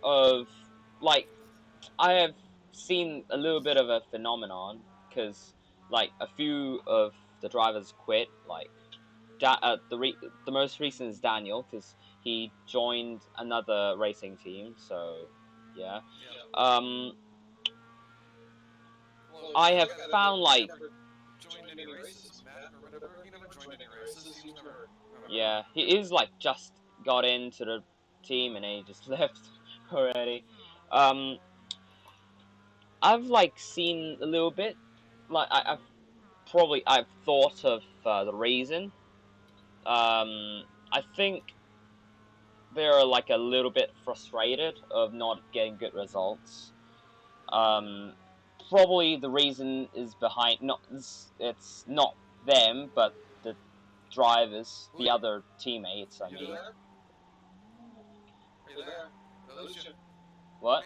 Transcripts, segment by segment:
of, like, I have seen a little bit of a phenomenon, because, like, a few of the drivers quit, like, the most recent is Daniel, because he joined another racing team, so, yeah. I have found, like, yeah, he is, like, just got into the team and he just left already. I've, like, seen a little bit, like, I've thought of the reason. I think they're, like, a little bit frustrated of not getting good results. Probably the reason is behind, it's not them, but the drivers, the other teammates, I mean. What?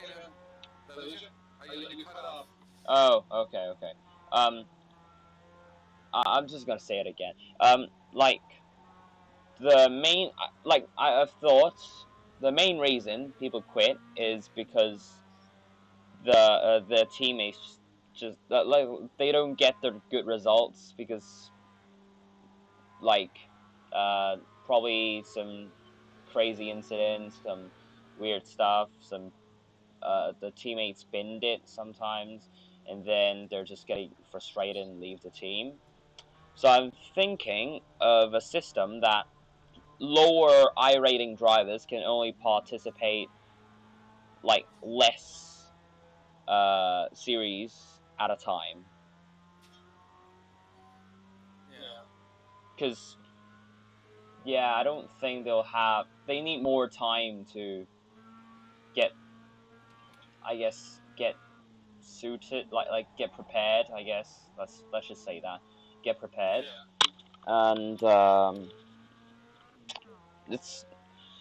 Oh, okay, okay. I'm just gonna say it again. Like, the main, like, I've thought the main reason people quit is because the teammates just like, they don't get the good results because, like, probably some crazy incidents, some weird stuff, some the teammates binned it sometimes, and then they're just getting frustrated and leave the team. So I'm thinking of a system that lower I rating drivers can only participate, like, less series at a time. Because, yeah, I don't think they need more time to get, I guess, get suited, like get prepared, I guess. Let's just say that. Get prepared. And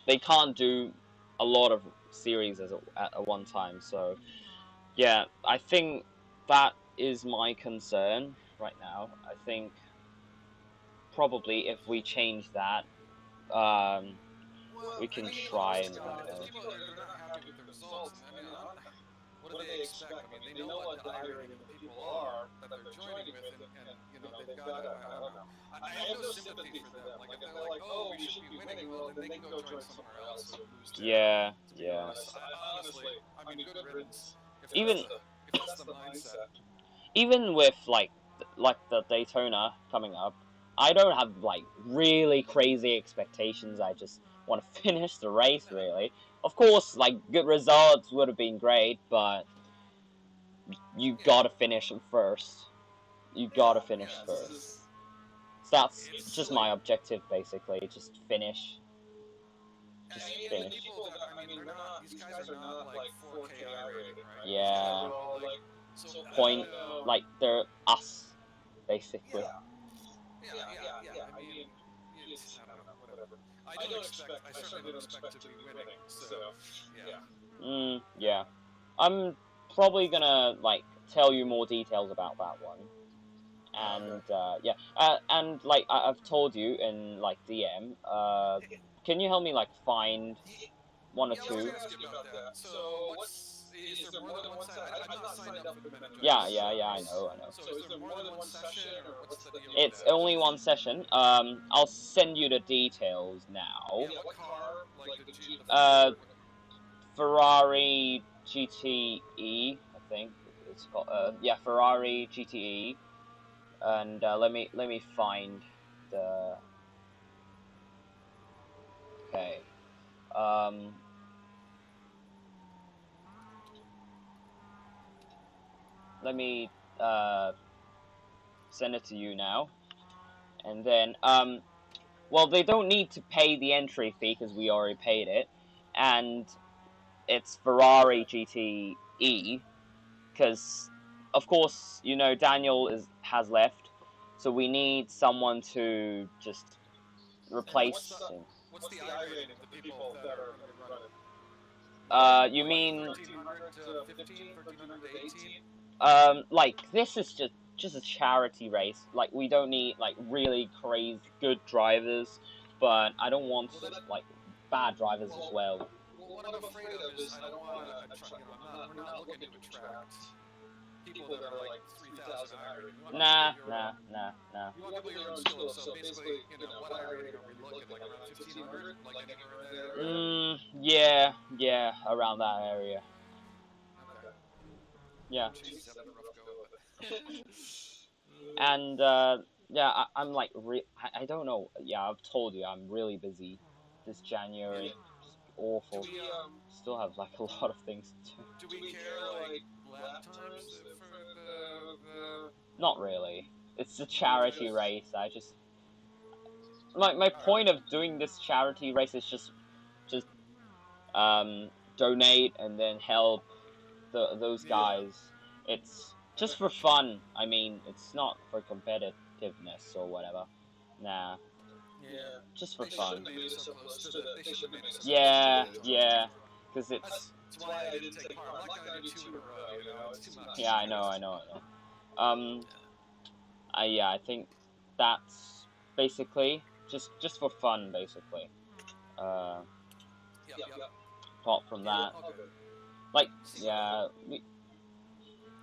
they can't do a lot of series at one time, so yeah, I think that is my concern right now. I think probably if we change that, we can try and, I don't know. What do they expect? I mean, they know what the irate of the people are that they're joining with, and they've got to, I don't know. I have no sympathy for them. Like, if they're like, oh, we should be winning, well, then they can go join somewhere else and lose terribly. Yeah, To be yeah. honest, honestly, I mean, good riddance. Even If that's the mindset. even with, like the Daytona coming up, I don't have, like, really crazy expectations. I just want to finish the race, really. Of course, like, good results would have been great, but you gotta finish them first. You gotta finish first. So that's just my objective, basically. Just finish. Just finish. They're not. These guys are not like 4K I rating, right? Yeah. So Point, like, they're us, basically. I mean, it's, I don't know, whatever. I certainly don't expect to be winning. So, yeah. Yeah. I'm probably gonna, like, tell you more details about that one. And yeah, and, like, I've told you in, like, DM. Can you help me, like, find one or two? So, is there more than one session? I'm not signed up for the meta Yeah, I know. So, is there more than one session, or what's the deal? It's only one session. I'll send you the details now. Yeah, what car? Like the Ferrari GTE, I think it's called. Yeah, Ferrari GTE. And let me find the. Okay. Let me send it to you now, and then well, they don't need to pay the entry fee because we already paid it, and it's Ferrari GTE, because, of course, Daniel has left, so we need someone to just replace him. What's the I rating of the people that are going to be running? You mean 1300 to 15, 1300 to 18? Like, this is just a charity race. Like, we don't need, like, really crazy good drivers, but I don't want, like, bad drivers as well. What I'm afraid of is I don't want looking to attract people that are like 3,000 iRating. Nah. You want people your own skill. So basically, you know, what iRating are we looking like around 1,500, like anywhere in that area? Yeah, around that area. Okay. Yeah. Chase is having a rough go of it. And yeah, I'm like I don't know. Yeah, I've told you I'm really busy this January. Just awful. Do we Still have like a lot of things to do. do we care like lap times for the? Not really. It's a charity race. My point of doing this charity race is just donate and then help those guys. It's just for fun. I mean, it's not for competitiveness or whatever. Nah, Yeah. just for They should fun. have made it so close to the. They should have made it so close Yeah, to the yeah, because it's That's why I didn't take part. I'm not gonna do two in a row. You know, it's too much. yeah. I know. Yeah, I think that's basically just for fun, basically. Uh, Yep. apart from that, All good. like yeah,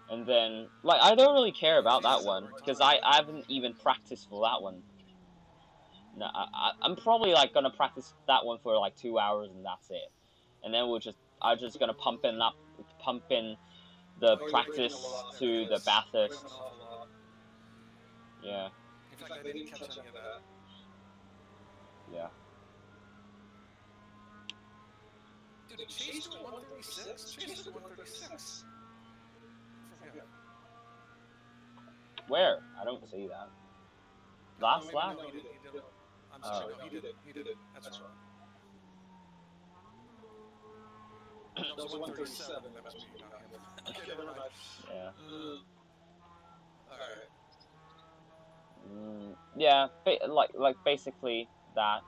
and then like I don't really care about that one because I haven't even practiced for that one. No, I'm probably like gonna practice that one for like 2 hours and that's it, and then I'm just gonna pump in the practice to the Bathurst. Yeah. In fact, I didn't catch any of that. Yeah. Dude, did Chase do a 136? Chase did a 136. Forget. Where? I don't see that. Last lap? No, he didn't. I'm sorry, no, he didn't. He didn't. That's wrong. That was a 137. That was me, not him. Okay, never mind. Yeah. Alright. Yeah, like basically that.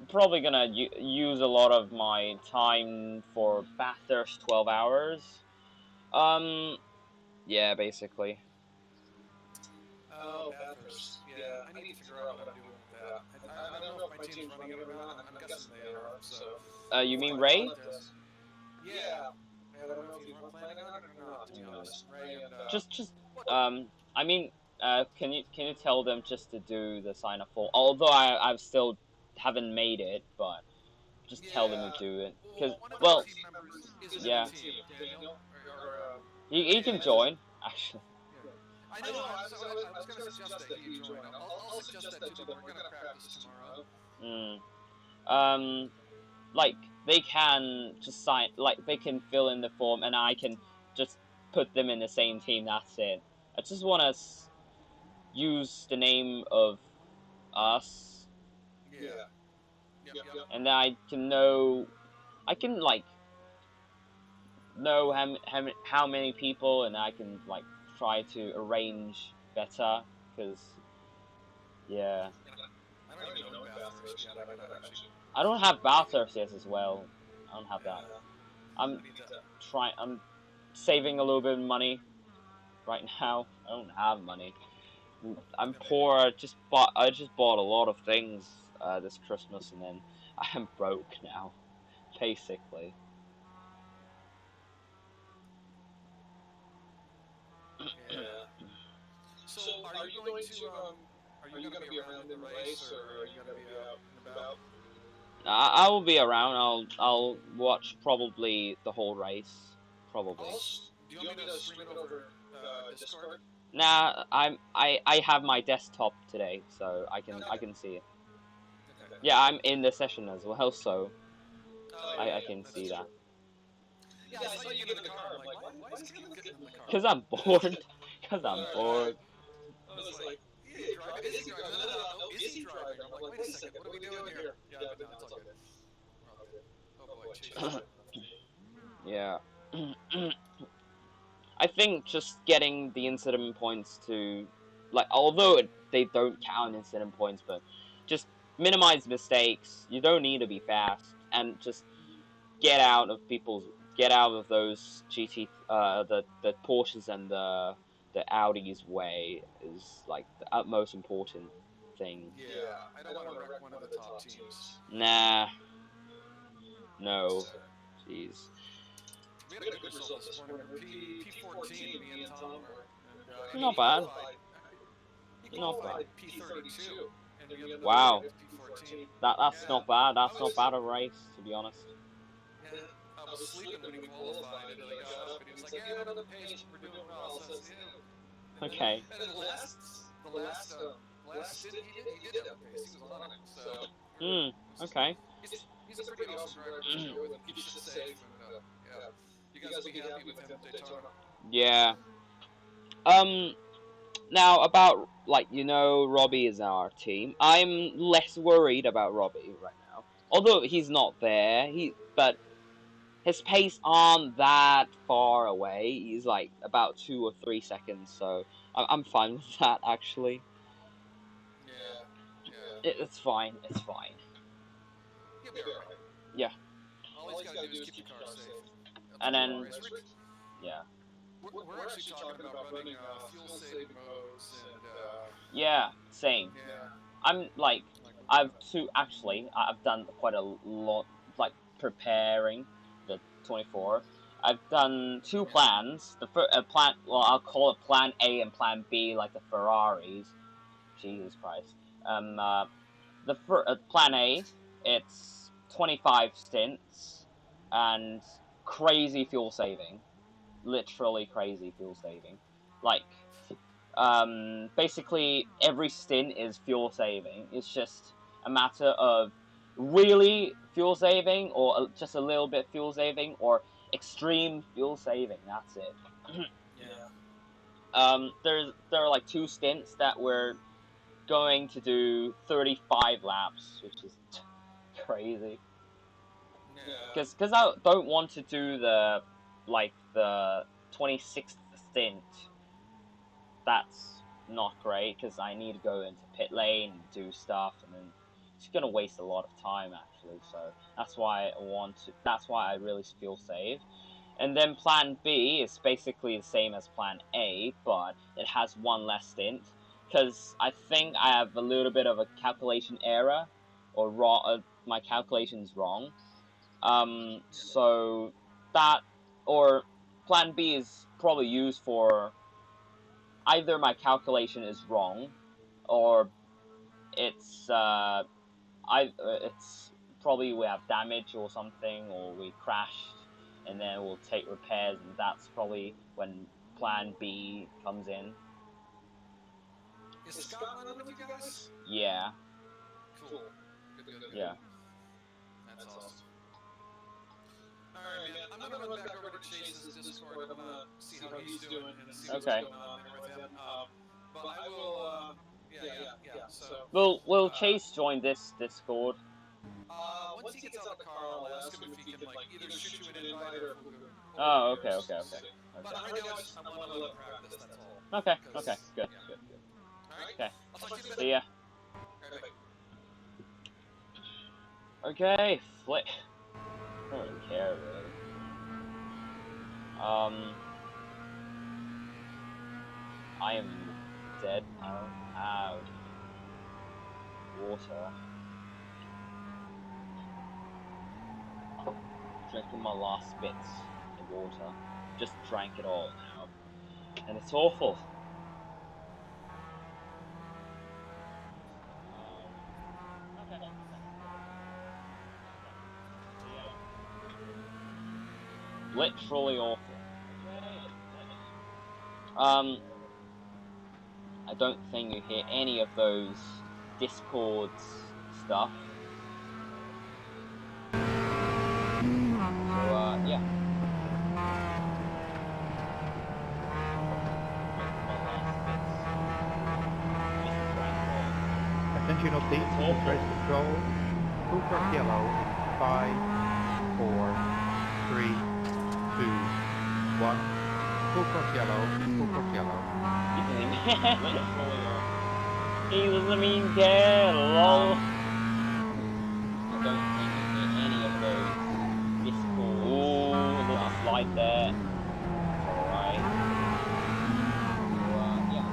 Probably gonna use a lot of my time for Bathurst 12 hours. Yeah, basically. Oh, Bathurst. Yeah, I need to figure out what I'm doing with that. I don't know if my team's running it or not. I'm guessing they are. So. You mean Ray? Yeah. I don't know if he's planning on it or not. To be honest, Ray and. Just I mean, can you tell them just to do the sign up form? Although I still haven't made it, but just tell them to do it. Cause well, yeah, Daniel, he can join actually. I know. I was going to suggest that he join. I'll suggest that to them. We're going to practice tomorrow. Like they can just sign, like they can fill in the form, and I can just put them in the same team. That's it. I just want to use the name of us. Yeah. Yep. And then I can know. I can like know how many people, and I can like try to arrange better, because yeah. I don't even know Bathurst yet. I don't have Bathurst yet as well. I don't have that. I'm saving a little bit of money right now. I don't have money. I'm poor. I just bought a lot of things this Christmas, and then I am broke now, basically. Yeah. So, are you going to be around in the race, or are you going to be out and about? I will be around. I'll watch probably the whole race. Probably. Do you want me to stream it over Discord? Nah, I have my desktop today, so I can see it. Okay. Yeah, I'm in the session as well, so I can see that. Yeah, I saw you get in the car. I'm like, why is Caleb getting in the car? Cause I'm bored. Cause I'm bored. I was like, is he driving? No, is he driving? I'm like, wait a second, what are we doing here? Yeah, but no, it's all good. We're all good. Oh boy, Chase. Yeah. I think just getting the incident points to, like, although they don't count incident points, but just minimize mistakes. You don't need to be fast, and just get out of those the Porsches and the Audis way is like the utmost important thing. Yeah, I don't want to wreck one of the top teams. Nah. No. Jeez. We had a good result this morning. We're P14, me and Tom were, and Not bad. He Not qualified bad. P32, and we ended up Wow. with P14. That's Yeah. not bad. That's not bad a race, to be honest. Yeah, I was sleeping when he qualified, and then I got up, and he was like, "Yeah, another pace. We're doing well." So yeah. Okay. And then last stint he did have the pace. He was on it. So Okay. he's a pretty awesome driver to go with. He keeps shit safe, and yeah, you guys will be happy with him at Daytona. Yeah. Now about Robbie is our team. I'm less worried about Robbie right now. Although he's not there, but his pace aren't that far away. He's like about 2 or 3 seconds, so I'm fine with that actually. Yeah. It's fine. It's fine. He'll be all right. Yeah. All he's got to do is keep the car safe, and And that's all then there is. yeah. We're actually talking about running fuel-saving modes and Yeah. Same. yeah. I'm like I've done quite a lot like preparing the 24. I've done 2 plans. The first plan, well, I'll call it Plan A and Plan B, like the Ferraris. Jesus Christ. The Plan A, it's 25 stints and crazy fuel saving, literally crazy fuel saving. Like, basically every stint is fuel saving. It's just a matter of really fuel saving, or just a little bit fuel saving, or extreme fuel saving. That's it. Yeah. There are like 2 stints that we're going to do 35 laps, which is crazy. Yeah. Because I don't want to do the 26th stint. That's not great because I need to go into pit lane and do stuff, and then it's gonna waste a lot of time actually. So that's why That's why I really feel safe. And then Plan B is basically the same as Plan A, but it has 1 less stint. Because I think I have a little bit of a calculation error, or wrong. My calculation's wrong. So that, or Plan B is probably used for either my calculation is wrong, or it's it's probably we have damage or something, or we crashed, and then we'll take repairs, and that's probably when Plan B comes in. Is Scott running with you guys? Yeah. Cool. Good. Yeah. That's awesome. Alright, man. I'm gonna run back over to Chase's Discord. I'm gonna see how he's doing and see what's going on there with him. But I will, yeah. So Will Chase join this Discord? once he gets out of the car, I'll ask him if he can either shoot you an invite or if we'll go. Oh, okay. But right now, I want to let him practice. That's all. Okay. Good. Alright. Okay. I'll talk to you in a See bit. ya. Okay, Flick. I don't really care really. I am dead. I don't have water. Drinking my last bits of water. Just drank it all now. And it's awful. Literally awful. I don't think you hear any of those Discords stuff. So, yeah. Attention update, race control, full cross yellow, 5, 4, 3, 2, 1, full cross yellow. He doesn't even care, lol. I don't think you hear any of those Discord. Ooh, there's a slide there. Alright. So, yeah.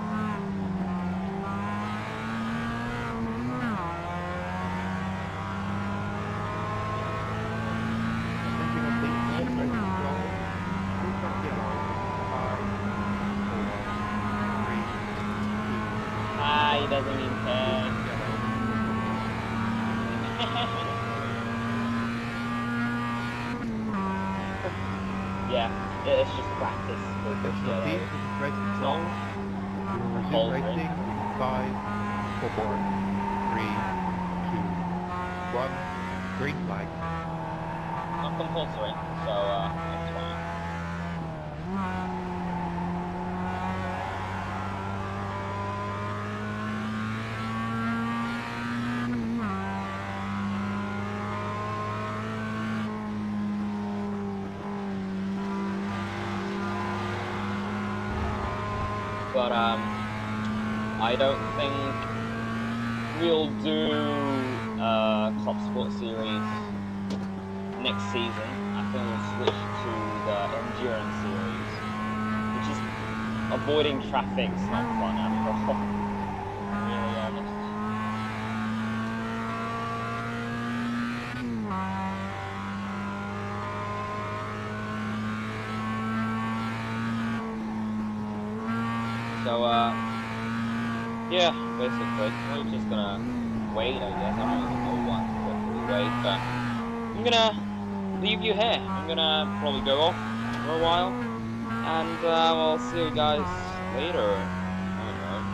Attention update, race control, Yeah, it's just practice. Attention Yeah, team, this is race control. We will resume compulsory. racing in 5, 4, 3, 2, 1. Green flag. Not compulsory, so it's fine. But I don't think we'll do Clubsport series next season. I think we'll switch to the endurance series, which is avoiding traffic's not fun after all. Really honest. So yeah, basically we're just gonna wait, I guess. I don't even know what to wait, but I'm gonna leave you here. I'm gonna probably go off for a while, and I'll see you guys later. I don't know.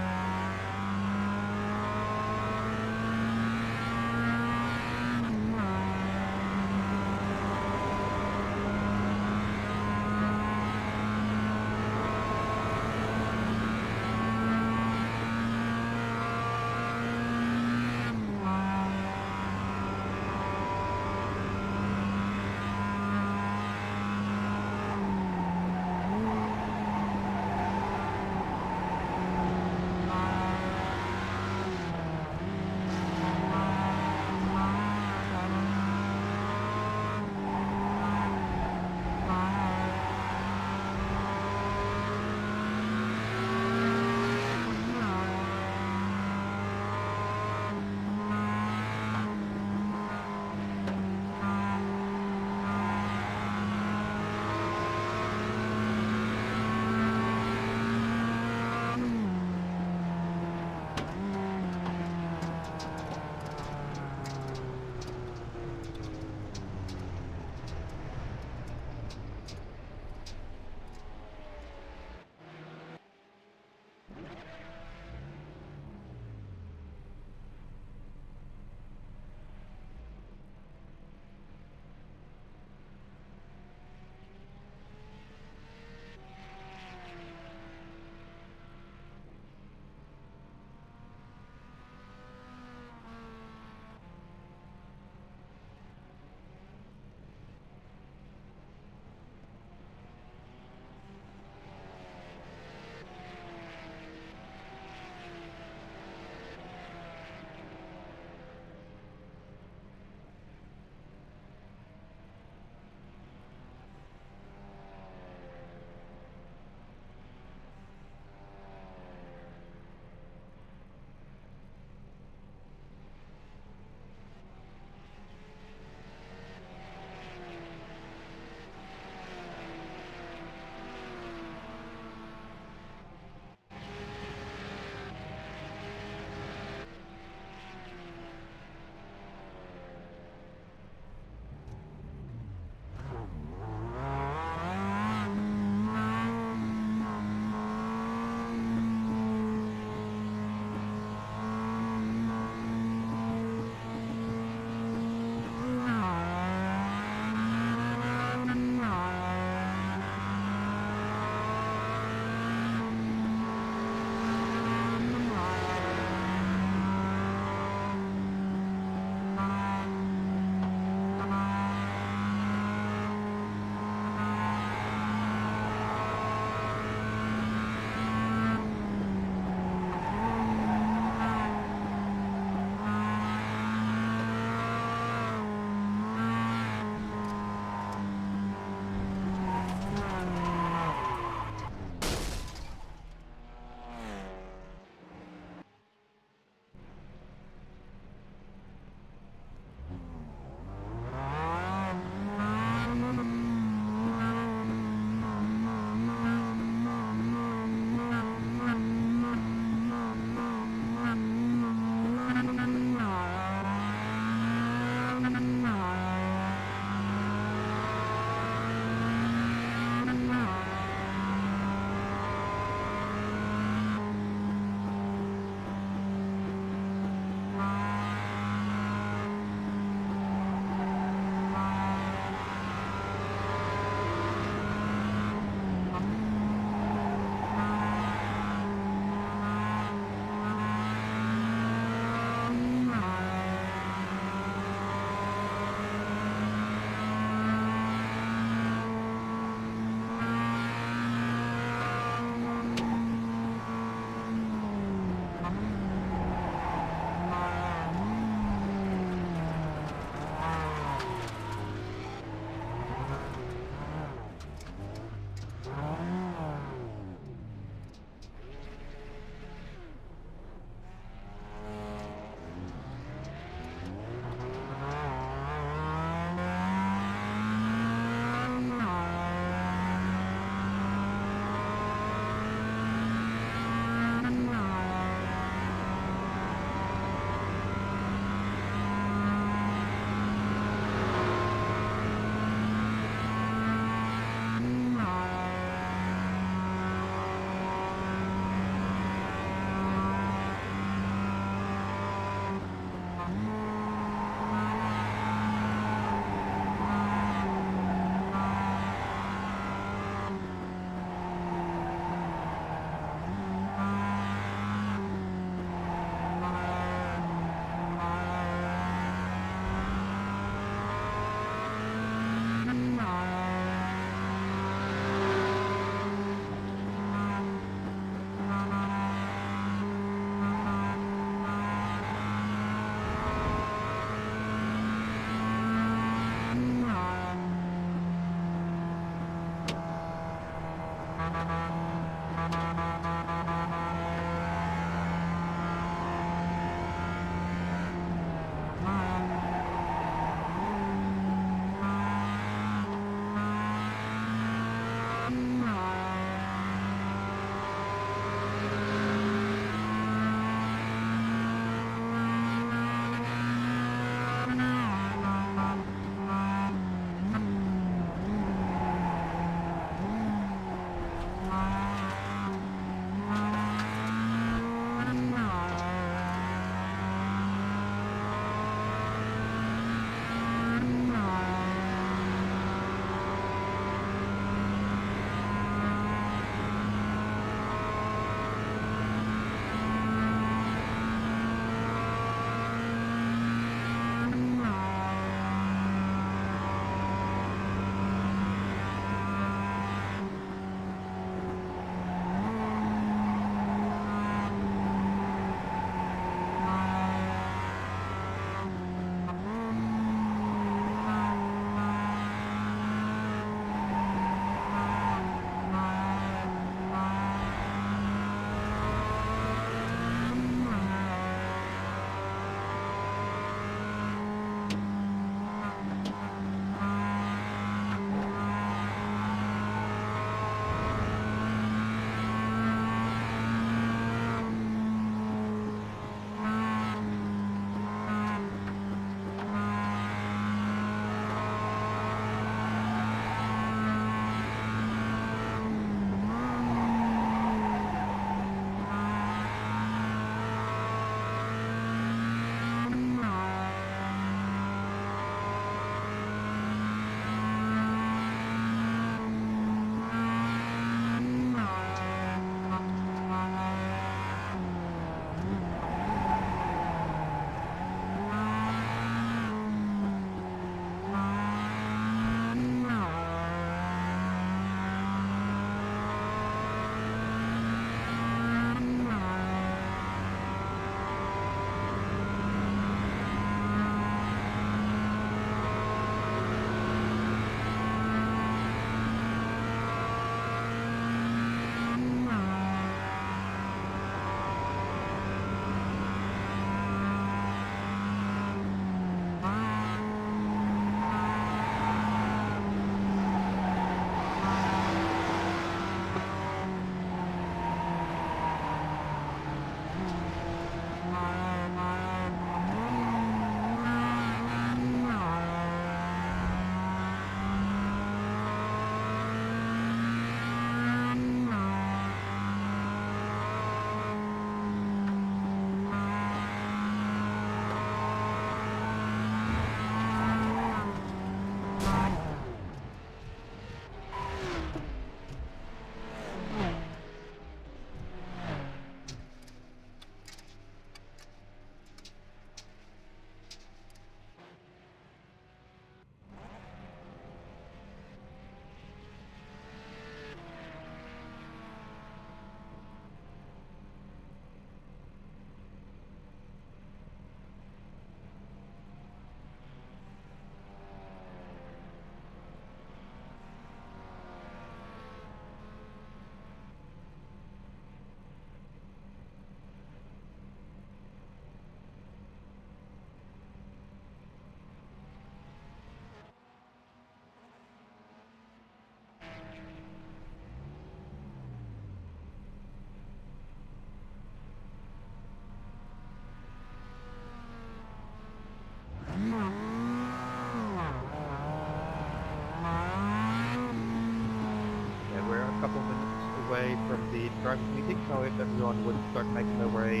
away from the drivers meeting, so if everyone would start making their way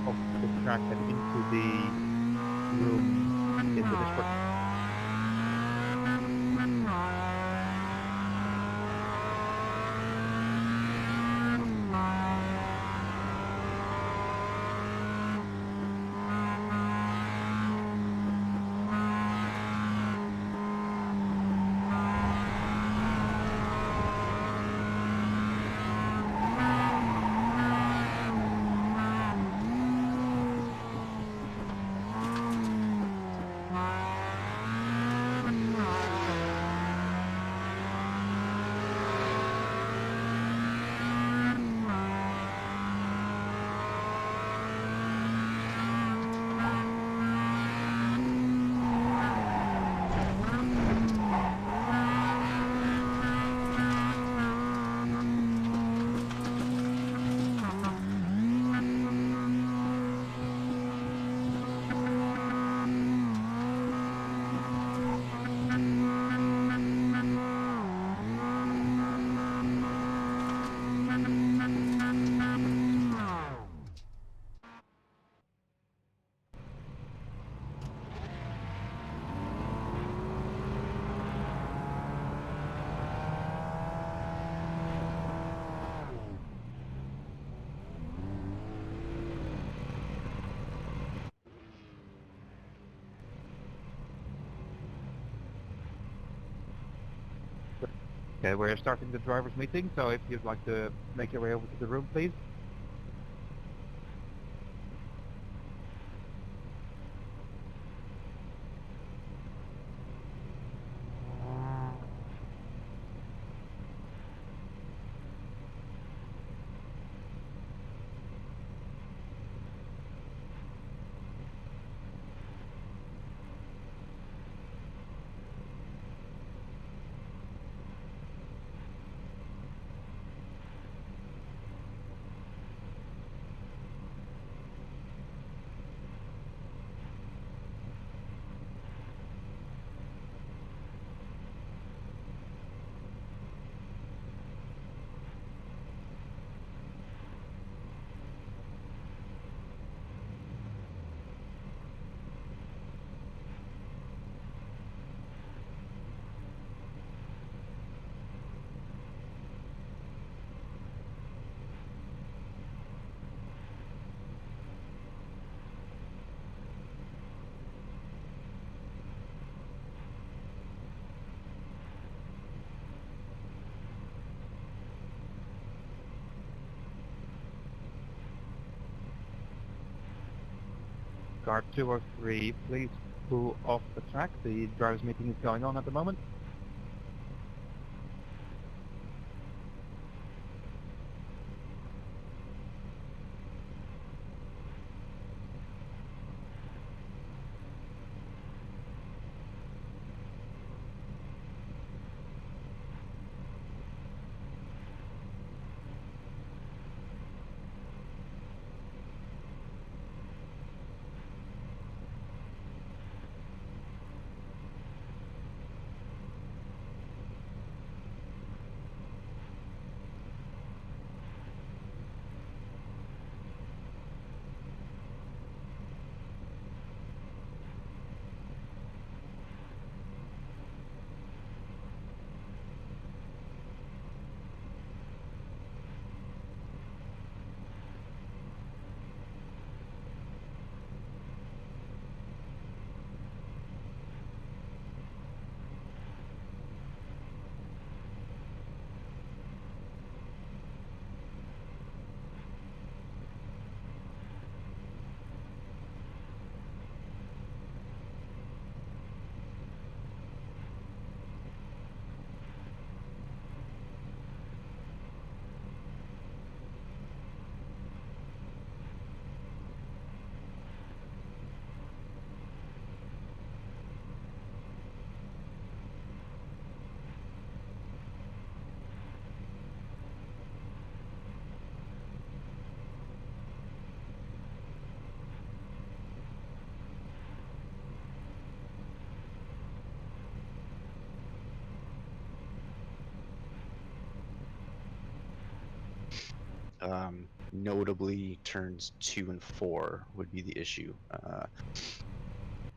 off the track and into the room in the Discord. Okay, we're starting the drivers meeting, so if you'd like to make your way over to the room, please. Car 203, please pull off the track. The drivers meeting is going on at the moment. Notably, turns 2 and 4 would be the issue.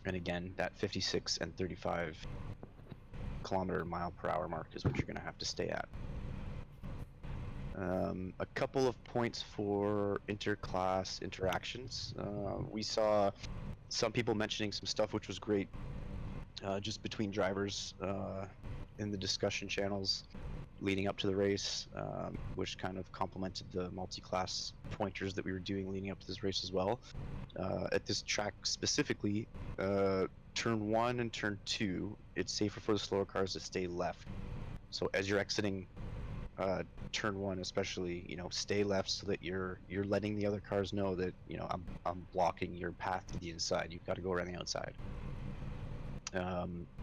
And again, that 56 and 35 km/h mark is what you're going to have to stay at. A couple of points for interclass interactions. We saw some people mentioning some stuff which was great just between drivers in the discussion channels leading up to the race, which kind of complemented the multi-class pointers that we were doing leading up to this race as well. At this track specifically, turn 1 and turn 2, it's safer for the slower cars to stay left. So as you're exiting turn 1 especially, you know, stay left so that you're letting the other cars know that, you know, I'm blocking your path to the inside. You've got to go around the outside.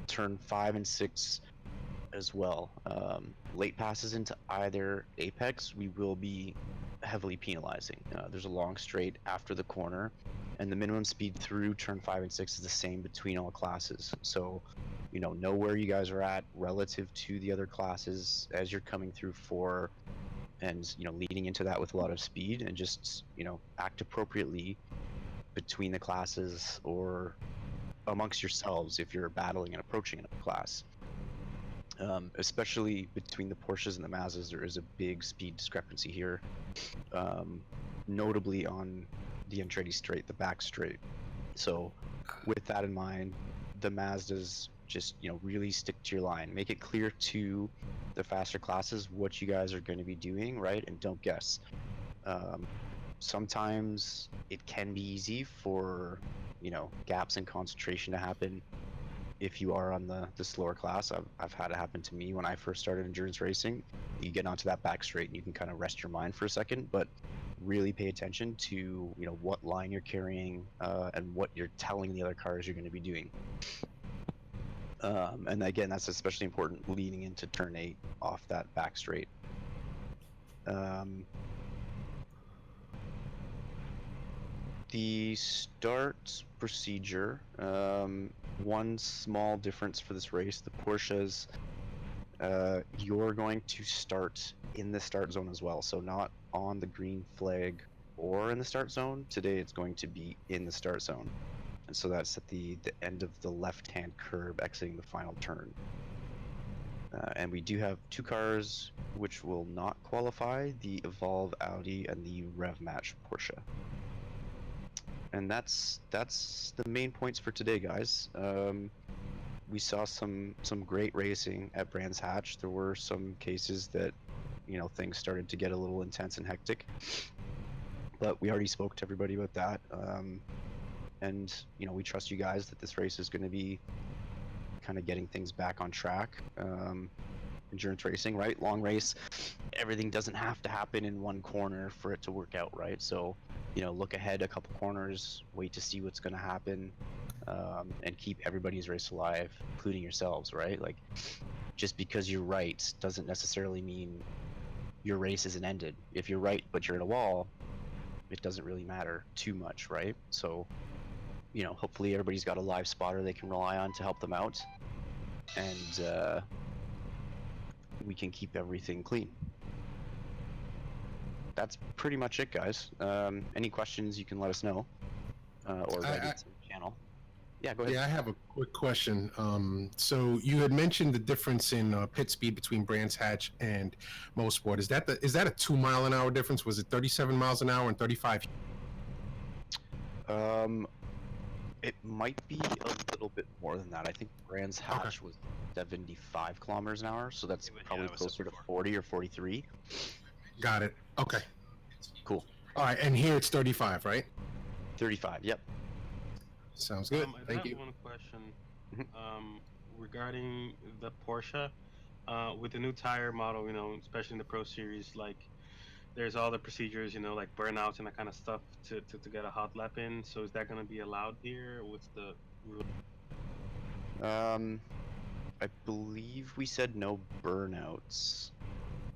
Turn 5 and 6 as well. Late passes into either apex, we will be heavily penalizing. There's a long straight after the corner, and the minimum speed through turn 5 and 6 is the same between all classes. So, you know where you guys are at relative to the other classes as you're coming through 4, and, you know, leading into that with a lot of speed, and just, you know, act appropriately between the classes or amongst yourselves if you're battling and approaching another class. Especially between the Porsches and the Mazdas, there is a big speed discrepancy here. Notably on the Andretti straight, the back straight. So with that in mind, the Mazdas just, you know, really stick to your line. Make it clear to the faster classes what you guys are going to be doing, right? And don't guess. Sometimes it can be easy for, you know, gaps in concentration to happen if you are on the slower class. I've had it happen to me when I first started endurance racing. You get onto that back straight and you can kind of rest your mind for a second, but really pay attention to, you know, what line you're carrying and what you're telling the other cars you're going to be doing. And again, that's especially important leading into turn 8 off that back straight. The start procedure, one small difference for this race, the Porsches, you're going to start in the start zone as well, so not on the green flag or in the start zone. Today it's going to be in the start zone, and so that's at the end of the left-hand curb exiting the final turn. And we do have 2 cars which will not qualify, the Evolve Audi and the Rev Match Porsche. And that's the main points for today, guys. We saw some great racing at Brands Hatch. There were some cases that, you know, things started to get a little intense and hectic, but we already spoke to everybody about that. And, you know, we trust you guys that this race is going to be kind of getting things back on track. Endurance racing, right? Long race. Everything doesn't have to happen in one corner for it to work out, right? So, you know, look ahead a couple corners, wait to see what's going to happen, and keep everybody's race alive, including yourselves, right? Like, just because you're right doesn't necessarily mean your race isn't ended. If you're right but you're at a wall, it doesn't really matter too much, right? So, you know, hopefully everybody's got a live spotter they can rely on to help them out, and we can keep everything clean. That's pretty much it, guys. Any questions, you can let us know, or write it to the channel. Yeah, go ahead. Yeah, I have a quick question. So you had mentioned the difference in pit speed between Brands Hatch and Mosport. Is that a 2 mile an hour difference? Was it 37 miles an hour and 35? It might be a little bit more than that. I think Brands Hatch was 75 kilometers an hour, so that's probably closer to 40 or 43. Got it. Okay. Cool. All right, and here it's 35, right? 35. Yep. Sounds good. Thank you. I have one question regarding the Porsche. With the new tire model, you know, especially in the Pro Series, like there's all the procedures, you know, like burnouts and that kind of stuff to get a hot lap in. So is that going to be allowed here? What's the rule? I believe we said no burnouts.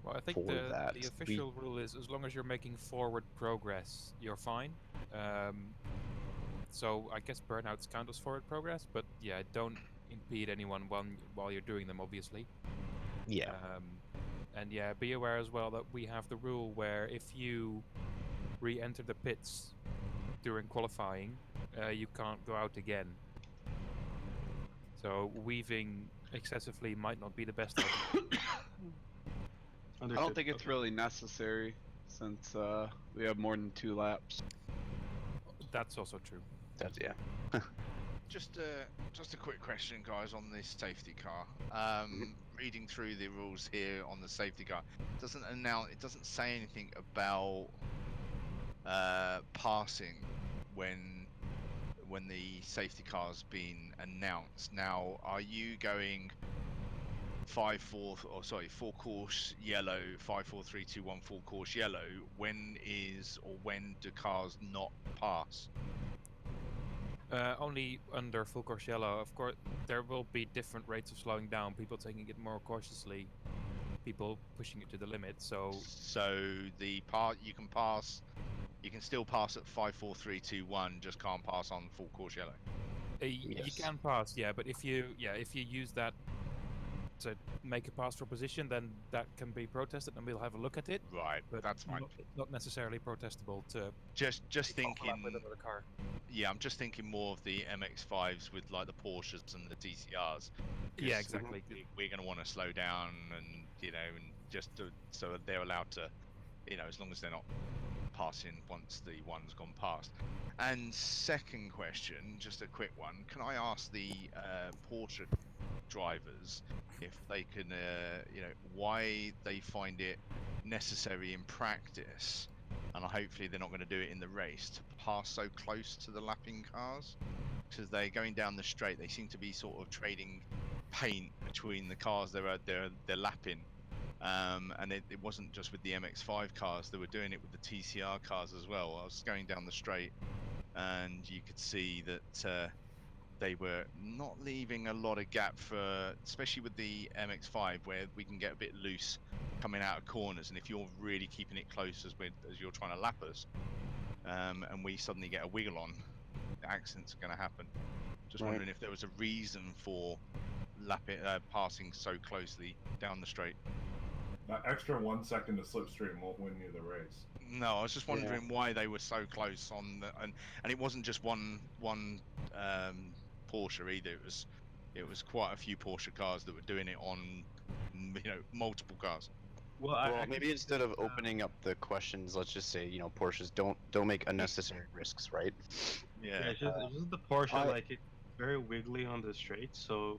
Well, I think the official rule is as long as you're making forward progress, you're fine. So I guess burnouts count as forward progress, but yeah, don't impede anyone while you're doing them, obviously. Yeah. And yeah, be aware as well that we have the rule where if you re-enter the pits during qualifying, you can't go out again. So weaving excessively might not be the best idea. I don't think it's really necessary since we have more than 2 laps. That's also true. That's yeah. Just a quick question, guys, on this safety car. Reading through the rules here on the safety car, it doesn't say anything about passing when the safety car's been announced. Now, are you going 4 course yellow, 5 4 3 2 1 full course yellow? When do cars not pass? Only under full course yellow. Of course, there will be different rates of slowing down. People taking it more cautiously, people pushing it to the limit. So the you can still pass at 5 4 3 2 1. Just can't pass on full course yellow. You can pass, yeah. But if you use that to make a pass for position, then that can be protested, and we'll have a look at it. Right, but that's fine. Not necessarily protestable to just thinking. With another car. Yeah, I'm just thinking more of the MX-5s with like the Porsches and the TCRs. Yeah, exactly. We're going to want to slow down, and and just so they're allowed to, as long as they're not passing once the one's gone past. And second question, just a quick one. Can I ask the Porsche drivers if they can, why they find it necessary in practice, and hopefully they're not going to do it in the race, to pass so close to the lapping cars? Because they're going down the straight, they seem to be sort of trading paint between the cars they're lapping. And it wasn't just with the MX-5 cars, they were doing it with the TCR cars as well. I was going down the straight and you could see that they were not leaving a lot of gap for, especially with the MX-5, where we can get a bit loose coming out of corners, and if you're really keeping it close as you're trying to lap us, and we suddenly get a wiggle on, accidents are going to happen. Just wondering if there was a reason for passing so closely down the straight. That extra 1 second to slipstream won't win you the race. No, I was just wondering why they were so close on the, and it wasn't just one Porsche either. It was quite a few Porsche cars that were doing it on multiple cars. Well, maybe instead of opening up the questions, let's just say, Porsches don't make unnecessary risks, right? Yeah. It's just the Porsche, it's very wiggly on the straight, so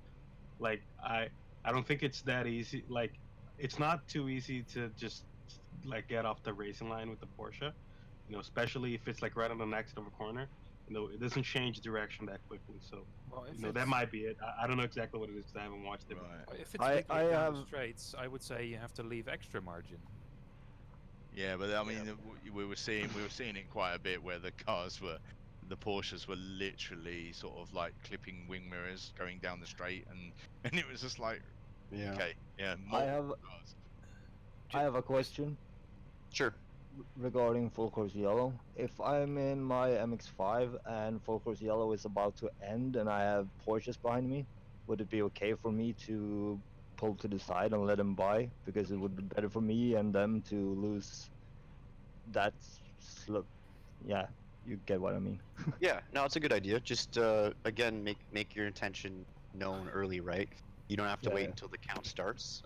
I don't think it's that easy. It's not too easy to just get off the racing line with the Porsche, especially if it's right on the next of a corner. It doesn't change direction that quickly, so that might be it. I don't know exactly what it is because I haven't watched it. Right. If it's wiggly down the straights, I would say you have to leave extra margin. Yeah, but I mean, we were seeing it quite a bit where the Porsches were literally sort of clipping wing mirrors going down the straight, and it was just okay, yeah. I have a question. Sure. Regarding full course yellow, if I'm in my MX-5 and full course yellow is about to end and I have Porsches behind me, would it be okay for me to pull to the side and let them by, because it would be better for me and them to lose that slope? Yeah, you get what I mean. Yeah, no, it's a good idea. Just again, make your intention known early, right? You don't have to wait until the count starts.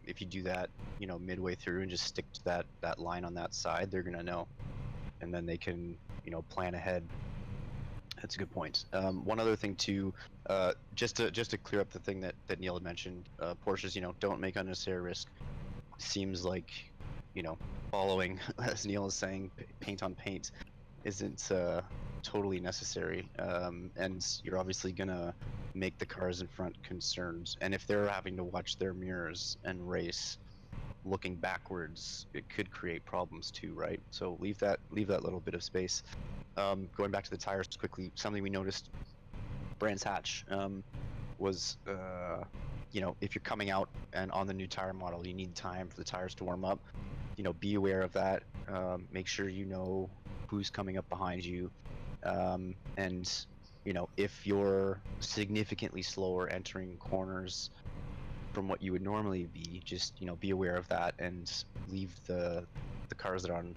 If you do that, midway through and just stick to that line on that side, they're gonna know, and then they can, plan ahead. That's a good point. One other thing too, just to clear up the thing that Neil had mentioned, Porsches, don't make unnecessary risk. Seems like, following, as Neil is saying, paint on paint isn't totally necessary, and you're obviously gonna make the cars in front concerned, and if they're having to watch their mirrors and race looking backwards, it could create problems too, right? So leave that little bit of space. Going back to the tires quickly, something we noticed, Brands Hatch, was if you're coming out and on the new tire model, you need time for the tires to warm up. Be aware of that. Make sure you know who's coming up behind you, and if you're significantly slower entering corners, from what you would normally be. Just be aware of that and leave the cars that are on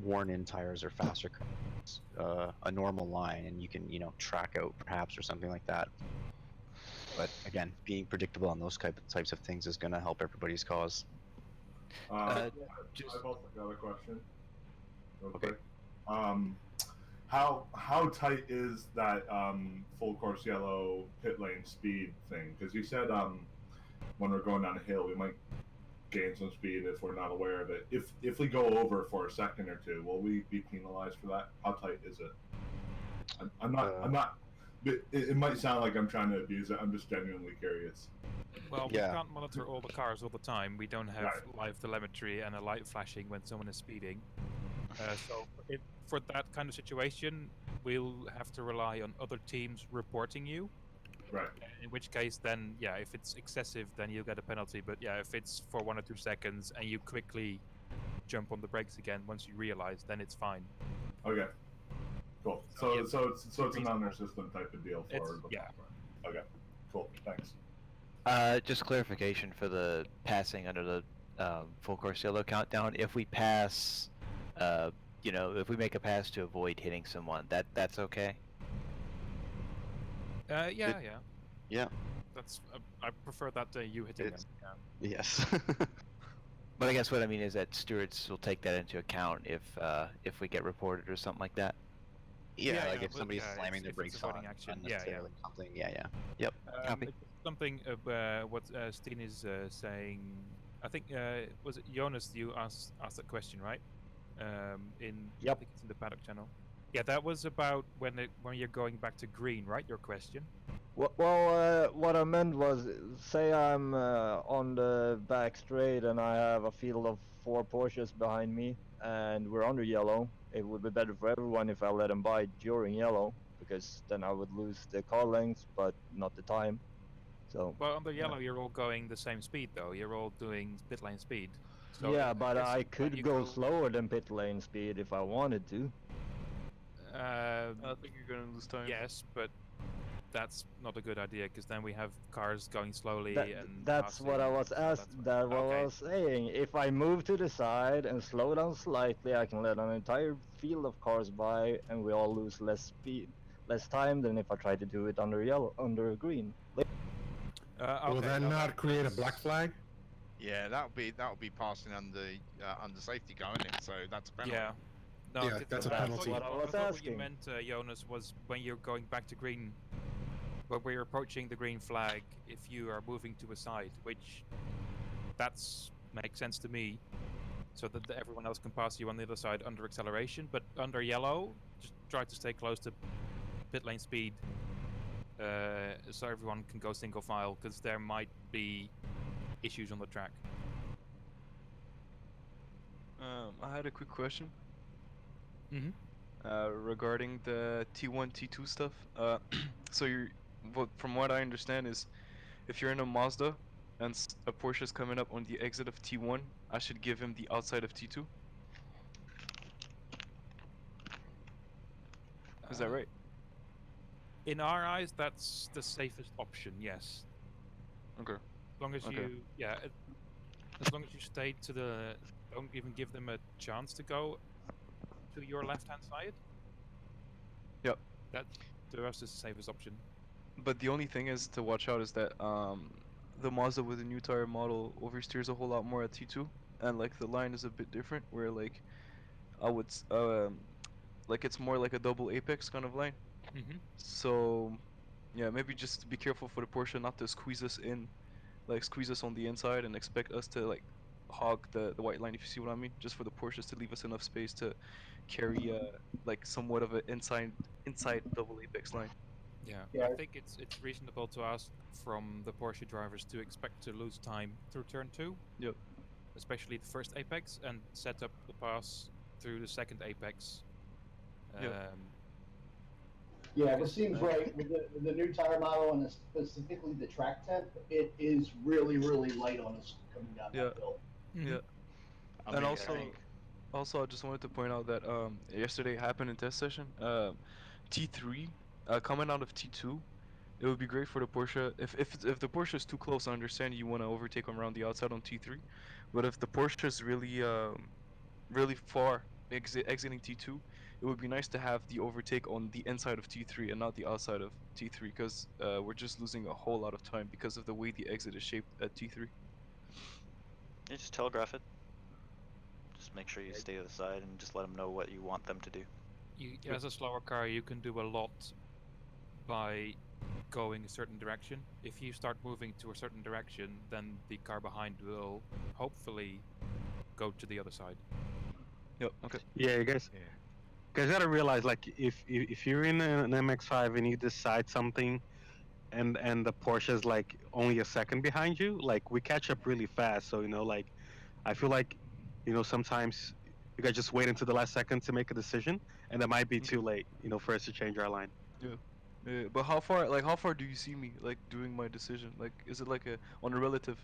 worn-in tires or faster cars a normal line, and you can track out perhaps or something like that. But again, being predictable on those types of things is going to help everybody's cause. I've also got a question. Real Okay. quick. How tight is that full course yellow pit lane speed thing? Because you said when we're going down a hill, we might gain some speed if we're not aware of it. If we go over for a second or two, will we be penalized for that? How tight is it? I'm not. It might sound like I'm trying to abuse it. I'm just genuinely curious. Well, we can't monitor all the cars all the time. We don't have live telemetry and a light flashing when someone is speeding. So for that kind of situation, we'll have to rely on other teams reporting you. Right. In which case, then, yeah, if it's excessive, then you'll get a penalty. But yeah, if it's for 1 or 2 seconds and you quickly jump on the brakes again once you realize, then it's fine. Okay. Cool. So it's an honor system type of deal for the Okay. Cool. Thanks. Just clarification for the passing under the full course yellow countdown. If we pass, if we make a pass to avoid hitting someone, that's okay. Yeah. That's I prefer that to you hitting them. Yeah. Yes. But I guess what I mean is that stewards will take that into account if we get reported or something like that. Yeah, like if somebody's slamming their brakes on unnecessarily, something. Yeah. Yep. Copy. Something what Steen is saying. I think was it Jonas? You asked that question, right? I think it's in the paddock channel. Yeah, that was about when you're going back to green, right? Your question. Well, what I meant was, say I'm on the back straight and I have a field of 4 Porsches behind me, and we're under yellow. It would be better for everyone if I let them by during yellow, because then I would lose the car length, but not the time. So. Well, under yellow, you're all going the same speed, though. You're all doing pit lane speed. So yeah, but I could go slower than pit lane speed if I wanted to. I think you're gonna lose time. Yes, but that's not a good idea, because then we have cars going slowly and that's what I was I was saying. If I move to the side and slow down slightly, I can let an entire field of cars by, and we all lose less time than if I try to do it under green. Will that not create a black flag? Yeah, that'll be passing under safety car, isn't it? So that's a penalty. Yeah. No, yeah, that's a penalty. What I was asking. What you meant, Jonas, was when you're going back to green, when we're approaching the green flag, if you are moving to a side, which makes sense to me, so that everyone else can pass you on the other side under acceleration. But under yellow, just try to stay close to pit lane speed, so everyone can go single file, because there might be issues on the track. I had a quick question. Mm-hmm. Regarding the T1, T2 stuff. So from what I understand is, if you're in a Mazda and a Porsche is coming up on the exit of T1, I should give him the outside of T2. Is that right? In our eyes, that's the safest option. Yes. Okay. As long as as long as you stay to don't even give them a chance to go to your left-hand side. Yep. That to us is the safest option. But the only thing is to watch out is that the Mazda with the new tire model oversteers a whole lot more at T2, and like the line is a bit different, where like I would like it's more like a double apex kind of line. Mm-hmm. So yeah, maybe just be careful for the Porsche not to squeeze us in, like squeeze us on the inside and expect us to like hog the white line, if you see what I mean. Just for the Porsches to leave us enough space to carry like somewhat of an inside double apex line. Yeah, I think it's reasonable to ask from the Porsche drivers to expect to lose time through turn 2. Yep. Especially the first apex, and set up the pass through the second apex. Yeah, it seems right with the new tire model and specifically the track temp. It is really, really light on us coming down that hill. Yeah. And also, I just wanted to point out that yesterday happened in test session. T3 coming out of T2 it would be great for the Porsche. If the Porsche is too close, I understand you want to overtake them around the outside on T3, but if the Porsche is really far exiting T2, it would be nice to have the overtake on the inside of T3 and not the outside of T3, because we're just losing a whole lot of time because of the way the exit is shaped at T3. You just telegraph it. Just make sure you stay to the side and just let them know what you want them to do. As a slower car, you can do a lot by going a certain direction. If you start moving to a certain direction, then the car behind will hopefully go to the other side. Yep. Okay. Yeah, you guys gotta realize, like, if you're in an MX-5 and you decide something, and the Porsche is like only a second behind you, like, we catch up really fast. So, you know, like, I feel like, you know, sometimes you gotta just wait until the last second to make a decision, and that might be too late, you know, for us to change our line. Yeah. Yeah, but how far do you see me, like, doing my decision? Like, is it like on a relative?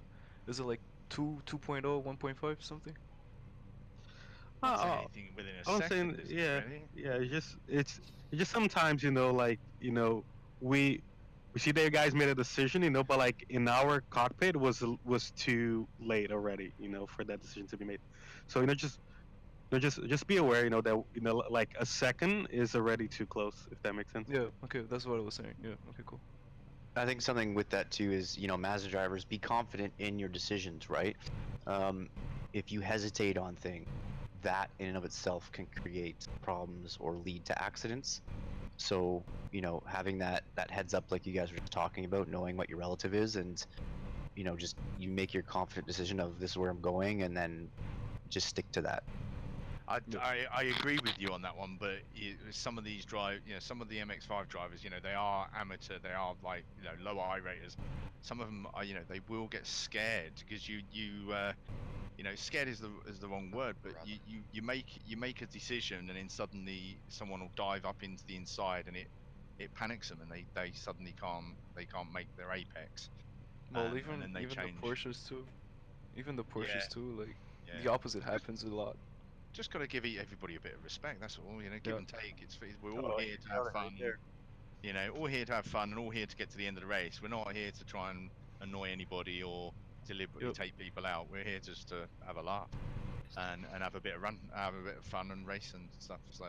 Is it like 2.0, 1.5 something? I'd say anything within a I'm second. saying, yeah. It's just sometimes, you know, like, you know, we see that you guys made a decision, you know, but like in our cockpit was too late already, you know, for that decision to be made. So, you know, just be aware, you know, that, you know, like a second is already too close, if that makes sense. Yeah. Okay, that's what I was saying. Yeah. Okay. Cool. I think something with that too is, you know, Mazda drivers, be confident in your decisions, right? If you hesitate on things, that in and of itself can create problems or lead to accidents. So, you know, having that heads up, like you guys were talking about, knowing what your relative is, and, you know, just you make your confident decision of this is where I'm going, and then just stick to that. I agree with you on that one, but some of these some of the MX-5 drivers, you know, they are amateur, they are, like, you know, low I raters. Some of them are, you know, they will get scared because you know, scared is the wrong word, but you make a decision, and then suddenly someone will dive up into the inside, and it panics them, and they suddenly can't make their apex. Well, And even then they change. the Porsches too. Even the Porsches too. Like, the Yeah. opposite happens a lot. Just got to give everybody a bit of respect. That's all. You know, give and take. We're all Oh, here to have fun. You know, all here to have fun, and all here to get to the end of the race. We're not here to try and annoy anybody or deliberately take people out. We're here just to have a laugh and have a bit of fun and race and stuff. So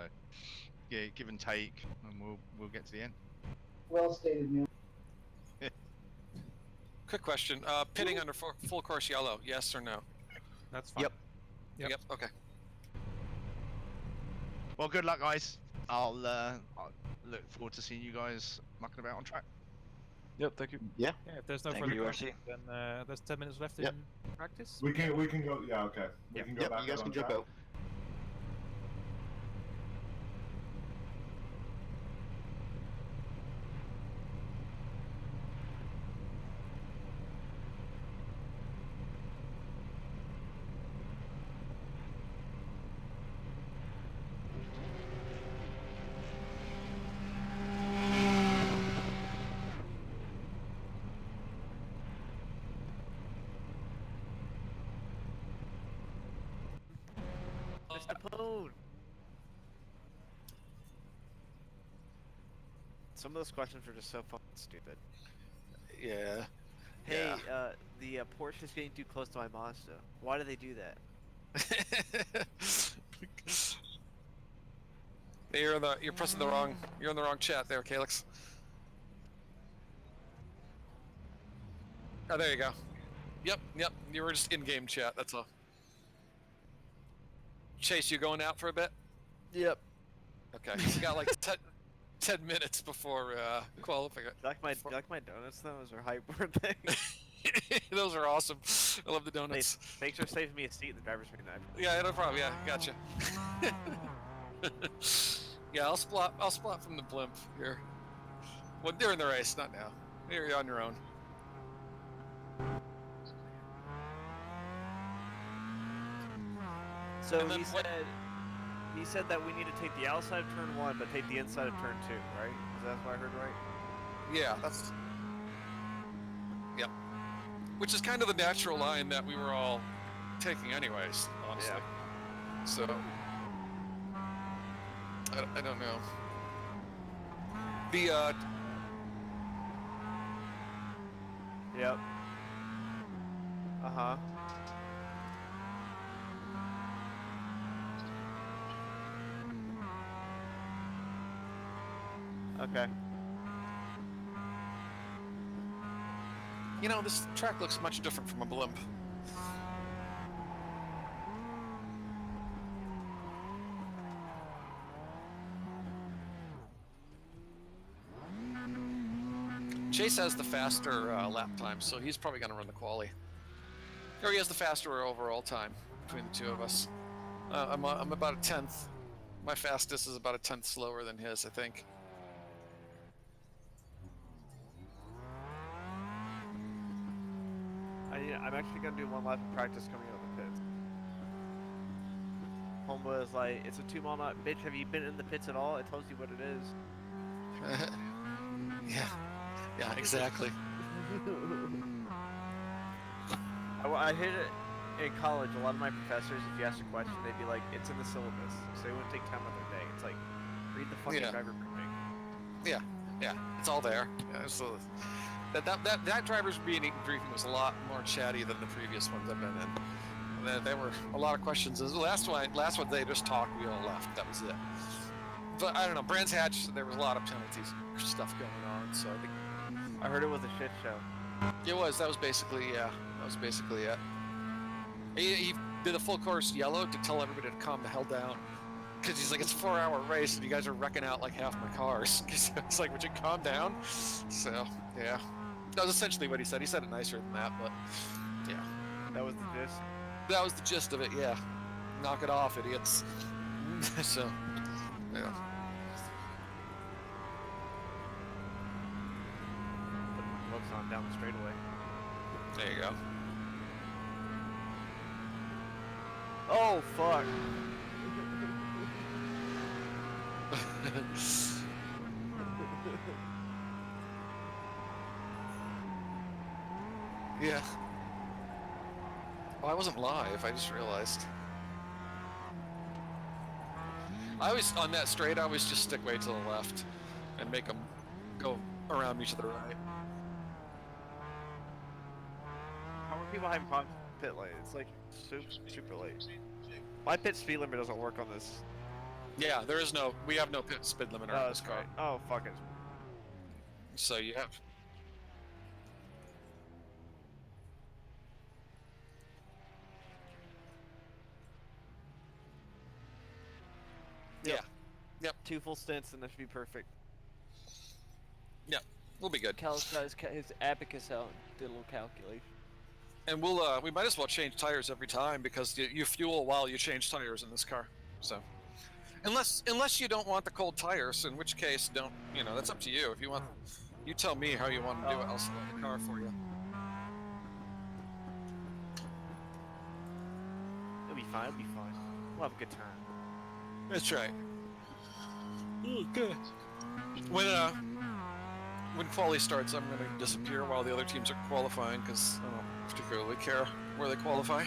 yeah, give and take, and we'll get to the end. Well stated, Neil. Quick question. Pitting under full course yellow, yes or no? That's fine. Yep. Okay. Well, good luck, guys. I'll look forward to seeing you guys mucking about on track. Yep. Thank you. Yeah. Yeah. If there's no Thank further you, questions, then there's 10 minutes left in practice. We can go. Yeah. Okay. We can go back. You guys out can on jump track. out. Mr. Poon! Some of those questions were just so fucking stupid. Yeah. Hey, the Porsche is getting too close to my Mazda. Why do they do that? You're pressing you're in the wrong chat there, Calyx. Oh, there you go. Yep. You were just in-game chat. That's all. Chase, you going out for a bit? Yep. Okay. You got like 10 minutes before qualifying. You like my donuts though? Those are hype thing. Those are awesome. I love the donuts. Thanks for saving me a seat in the driver's seat. Yeah, no problem. Yeah, gotcha. Yeah, I'll spot from the blimp here. Well, during the race, not now. You're on your own. So he said that we need to take the outside of turn 1, but take the inside of turn 2, right? Is that what I heard right? Yeah, that's... Yep. Which is kind of the natural line that we were all taking anyways, honestly. Yeah. So... I don't know. The, Yep. Uh-huh. Okay. You know, this track looks much different from a blimp. Chase has the faster lap time, so he's probably going to run the quali. Or he has the faster overall time between the two of us. I'm about a 10th. My fastest is about a 10th slower than his, I think. I'm actually gonna do one lap of practice coming out of the pits. Homeboy is like, it's a 2 mile an hour. Bitch, have you been in the pits at all? It tells you what it is. Yeah, exactly. I hit it in college. A lot of my professors, if you ask a question, they'd be like, it's in the syllabus. So they wouldn't take time out of their day. It's like, read the fucking driver briefing. Yeah, it's all there. Yeah, so that driver's briefing was a lot more chatty than the previous ones I've been in. There were a lot of questions. The last one they just talked, we all left. That was it. But I don't know, Brands Hatch, there was a lot of penalties stuff going on, so I think... I heard it was a shit show. It was, that was basically it. He did a full course yellow to tell everybody to calm the hell down. Because he's like, it's a 4-hour race and you guys are wrecking out like half my cars. It's like, would you calm down? So, yeah. That was essentially what he said. He said it nicer than that, but yeah. That was the gist? That was the gist of it, yeah. Knock it off, idiots. So, yeah. Put my gloves on down the straightaway. There you go. Oh, fuck. Yeah. Oh, I wasn't live, I just realized. I always, on that straight, I always just stick way to the left and make them go around me to the right. How are people having problems with pit lane? It's like super late. My pit speed limit doesn't work on this. Yeah, we have no pit speed limiter on this car. Right. Oh, fuck it. So you have... Yep. Yeah. Yep. 2 full stints and that should be perfect. Yep. We'll be good. Cal's got his abacus out, did a little calculation. And we might as well change tires every time because you fuel while you change tires in this car. So, unless you don't want the cold tires, in which case don't. You know, that's up to you. If you want, you tell me how you want to do it. I'll select the car for you. It'll be fine. It'll be fine. We'll have a good time. That's right. Oh, good. When quali starts, I'm going to disappear while the other teams are qualifying because I don't particularly care where they qualify.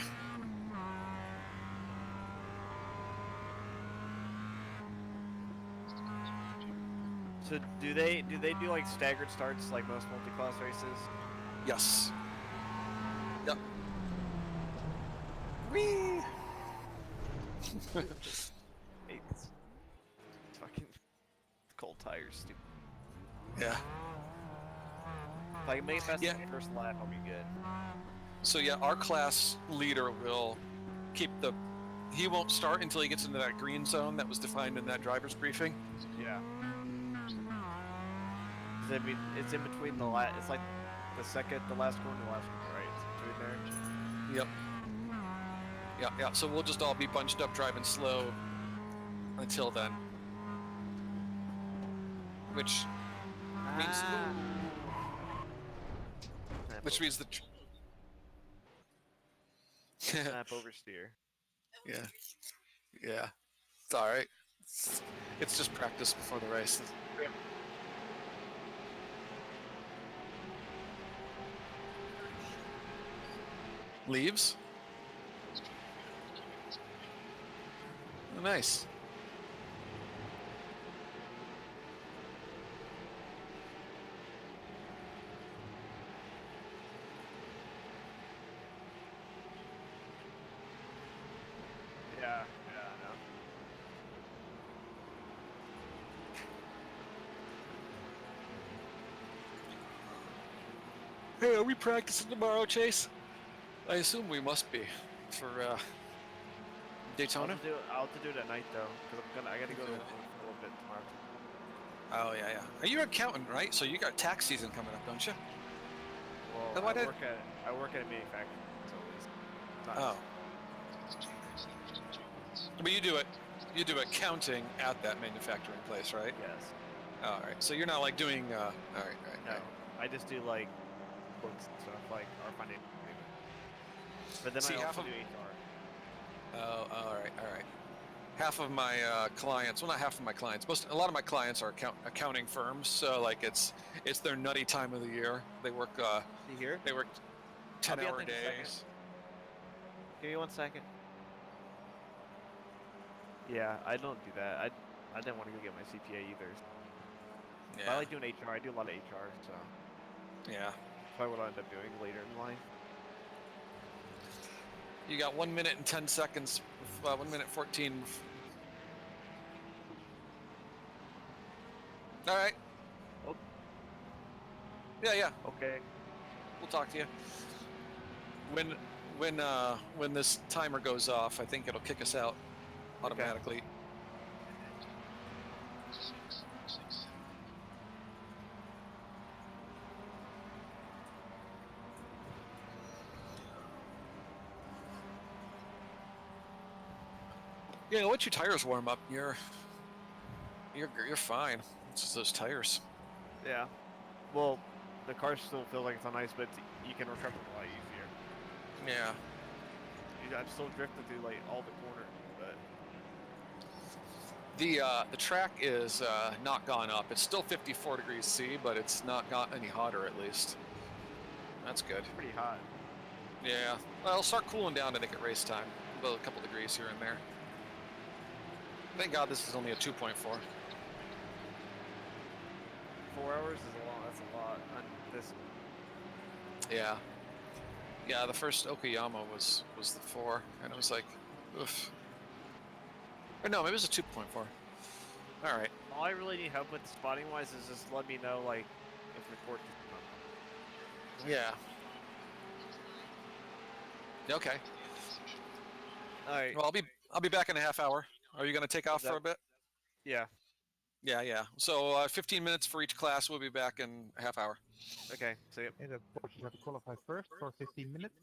So do they do like staggered starts like most multi-class races? Yes. Yep. Whee! It's fucking cold tires, stupid. Yeah. If I can make it past the first lap, I'll be good. So yeah, our class leader will keep he won't start until he gets into that green zone that was defined in that driver's briefing. Yeah. It's in between it's like the last corner and the last corner, right? It's between there. Yep. Yeah. So we'll just all be bunched up driving slow until then. Which means the snap oversteer. Yeah. It's all right. It's just practice before the race. Leaves? Oh, nice. Hey, are we practicing tomorrow, Chase? I assume we must be for Daytona. I'll have to do it at night though, because I gotta go to work for a little bit tomorrow. Oh yeah. Are you an accountant, right? So you got tax season coming up, don't you? Well, I work at a manufacturer, so it's not. Oh. But you do it. You do accounting at that manufacturing place, right? Yes. All right. So you're not like doing. All right. No, I just do like books and stuff, like our financial statement. But then See, I half also of- do HR. Oh, all right. Half of my clients, well, not half of my clients, a lot of my clients are accounting firms. So like it's their nutty time of the year. They work. You hear? They work 10-hour days. Give me 1 second. Yeah, I don't do that. I didn't want to go get my CPA either. Yeah. But I like doing HR. I do a lot of HR, so. Yeah. That's probably what I'll end up doing later in life. You got 1 minute and 10 seconds. 1 minute 14. All right. Oh. Yeah. Okay. We'll talk to you. When this timer goes off, I think it'll kick us out automatically. Okay. Yeah, once your tires warm up, you're fine. It's just those tires. Yeah. Well, the car still feels like it's on ice, but you can recover a lot easier. Yeah. I'm still drifting through like all the corners, but the track is not gone up. It's still 54 degrees C, but it's not got any hotter at least. That's good. It's pretty hot. Yeah. Well, it'll start cooling down to make it race time. About a couple degrees here and there. Thank God this is only a 2.4. 4 hours is a lot. That's a lot on this. Yeah. Yeah, the first Okayama was the 4, and it was like, oof. Or no, maybe it was a 2.4. All right. All I really need help with spotting wise is just let me know like if the court is Yeah. Okay. All right. Well, I'll be back in a half hour. Are you going to take off for a bit? Yeah. Yeah. So 15 minutes for each class. We'll be back in a half hour. Okay. See you. And the Porsche have to qualify first for 15 minutes.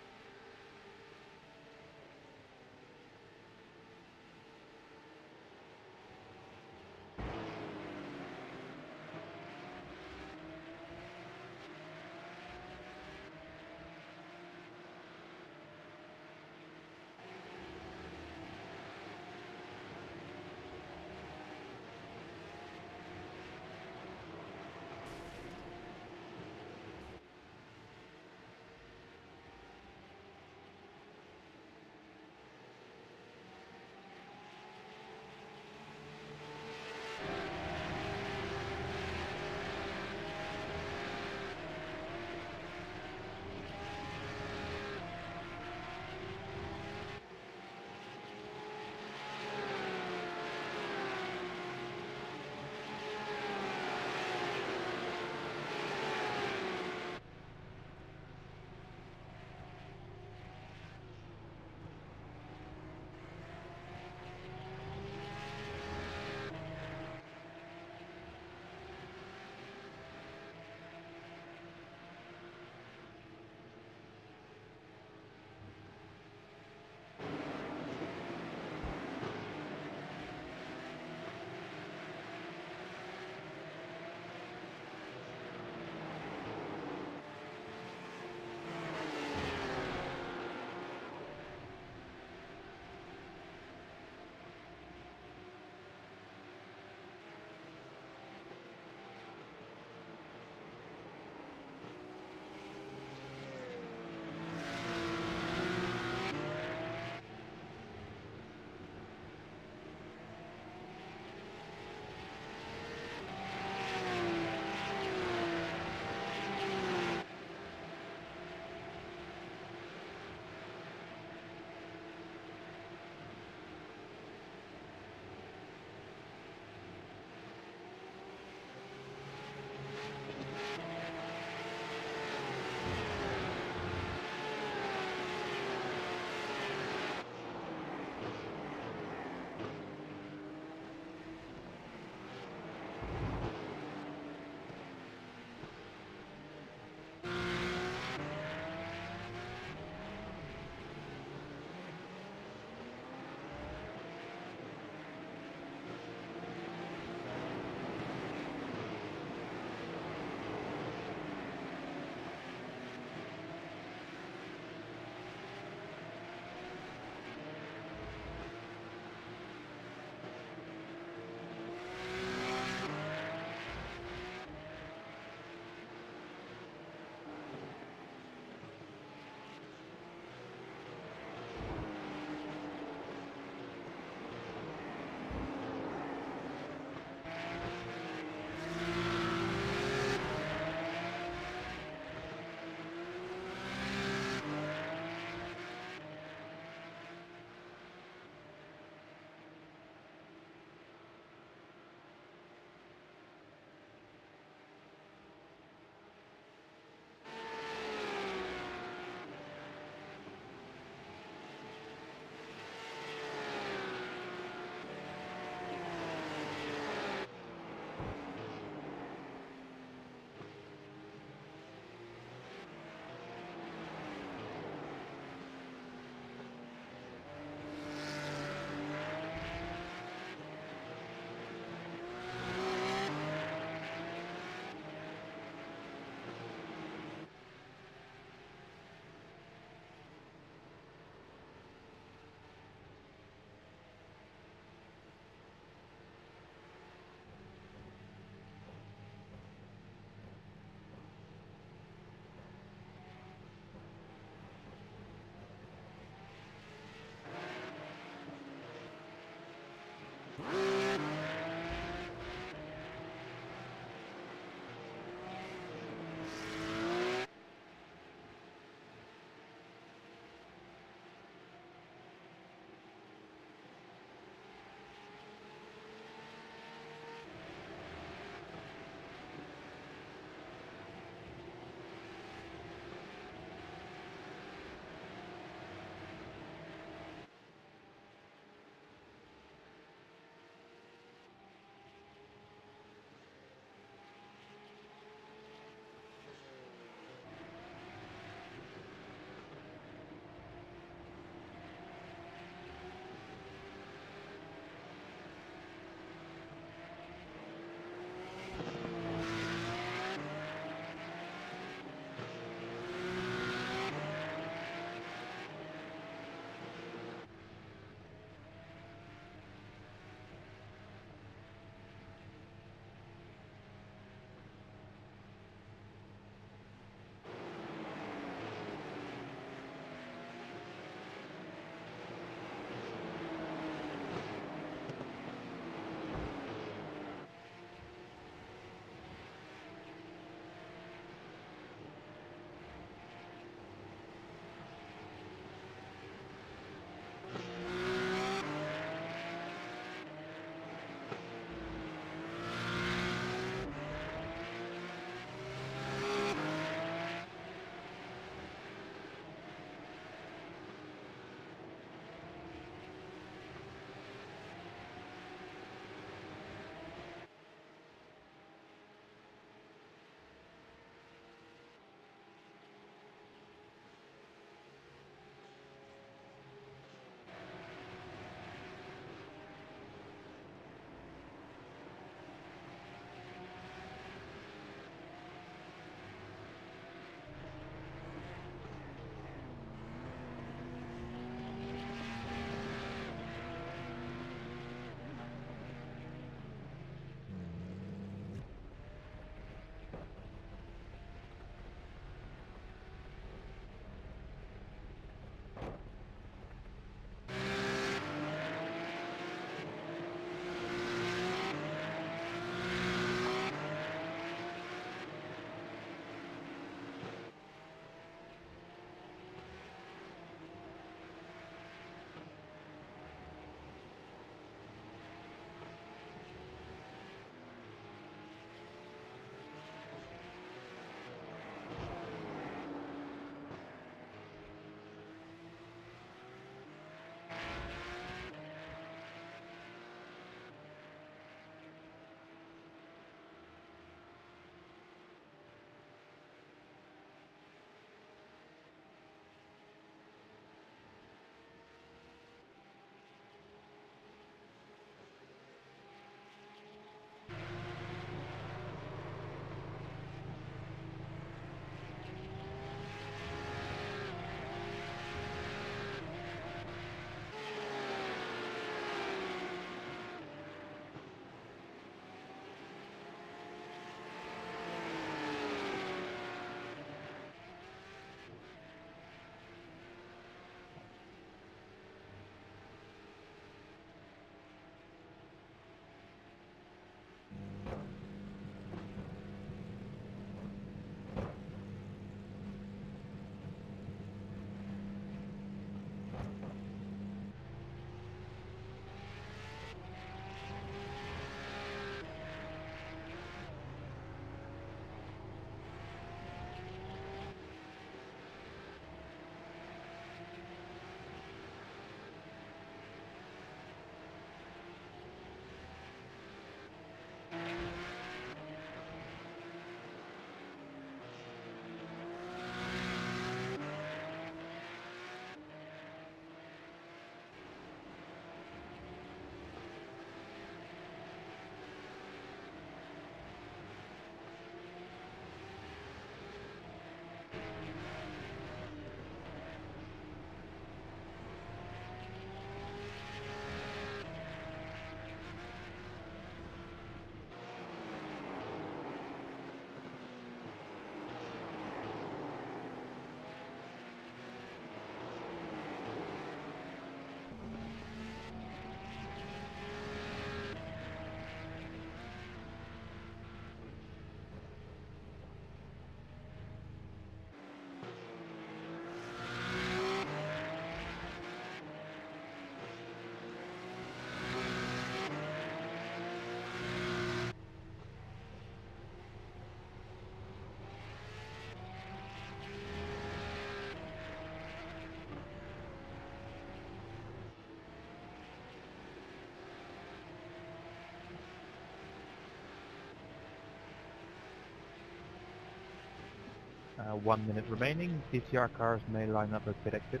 1 minute remaining. PCR cars may line up at pit exit.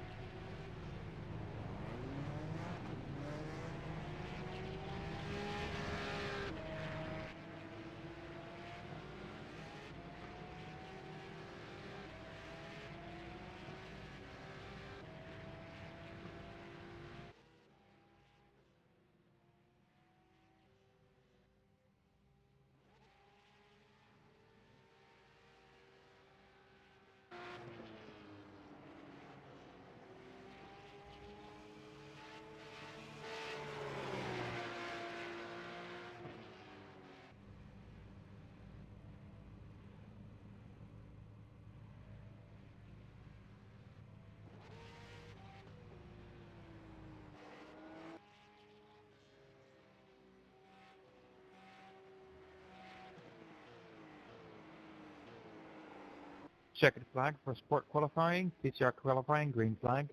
Checkered flag for sport qualifying. PCR qualifying, green flag.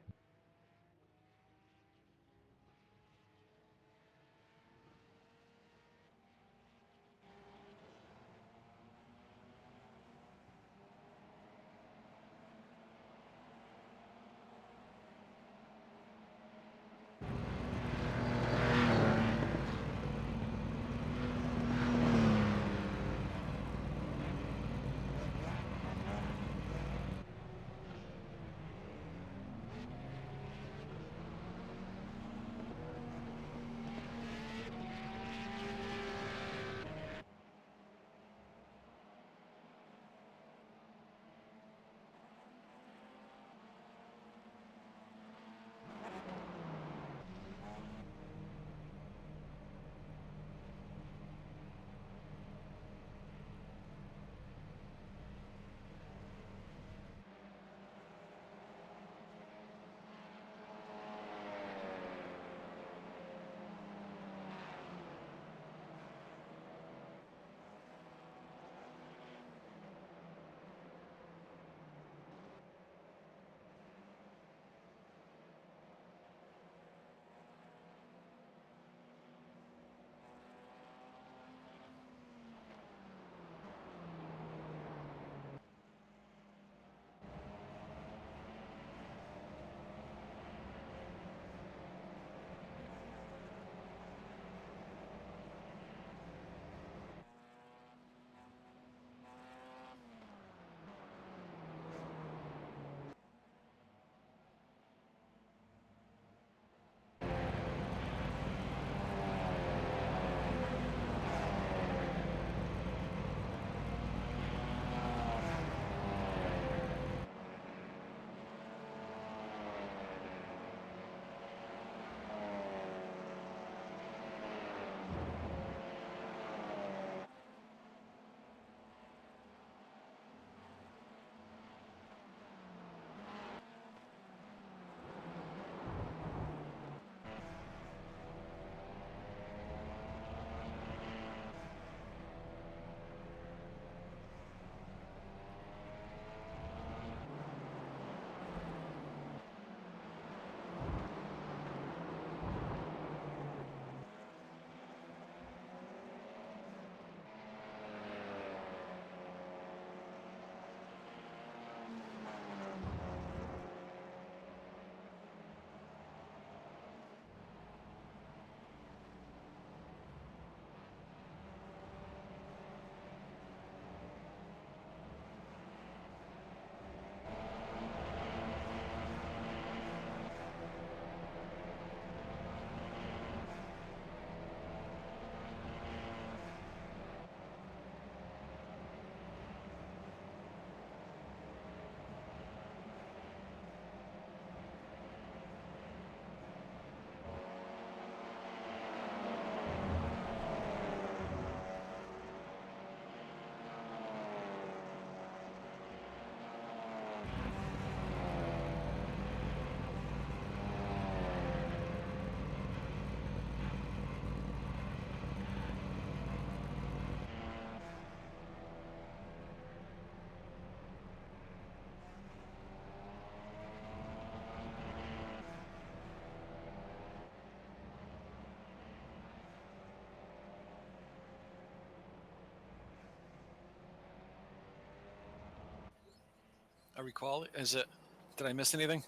I recall. Is it? Did I miss anything?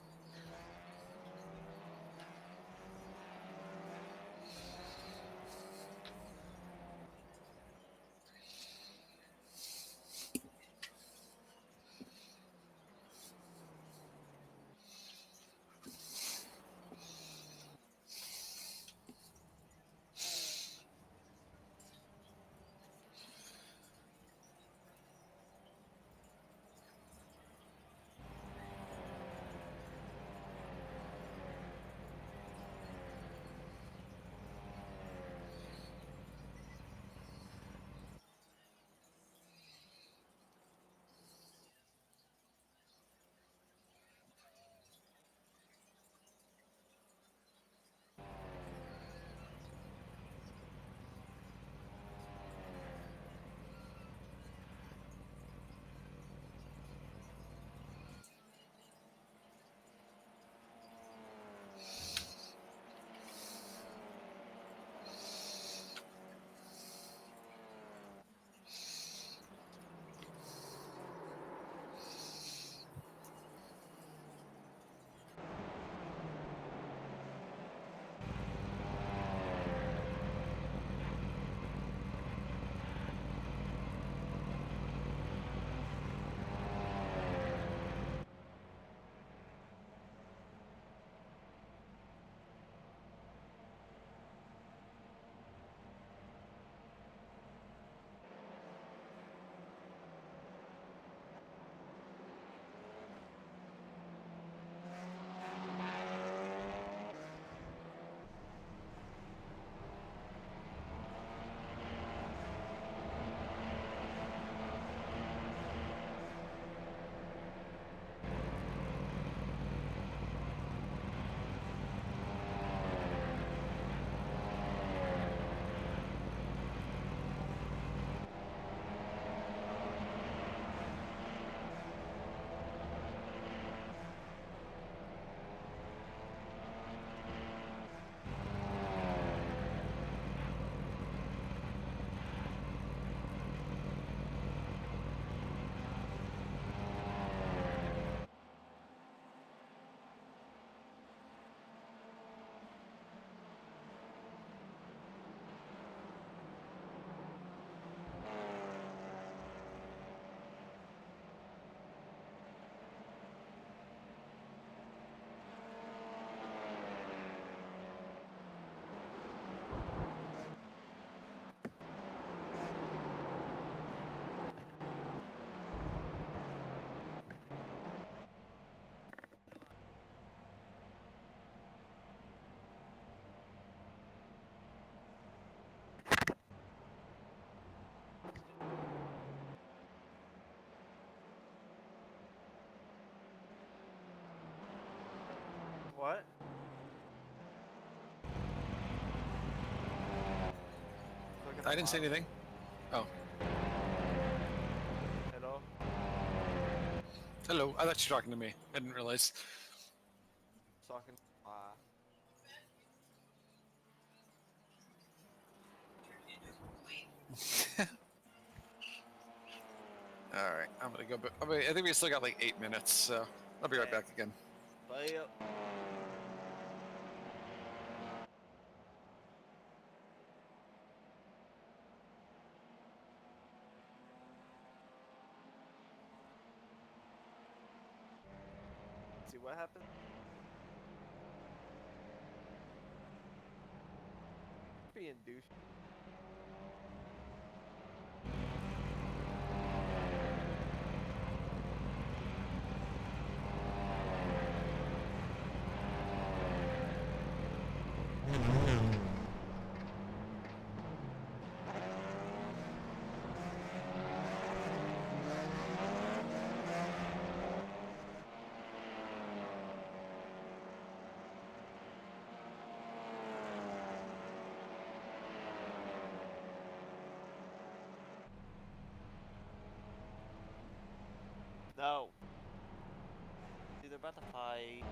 What? I didn't say anything. Oh. Hello? Hello. I thought you were talking to me. I didn't realize. Talking. All right. I'm gonna go. I think we still got like 8 minutes, so I'll be right back again. Bye. See what happened? Being douche. No. Dude, they're about to fight.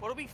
What do we?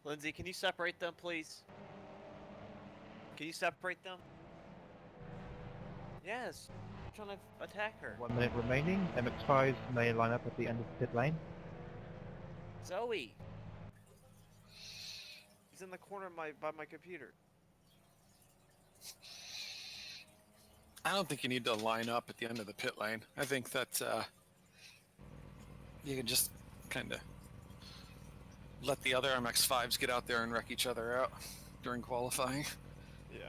Lindsay, can you separate them, please? Can you separate them? Yes. I'm trying to attack her. 1 minute remaining. MX5s may line up at the end of the pit lane. Zoe. He's in the corner of by my computer. I don't think you need to line up at the end of the pit lane. I think that you can just kind of let the other MX5s get out there and wreck each other out during qualifying. Yeah.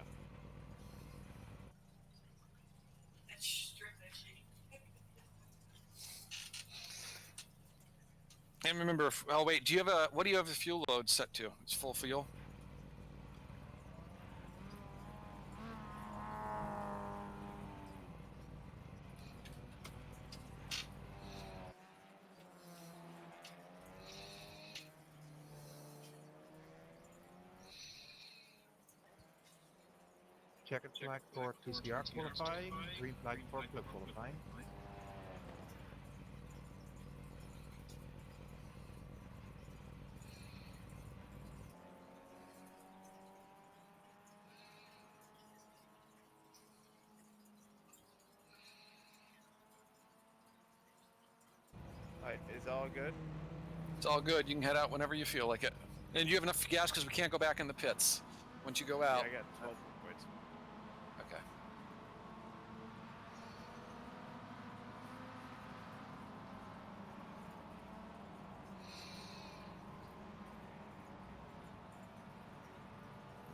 And remember, oh wait, do you have what do you have the fuel load set to? It's full fuel? Checkered flag for TCR qualifying, green flag for club qualifying. Alright, is all good? It's all good. You can head out whenever you feel like it. And you have enough gas because we can't go back in the pits once you go out. Yeah, I got 12 points. Okay.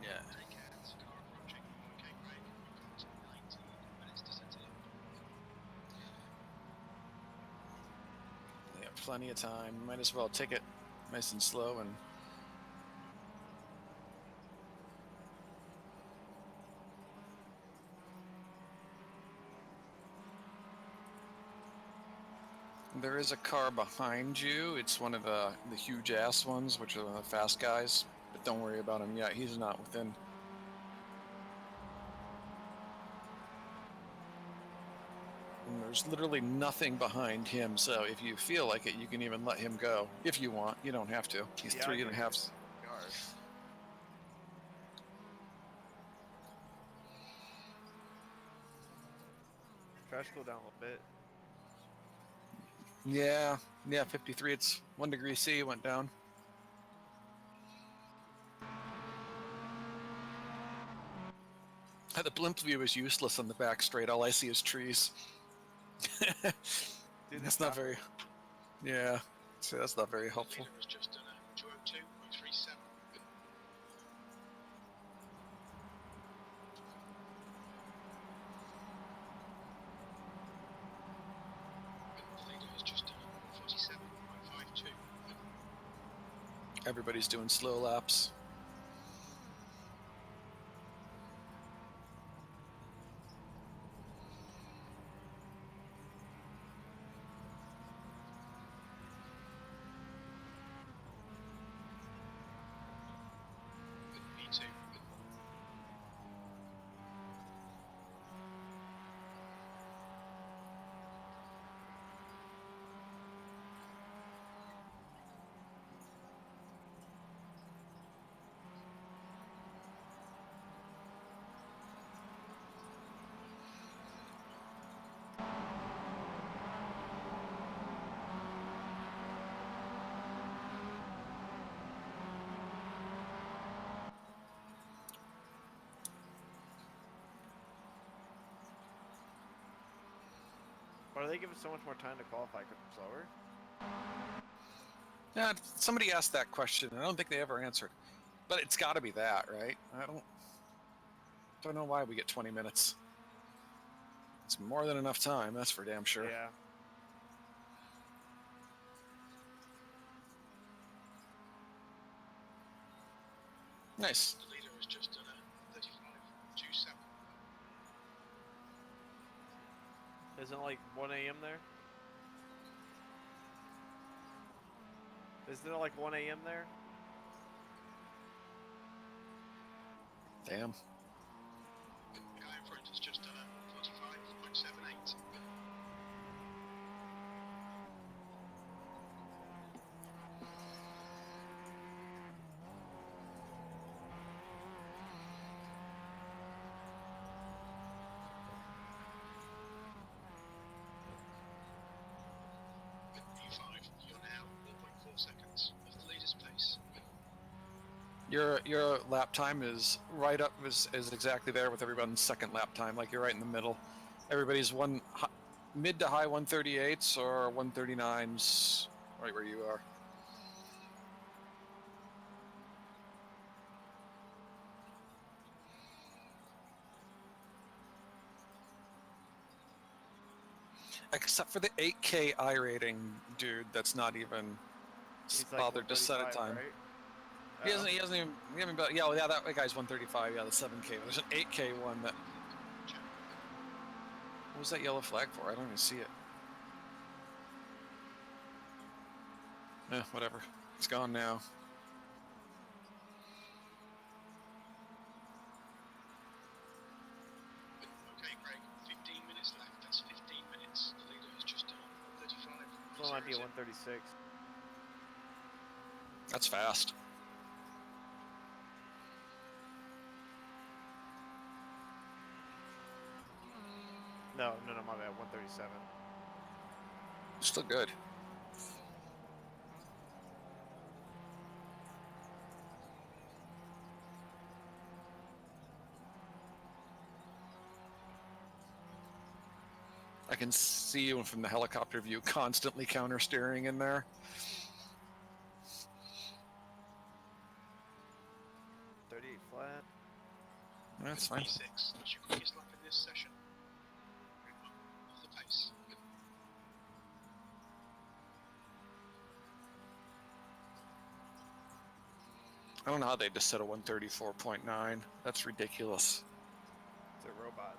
Yeah. Got plenty of time. Might as well take it nice and slow and. There is a car behind you. It's one of the huge ass ones, which are the fast guys. But don't worry about him yet. He's not within. And there's literally nothing behind him. So if you feel like it, you can even let him go if you want. You don't have to. He's Yeah, 3.5. Yard. Trash cool down a little bit. Yeah, 53. It's 1 degree C went down. The blimp view is useless on the back straight. All I see is trees. Dude, that's not very. Yeah, so that's not very helpful. Everybody's doing slow laps. Why do they give us so much more time to qualify slower? Yeah, somebody asked that question. I don't think they ever answered. But it's got to be that, right? I don't know why we get 20 minutes. It's more than enough time, that's for damn sure. Yeah. Nice. The leader has just done a 35.27. Isn't it like 1 a.m. there? Isn't it like 1 a.m. there? Damn. The guy in front has just done a 45.78. You're now 1.4 seconds off the leader's pace. Your lap time is right up, is exactly there with everyone's second lap time. Like you're right in the middle. Everybody's mid to high 138s or 139s, right where you are. Except for the 8K iRating dude, that's not even bothered to set a time. Right? He hasn't even, yeah, that guy's 135, yeah, the 7K. There's an 8K one that, what was that yellow flag for? I don't even see it. Whatever, it's gone now. Okay, Greg, 15 minutes left. That's 15 minutes. The leader has just done 35. So it might be a 136. That's fast. No, my bad. 137. Still good. I can see you from the helicopter view constantly counter steering in there. Flat. That's fine. 56. That's your quickest lap in this session. Off the pace. I don't know how they just set a 134.9. That's ridiculous. It's a robot.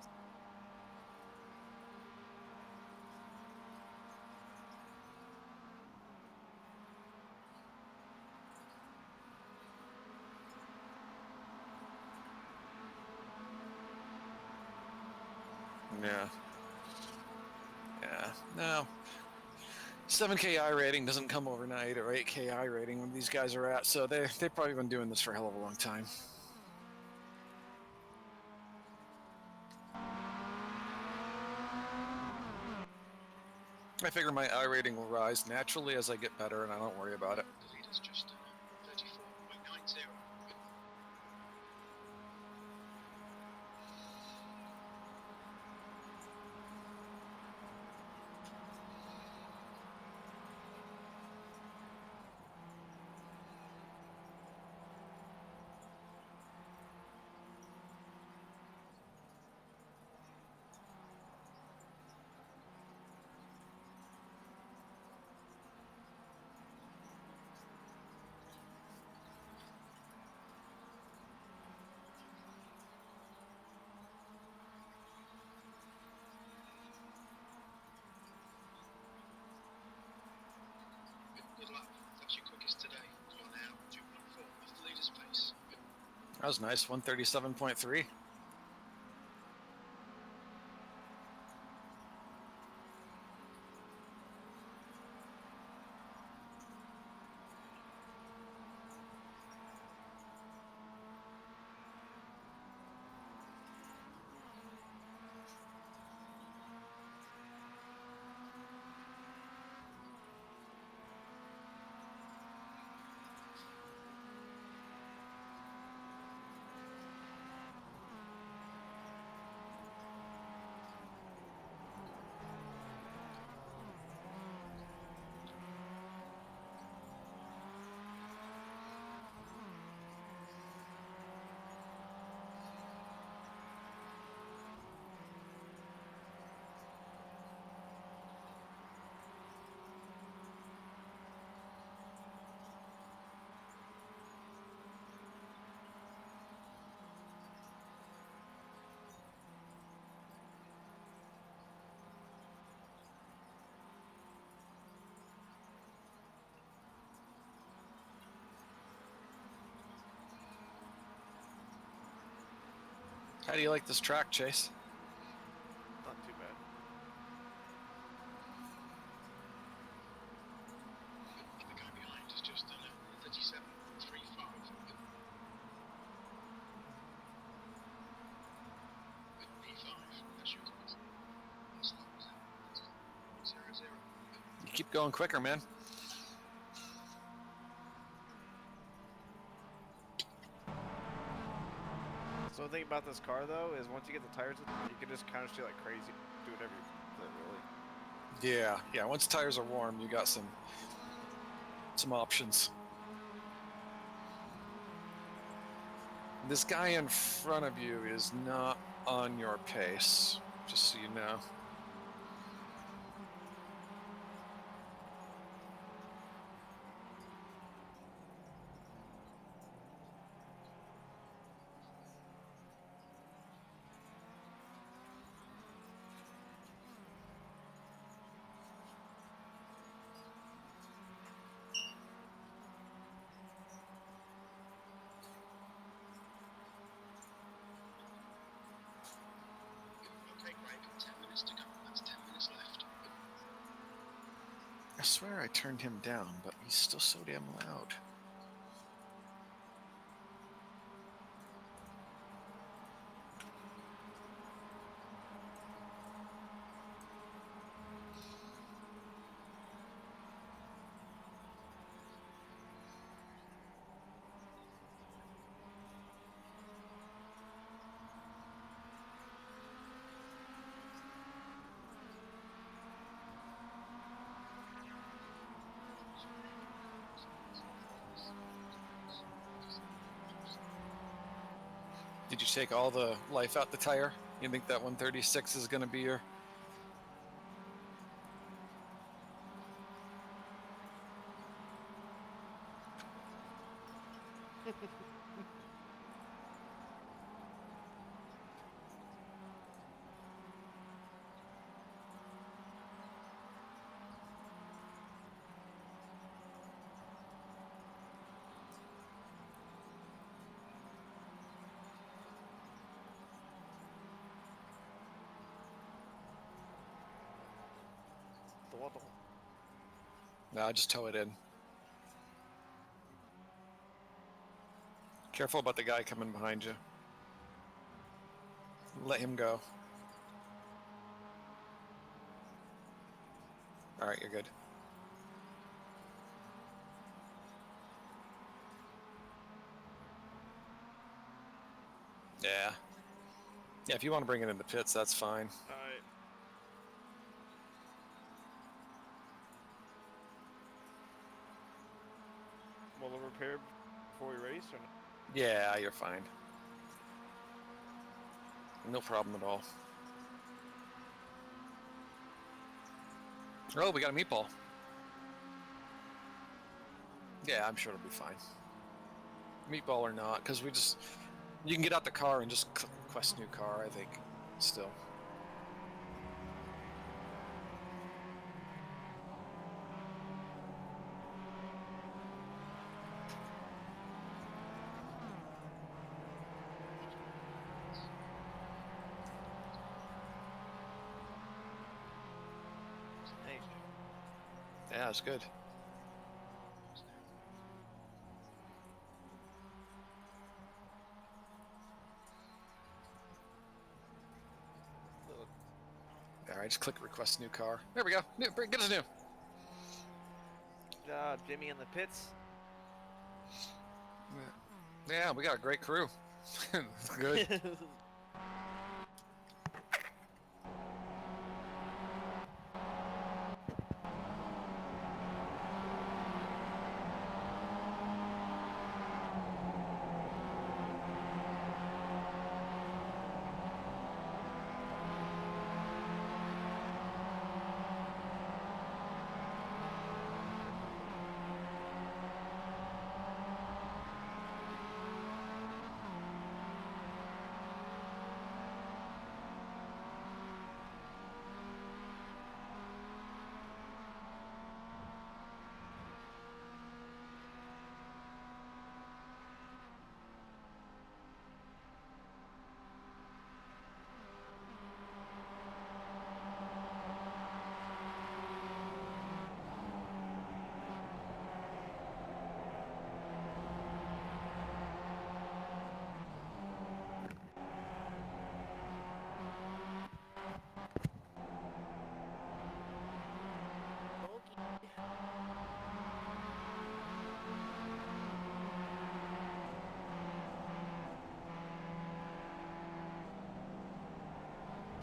Yeah. Yeah. No. 7K I rating doesn't come overnight, or 8K I rating when these guys are at, so they've probably been doing this for a hell of a long time. I figure my I rating will rise naturally as I get better, and I don't worry about it. The leader's just 34.90. Good luck. That's your quickest today. You're now 2.4 off the leader's pace. That was nice, 137.3. How do you like this track, Chase? Not too bad. The guy behind is just 37.35. B5, that's your quickest. That's 0.00. You keep going quicker, man. So the thing about this car though is once you get the tires, you can just counter steer like crazy, do whatever you really. Yeah, yeah. Once tires are warm, you got some options. This guy in front of you is not on your pace, just so you know. Okay, great. 10 minutes to go. That's 10 minutes left. I swear I turned him down, but he's still so damn loud. Did you take all the life out the tire? You think that 136 is going to be your... No, just tow it in. Careful about the guy coming behind you. Let him go. All right, you're good. Yeah. Yeah, if you want to bring it in the pits, that's fine. Alright. Will it repair before we race or not? Yeah, you're fine. No problem at all. Oh, we got a meatball. Yeah, I'm sure it'll be fine. Meatball or not, because you can get out the car and just quest new car, I think, still. Hey. Yeah, it's good. All right, just click request new car. There we go. Get us new. Good job, Jimmy in the pits. Yeah, we got a great crew. Good.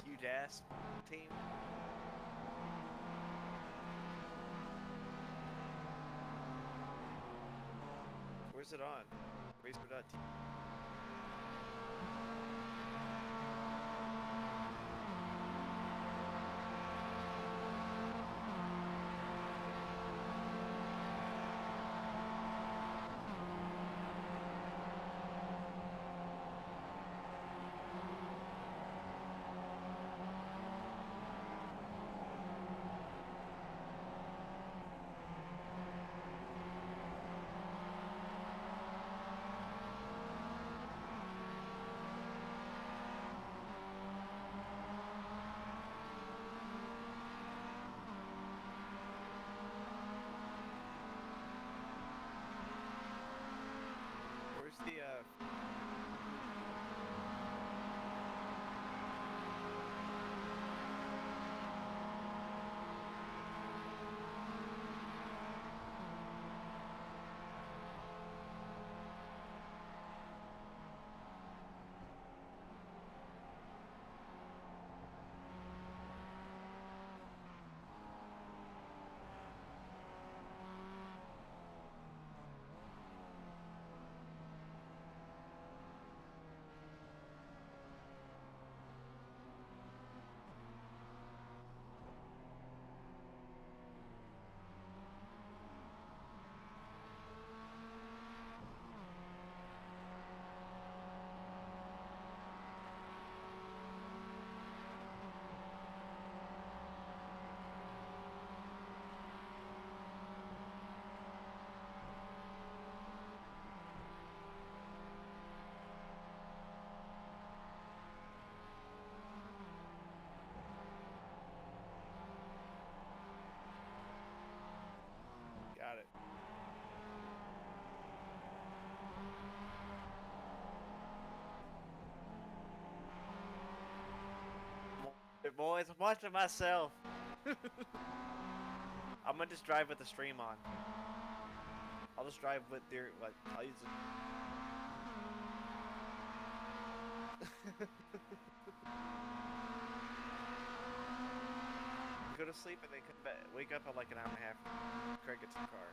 Huge ass team. Where's it on? Racer.t. boys. I'm watching myself. I'm gonna just drive with the stream on. I'll just drive with their what? I'll use it. Go to sleep and then come back. Wake up in like an hour and a half. Craig gets in the car.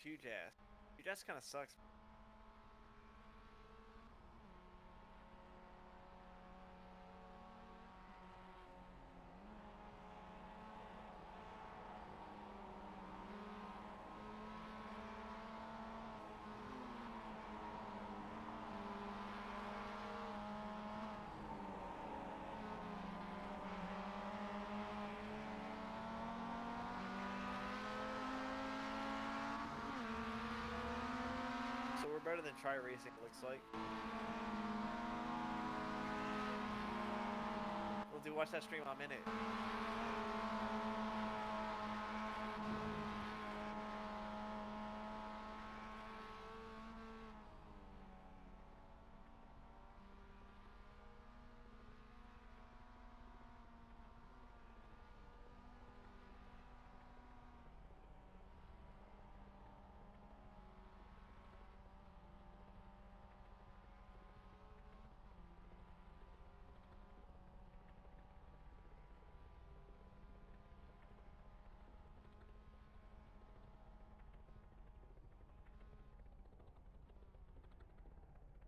Huge ass. Huge ass kind of sucks. So we're better than try racing, it looks like. We'll do watch that stream, I'm in it.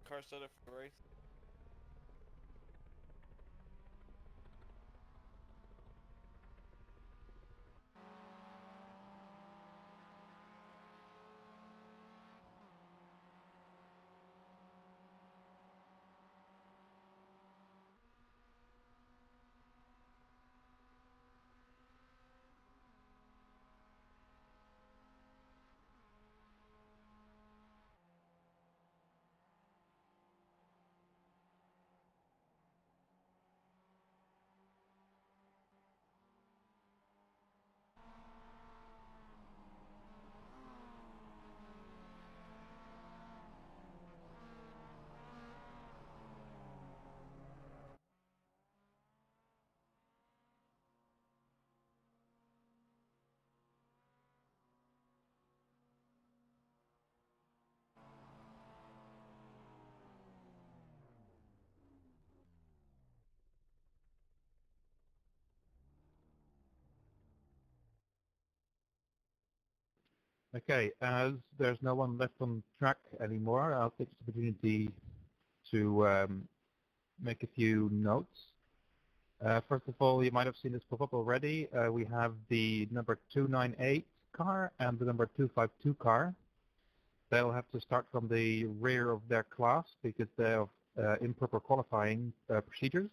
Car set up for the race. Okay, as there's no one left on track anymore, I'll take this opportunity to make a few notes. First of all, you might have seen this pop up already. We have the number 298 car and the number 252 car. They'll have to start from the rear of their class because they have improper qualifying procedures.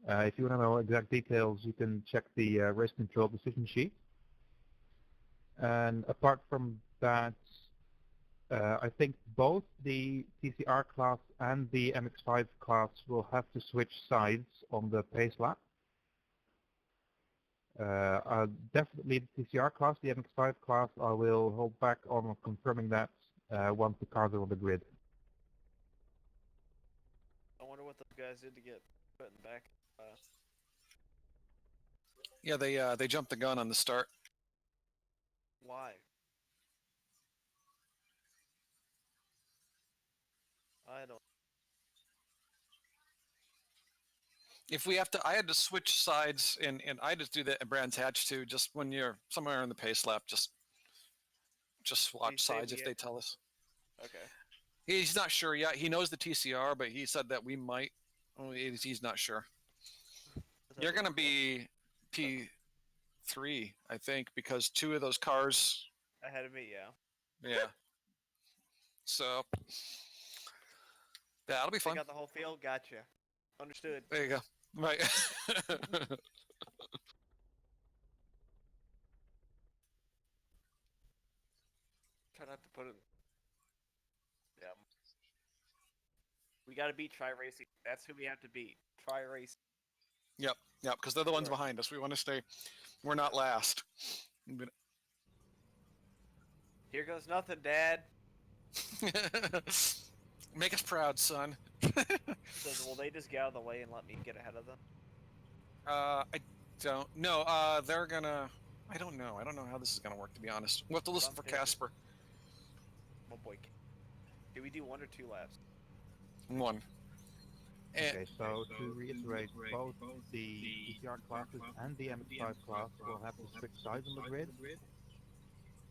If you want to know exact details, you can check the race control decision sheet. And apart from that, I think both the TCR class and the MX5 class will have to switch sides on the pace lap. Definitely the TCR class, the MX5 class, I will hold back on confirming that once the cars are on the grid. I wonder what those guys did to get put in the back. Yeah, they jumped the gun on the start. Why? I don't. If we have to, I had to switch sides, and I just do that at Brands Hatch too. Just when you're somewhere in the pace lap, just swap sides if they tell us. Okay. He's not sure yet. He knows the TCR, but he said that we might. Oh, he's not sure. You're going to be P3, I think, because 2 of those cars. Ahead of me, yeah. Yeah. So that'll be fun. Take out the whole field. Gotcha. Understood. There you go. Right. Try not to put it. Yeah. We got to beat Tri-Racing. That's who we have to beat. Tri-Racing. Yep, because they're the ones behind us. We want to stay. We're not last. Here goes nothing, Dad. Make us proud, son. So will they just get out of the way and let me get ahead of them? I don't. No, they're gonna. I don't know. I don't know how this is gonna work, to be honest. We'll have to listen for Casper. Oh boy. Do we do 1 or 2 laps? 1. Okay, so to reiterate, both the PCR classes and the MX5 class will have to switch sides on the grid.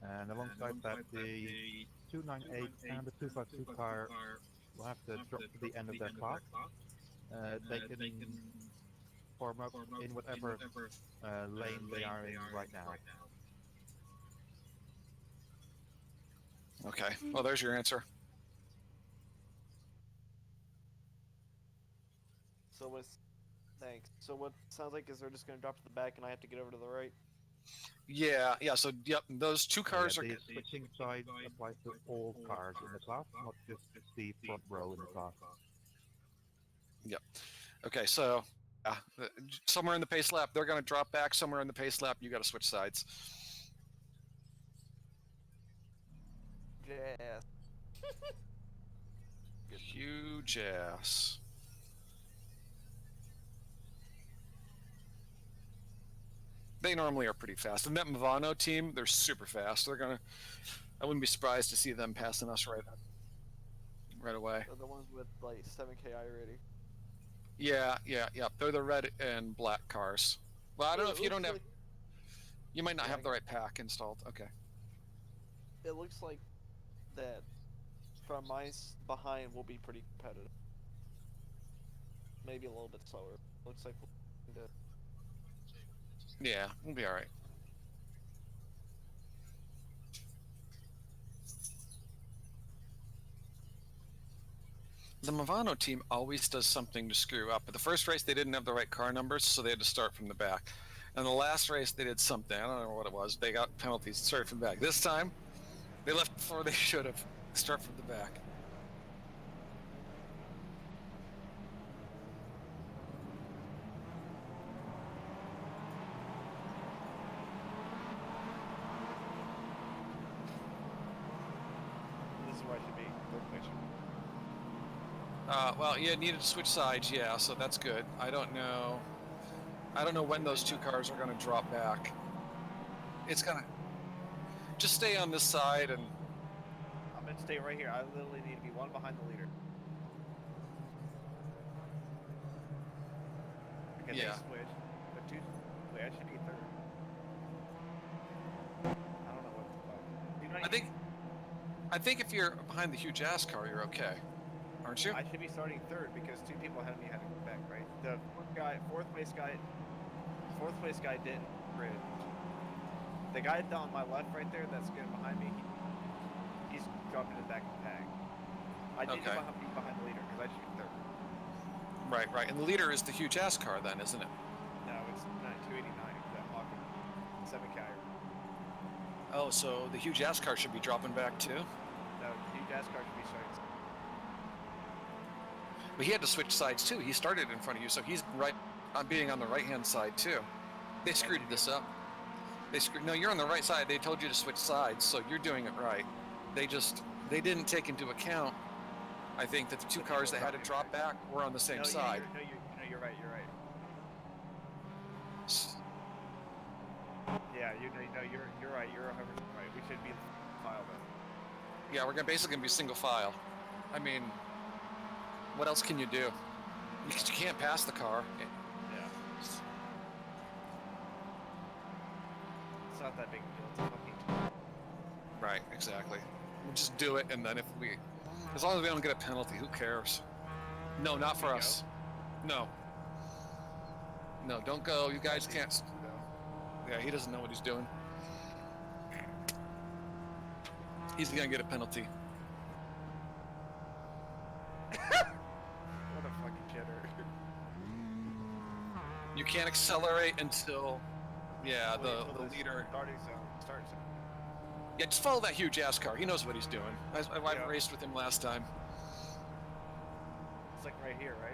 And alongside that, the 298 and the 252 car will have to drop to the end of their class. They can form up in whatever lane they are in right now. Okay, well, there's your answer. So what's... Thanks. So what sounds like is they're just going to drop to the back and I have to get over to the right? Yeah, so, yep, those 2 cars are... The switching side applies to all cars in the class, not just the front row in the class. Yep. Okay, so somewhere in the pace lap, they're going to drop back. Somewhere in the pace lap, you got to switch sides. Yeah. Huge ass. They normally are pretty fast. And that Movano team, they're super fast. They're gonna. I wouldn't be surprised to see them passing us right away. They're the ones with like 7K rating. Yeah. They're the red and black cars. Well, I don't know if you don't have. You might not have the right pack installed. Okay. It looks like that from my behind will be pretty competitive. Maybe a little bit slower. Looks like we'll Yeah, we'll be all right. The Movano team always does something to screw up. But the first race, they didn't have the right car numbers, so they had to start from the back. And the last race, they did something. I don't know what it was. They got penalties, started from the back. This time, they left before they should have. Start from the back. This is where I should be. Well, yeah, needed to switch sides, yeah, so that's good. I don't know when those 2 cars are going to drop back. It's going to... Just stay on this side and... I'm going to stay right here. I literally need to be 1 behind the leader. Okay, Yeah. they switched. But 2... Wait, I should be 3rd. I don't know what the fuck. I think if you're behind the huge ass car, you're okay. Aren't you? I should be starting 3rd because 2 people ahead of me had to go back, right? The fourth place guy didn't grid. The guy on my left right there that's getting behind me, he's dropping it back in the pack. I need to be behind the leader because I should be 3rd. Right. And the leader is the huge ass car then, isn't it? No, it's 289, that Hawking 7K. Oh, so the huge ass car should be dropping back too? No, the huge ass car should be starting. But he had to switch sides too. He started in front of you, so he's right on being on the right-hand side too. They screwed this up. No, you're on the right side. They told you to switch sides, so you're doing it right. They didn't take into account, I think, that the 2 cars that had to drop back were on the same side. You're right. Yeah, you're right. You're 100% right. We should be file though. Yeah, we're basically gonna be single file. I mean, what else can you do? Because you can't pass the car. Yeah. It's not that big a deal. It's a fucking... Right, exactly. We'll just do it, and then as long as we don't get a penalty, who cares? No, not for us. No. No, don't go. You guys can't. Yeah, he doesn't know what he's doing. He's gonna get a penalty. What a fucking shitter. You can't accelerate until, yeah, the leader. Starting zone. Start zone. Yeah, just follow that huge ass car. He knows what he's doing. I raced with him last time. It's like right here, right?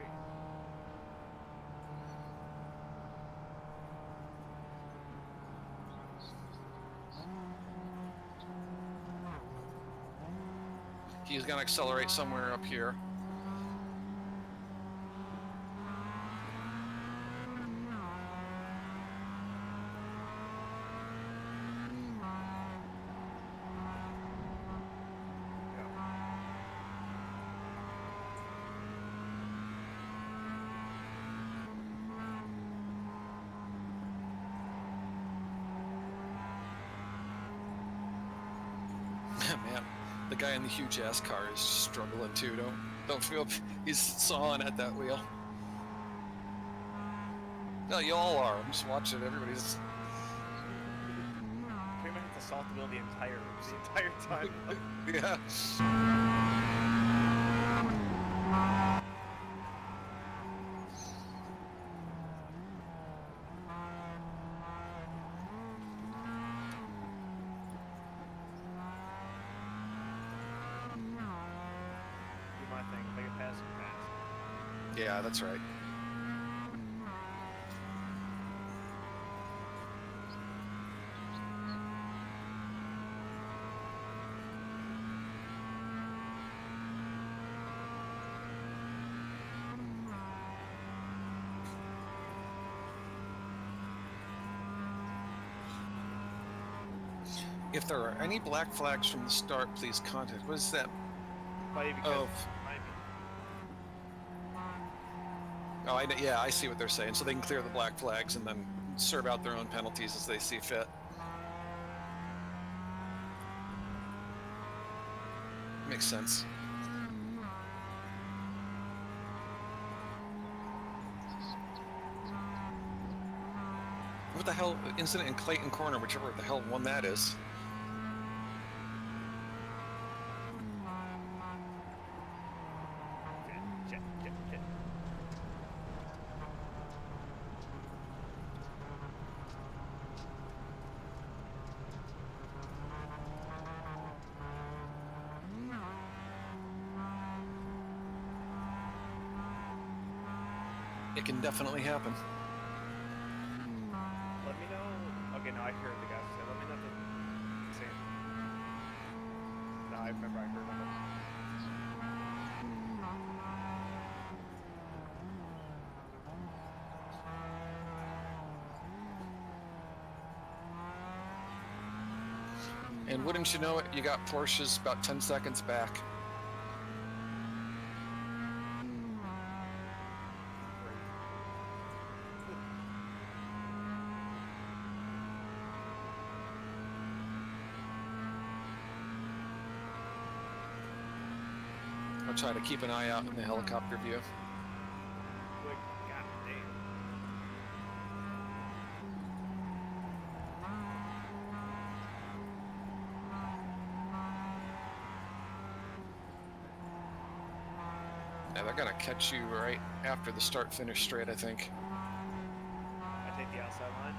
He's gonna accelerate somewhere up here. Man, the guy in the huge ass car is struggling too. Don't feel he's sawing at that wheel. No, you all are. I'm just watching everybody's. Pretty much have to salt the wheel the entire time. Yeah. Yeah, that's right. If there are any black flags from the start, please contact. What is that? Yeah, I see what they're saying. So they can clear the black flags and then serve out their own penalties as they see fit. Makes sense. What the hell? Incident in Clayton Corner, whichever the hell one that is. It can definitely happen. Let me know. Okay, no, I heard the guys say. Let me know if they say. No, I remember I heard of it. And wouldn't you know it, you got Porsches about 10 seconds back. I'll try to keep an eye out in the helicopter view. Quick, goddamn. Yeah, they're gonna catch you right after the start-finish straight, I think. I take the outside line.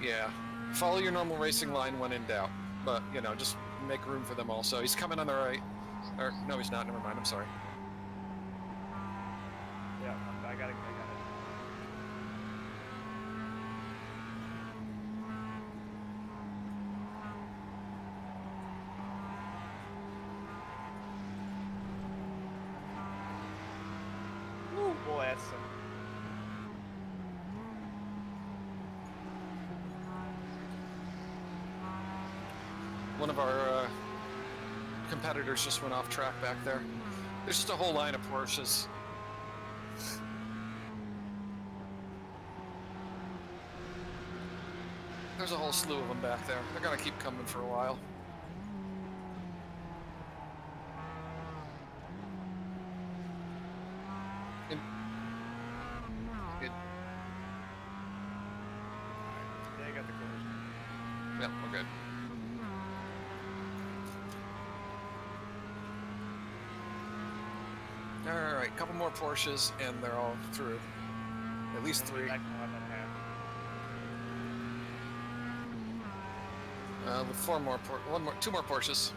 Yeah. Follow your normal racing line when in doubt, but you know, just make room for them also. He's coming on the right. Or no, he's not. Never mind. I'm sorry. Yeah, I got it. Woo, boy, that's some. One of our competitors just went off track back there. There's just a whole line of Porsches. There's a whole slew of them back there. They're gonna keep coming for a while. right, couple more Porsches, and they're all through. At least 3. With 4 more, 2 more Porsches.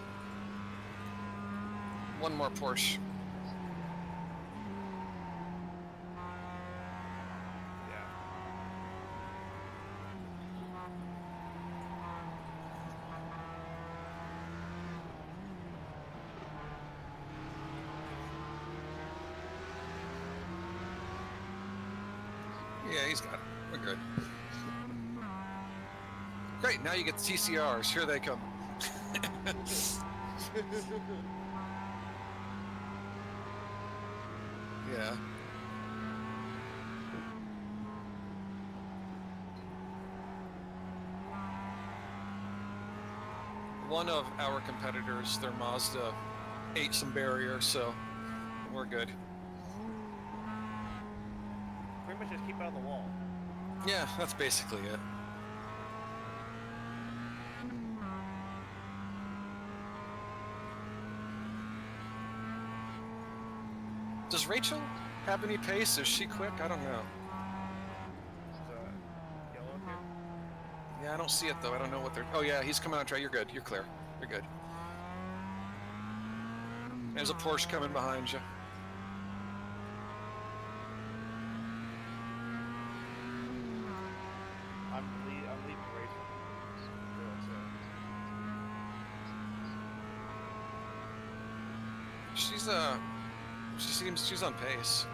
1 more Porsche. Yeah, he's got it. We're good. Great, now you get the TCRs. Here they come. Yeah. One of our competitors, their Mazda, ate some barrier, so we're good. Pretty much just keep out of the wall. Yeah, that's basically it. Does Rachel have any pace? Is she quick? I don't know. Yellow up here? Yeah, I don't see it though. I don't know what they're... Oh yeah, he's coming on track. You're good. You're clear. You're good. There's a Porsche coming behind you. I'm leaving Rachel. She's on pace.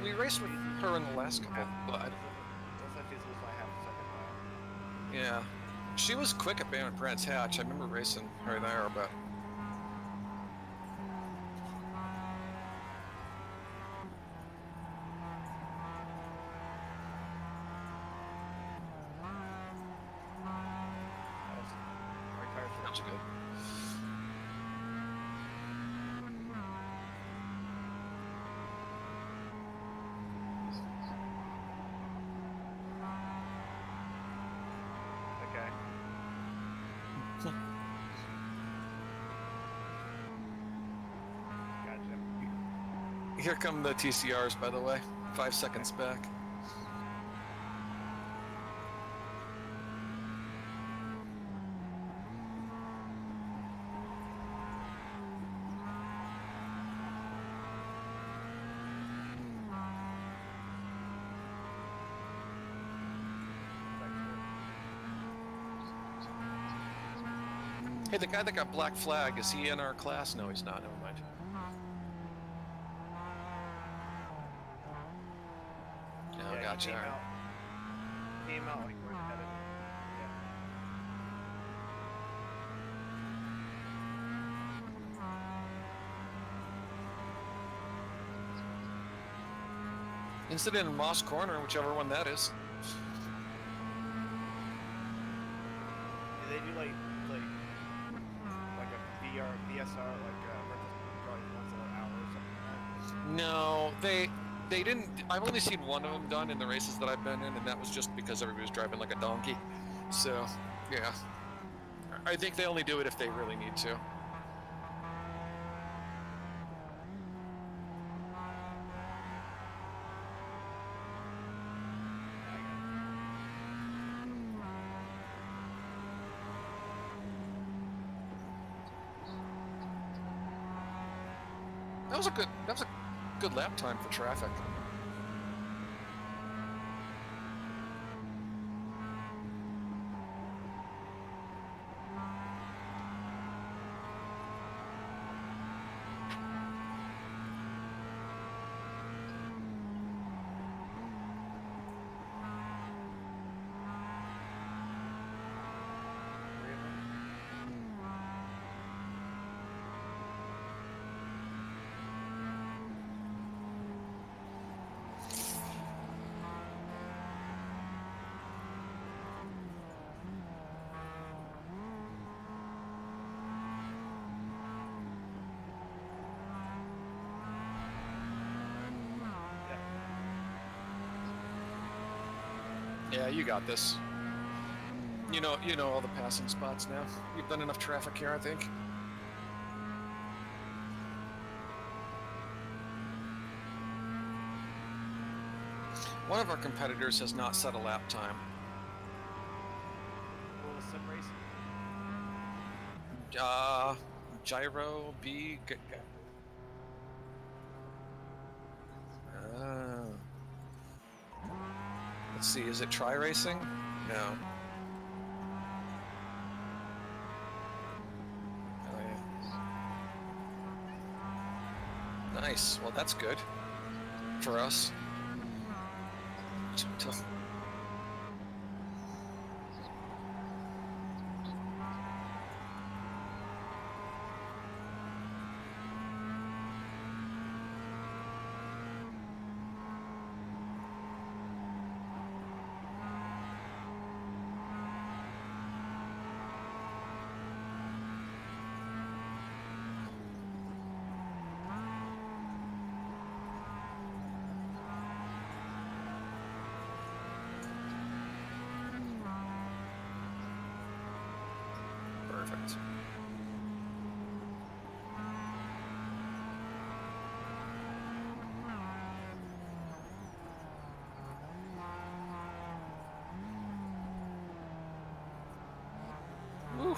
We raced with her in the last couple, but Looks like she's losing like half a second now. yeah, she was quick at Brands Hatch. I remember racing her there, but that was good. Okay. Gotcha. Here come the TCRs, by the way. 5 seconds back. Hey, the guy that got black flag, is he in our class? No, he's not. Never mind. Oh, Yeah, gotcha. He All right. came out like we're headed. Incident in Moss Corner, whichever one that is. Do they do like a VSR, like once an hour or something like that? No, they didn't. I've only seen one of them done in the races that I've been in, and that was just because everybody was driving like a donkey. So, yeah. I think they only do it if they really need to. That was a good lap time for traffic. Yeah, you got this. You know all the passing spots now. You've done enough traffic here, I think. One of our competitors has not set a lap time. What was sim racing? Gyro B. Let's see, is it Tri Racing? No. Oh, yeah. Nice. Well, that's good for us. Tough. Perfect. Woo.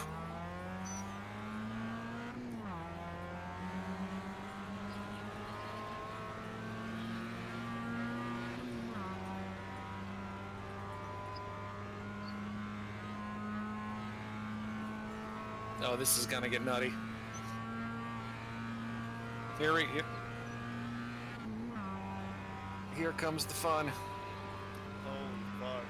Oh, this is gonna get nutty. Here comes the fun. Holy fuck.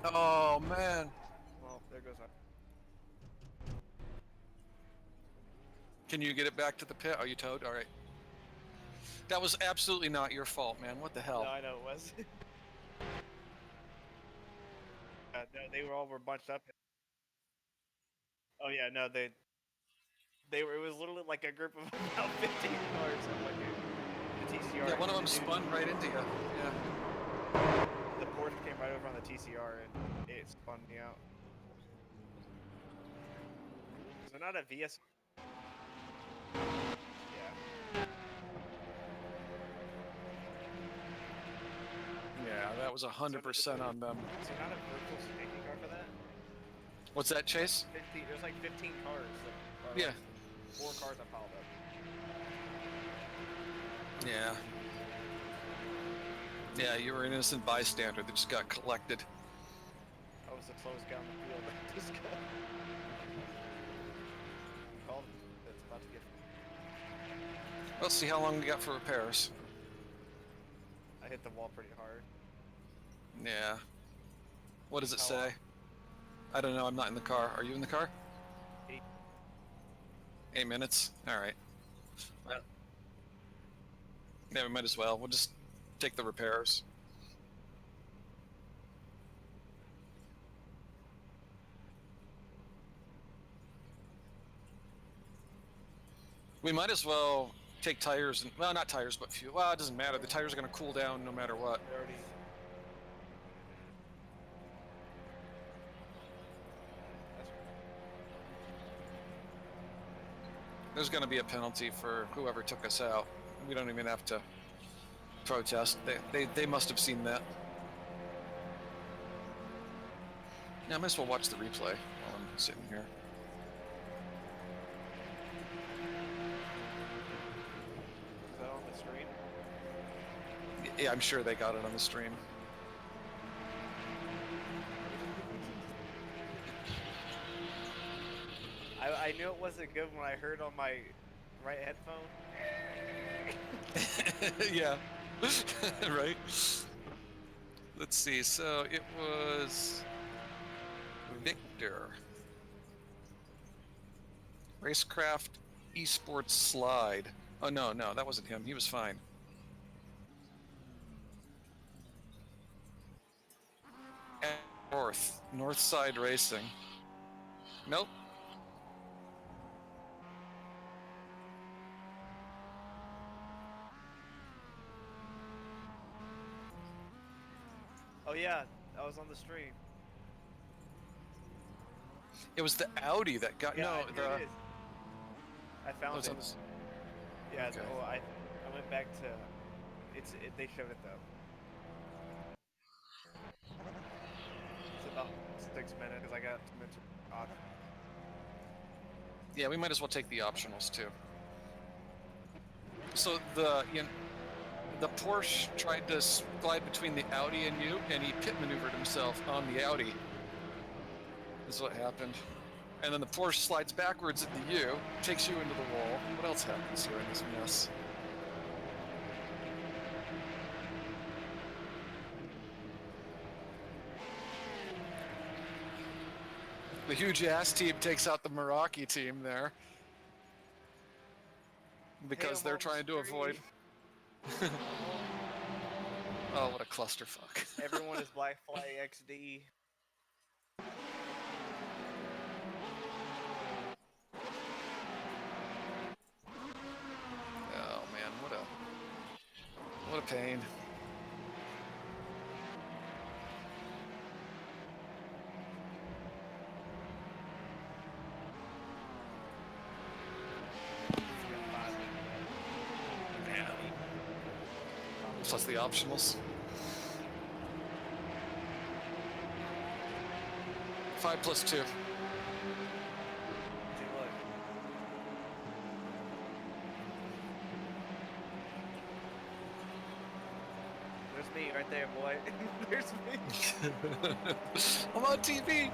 Oh man. Well, there goes our... Can you get it back to the pit? Are you towed? All right. That was absolutely not your fault, man. What the hell? No, I know it was. No, they were bunched up. Oh yeah, no, they were. It was literally like a group of about 15 cars and like the TCR. Yeah, one of them spun right into you. Yeah. The Porsche came right over on the TCR and it spun me out. Is there not a VS? Yeah. Yeah, that was 100% on them. Is there not a virtual safety car for that? What's that, Chase? 15. There's like 15 cars. That are Yeah. like 4 cars that piled up. Yeah. Yeah, you were an innocent bystander that just got collected. I was the slowest guy on the field. This guy. Called him. That's about to get. Let's see how long we got for repairs. I hit the wall pretty hard. Yeah. What does it How say? long? I don't know. I'm not in the car. Are you in the car? 8. 8 minutes. All right. Well, yeah, we might as well. We'll just take the repairs. We might as well take tires and, well, not tires, but fuel. Well, it doesn't matter. The tires are going to cool down no matter what. They already. There's going to be a penalty for whoever took us out. We don't even have to protest. They must have seen that. Yeah, I might as well watch the replay while I'm sitting here. Is that on the screen? Yeah, I'm sure they got it on the stream. I knew it wasn't good when I heard on my right headphone. Yeah. Right? Let's see. So it was Victor. Racecraft Esports Slide. Oh, no, that wasn't him. He was fine. Northside Racing. Nope. Oh yeah, I was on the stream. It was the Audi that got Yeah, no here the. it is. I found it's it. on this. Yeah, Okay. well, I went back to. They showed it though. It's about 6 minutes because I got 2 minutes off. Yeah, we might as well take the optionals too. So the Porsche tried to slide between the Audi and you, and he pit maneuvered himself on the Audi. This is what happened. And then the Porsche slides backwards at the U, takes you into the wall. What else happens here in this mess? The huge ass team takes out the Meraki team there. Because they're trying to avoid. Oh, what a clusterfuck. Everyone is Black Flag XD. Oh man, what a pain. Man. Plus the optionals. 5 plus 2. There's me right there, boy. There's me. I'm on TV.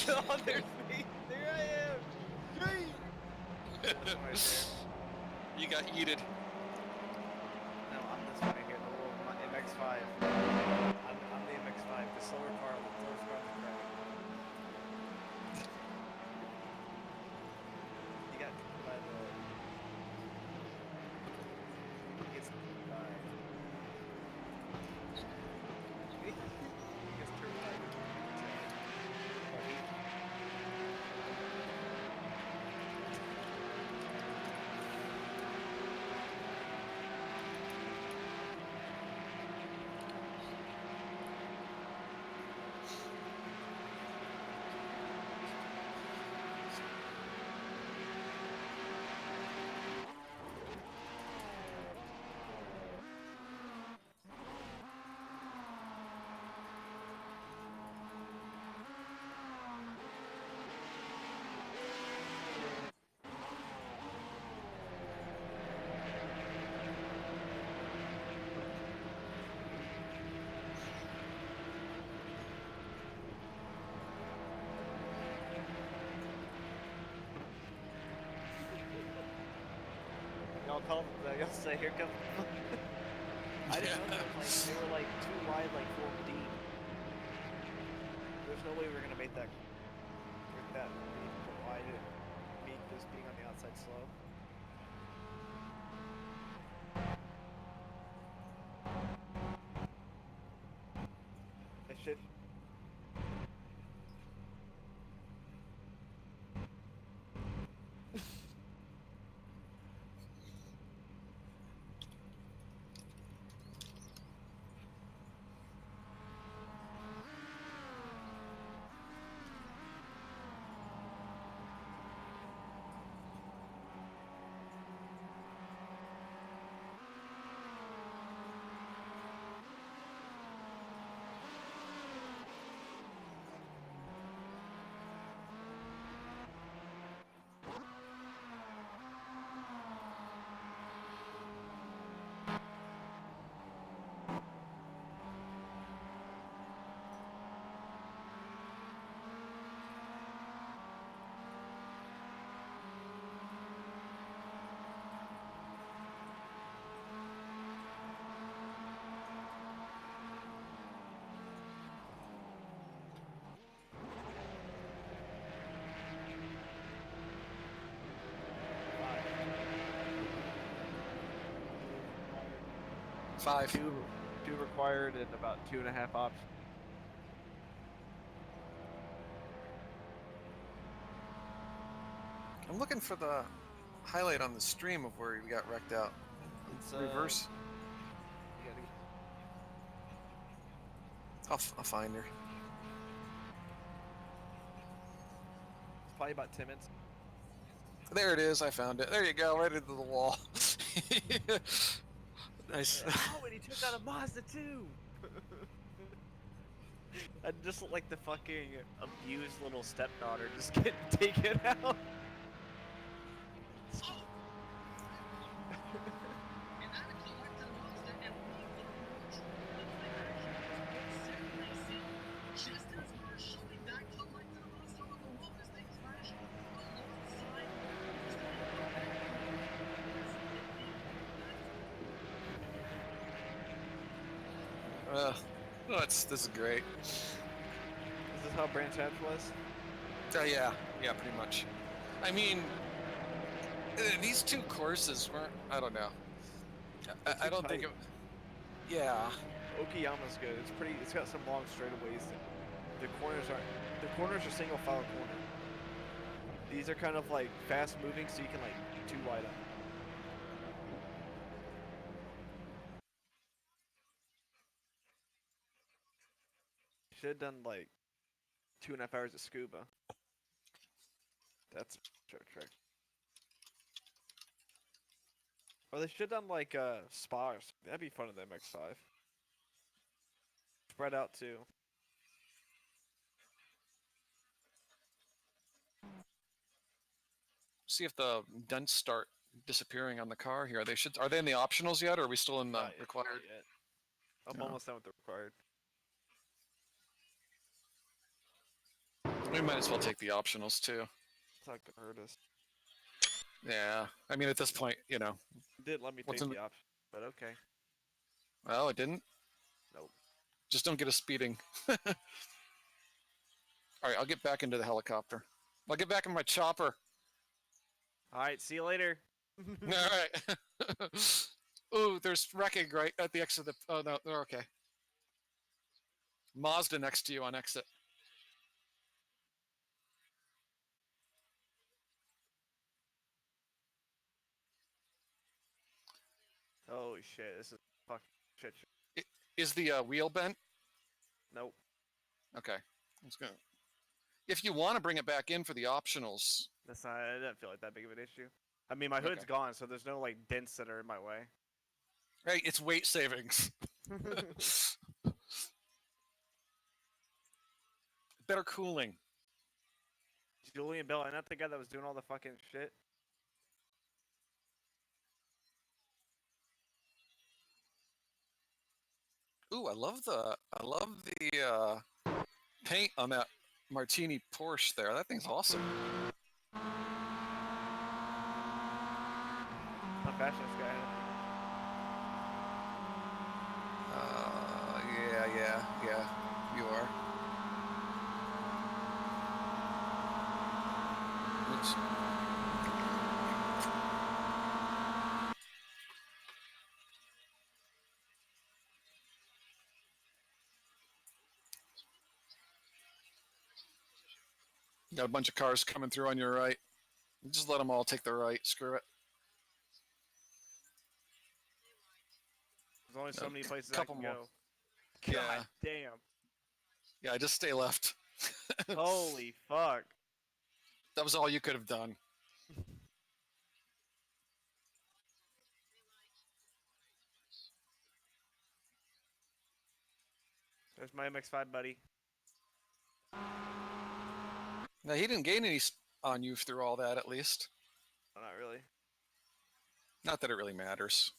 Oh, there's me. There I am. Yay! You got yeeted. No, I'm this one right here, the little MX-5. I'm the MX-5, the slower car, the slowest car on the track. You got killed by the... He gets killed by... He gets turned by... Y'all call them, y'all say, here comes. I didn't know that, like, they were like too wide, like 4 deep. There's no way we're gonna make that wide. Me just being on the outside slow. I should. Five. Two required and about 2.5 options. I'm looking for the highlight on the stream of where we got wrecked out. It's reverse. You gotta... I'll find her. It's probably about 10 minutes. There it is. I found it. There you go. Right into the wall. Nice. Oh, and he took out a Mazda too. I just look like the fucking abused little stepdaughter just getting taken out. This is great. Is this how Branch Hatch was? Yeah, pretty much. I mean, these two courses weren't. I don't know. I don't think it. Yeah. Okayama's good. It's pretty. It's got some long straightaways. The corners aren't. The corners are single file corner. These are kind of like fast moving, so you can like be too wide up. Should have done like 2.5 hours of scuba. That's a short trick. Or they should have done like spa or something. That'd be fun in the MX5. Spread out too. See if the dents start disappearing on the car here. Are they in the optionals yet, or are we still in the required? Yet. I'm No. almost done with the required. We might as well take the optionals too. It's not gonna hurt us. Yeah, I mean at this point, you know. It didn't let me What's take in the option, but okay. Well, it didn't. Nope. Just don't get us speeding. All right, I'll get back into the helicopter. I'll get back in my chopper. All right, see you later. All right. Ooh, there's wrecking right at the exit of the. Oh no, they're okay. Mazda next to you on exit. Holy shit, this is fucking shit. Is the wheel bent? Nope. Okay. Let's go. If you want to bring it back in for the optionals. That's not. I didn't feel like that big of an issue. I mean, my hood's gone, so there's no like dents that are in my way. Hey, it's weight savings. Better cooling. Julian Bell, and not the guy that was doing all the fucking shit. Ooh, I love the paint on that Martini Porsche there. That thing's awesome. How fast this guy? Yeah, you are. Oops. Got a bunch of cars coming through on your right. Just let them all take the right. Screw it. There's only so many places I couple can more. go. God Yeah. damn. Yeah, just stay left. Holy fuck. That was all you could have done. There's my MX5 buddy. Now, he didn't gain any on you through all that, at least. Oh, not really. Not that it really matters.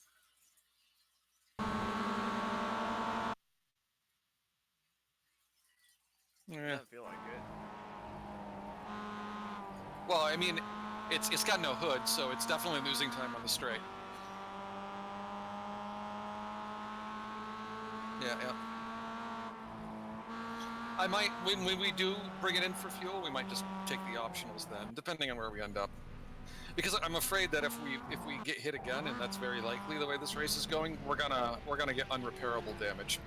I don't feel like it. Well, I mean, it's got no hood, so it's definitely losing time on the straight. Yeah. I might, when we do bring it in for fuel, we might just take the optionals then, depending on where we end up. Because I'm afraid that if we get hit again, and that's very likely the way this race is going, we're gonna get unrepairable damage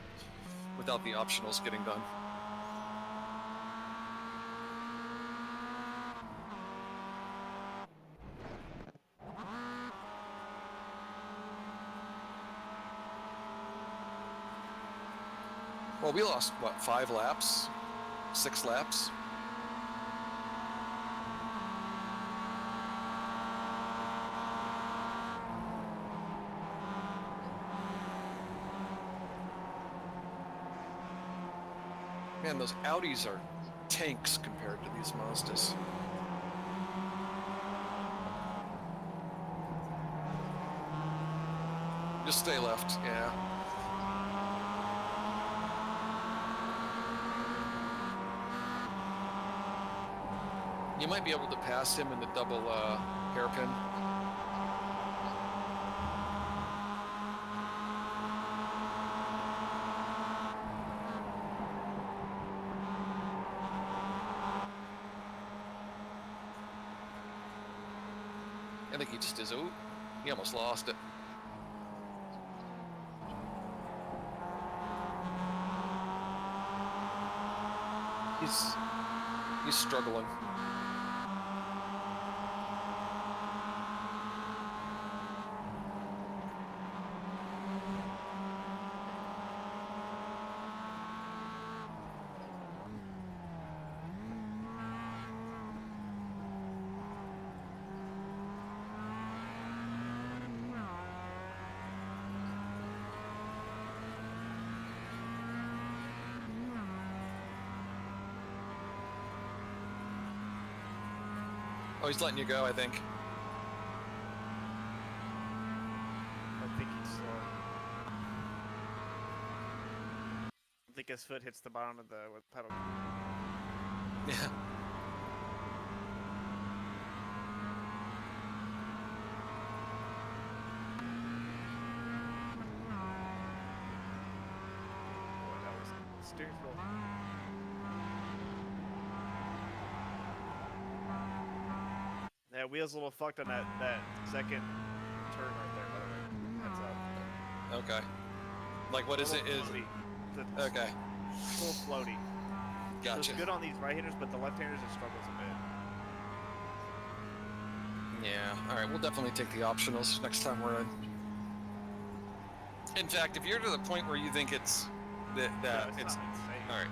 without the optionals getting done. Well, we lost, what, 5 laps? 6 laps? Man, those Audis are tanks compared to these Mazdas. Just stay left, yeah. You might be able to pass him in the double hairpin. I think he just is. Ooh, he almost lost it. He's struggling. Oh, he's letting you go, I think. I think he's slow. I think his foot hits the bottom of the pedal. Yeah. Boy, that was steering wheel. Yeah, wheel's a little fucked on that second turn right there, by the way. Heads up. Okay. Like, what is it? Is okay. Full floaty. Gotcha. So it's good on these right-handers, but the left-handers it struggles a bit. Yeah. All right. We'll definitely take the optionals next time we're in. In fact, if you're to the point where you think it's that it's not insane. all right.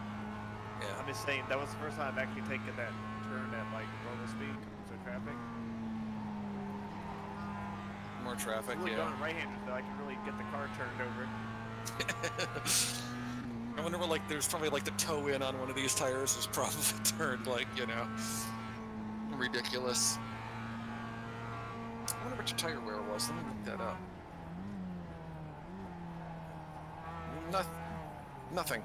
Yeah. I'm just saying that was the first time I've actually taken that turn at like normal speed to traffic. More traffic, Really yeah. going right-handers though, I can really get the car turned over. I wonder what, like, there's probably like the toe in on one of these tires is probably turned, like, you know, ridiculous. I wonder what your tire wear was. Let me look that up. Nothing.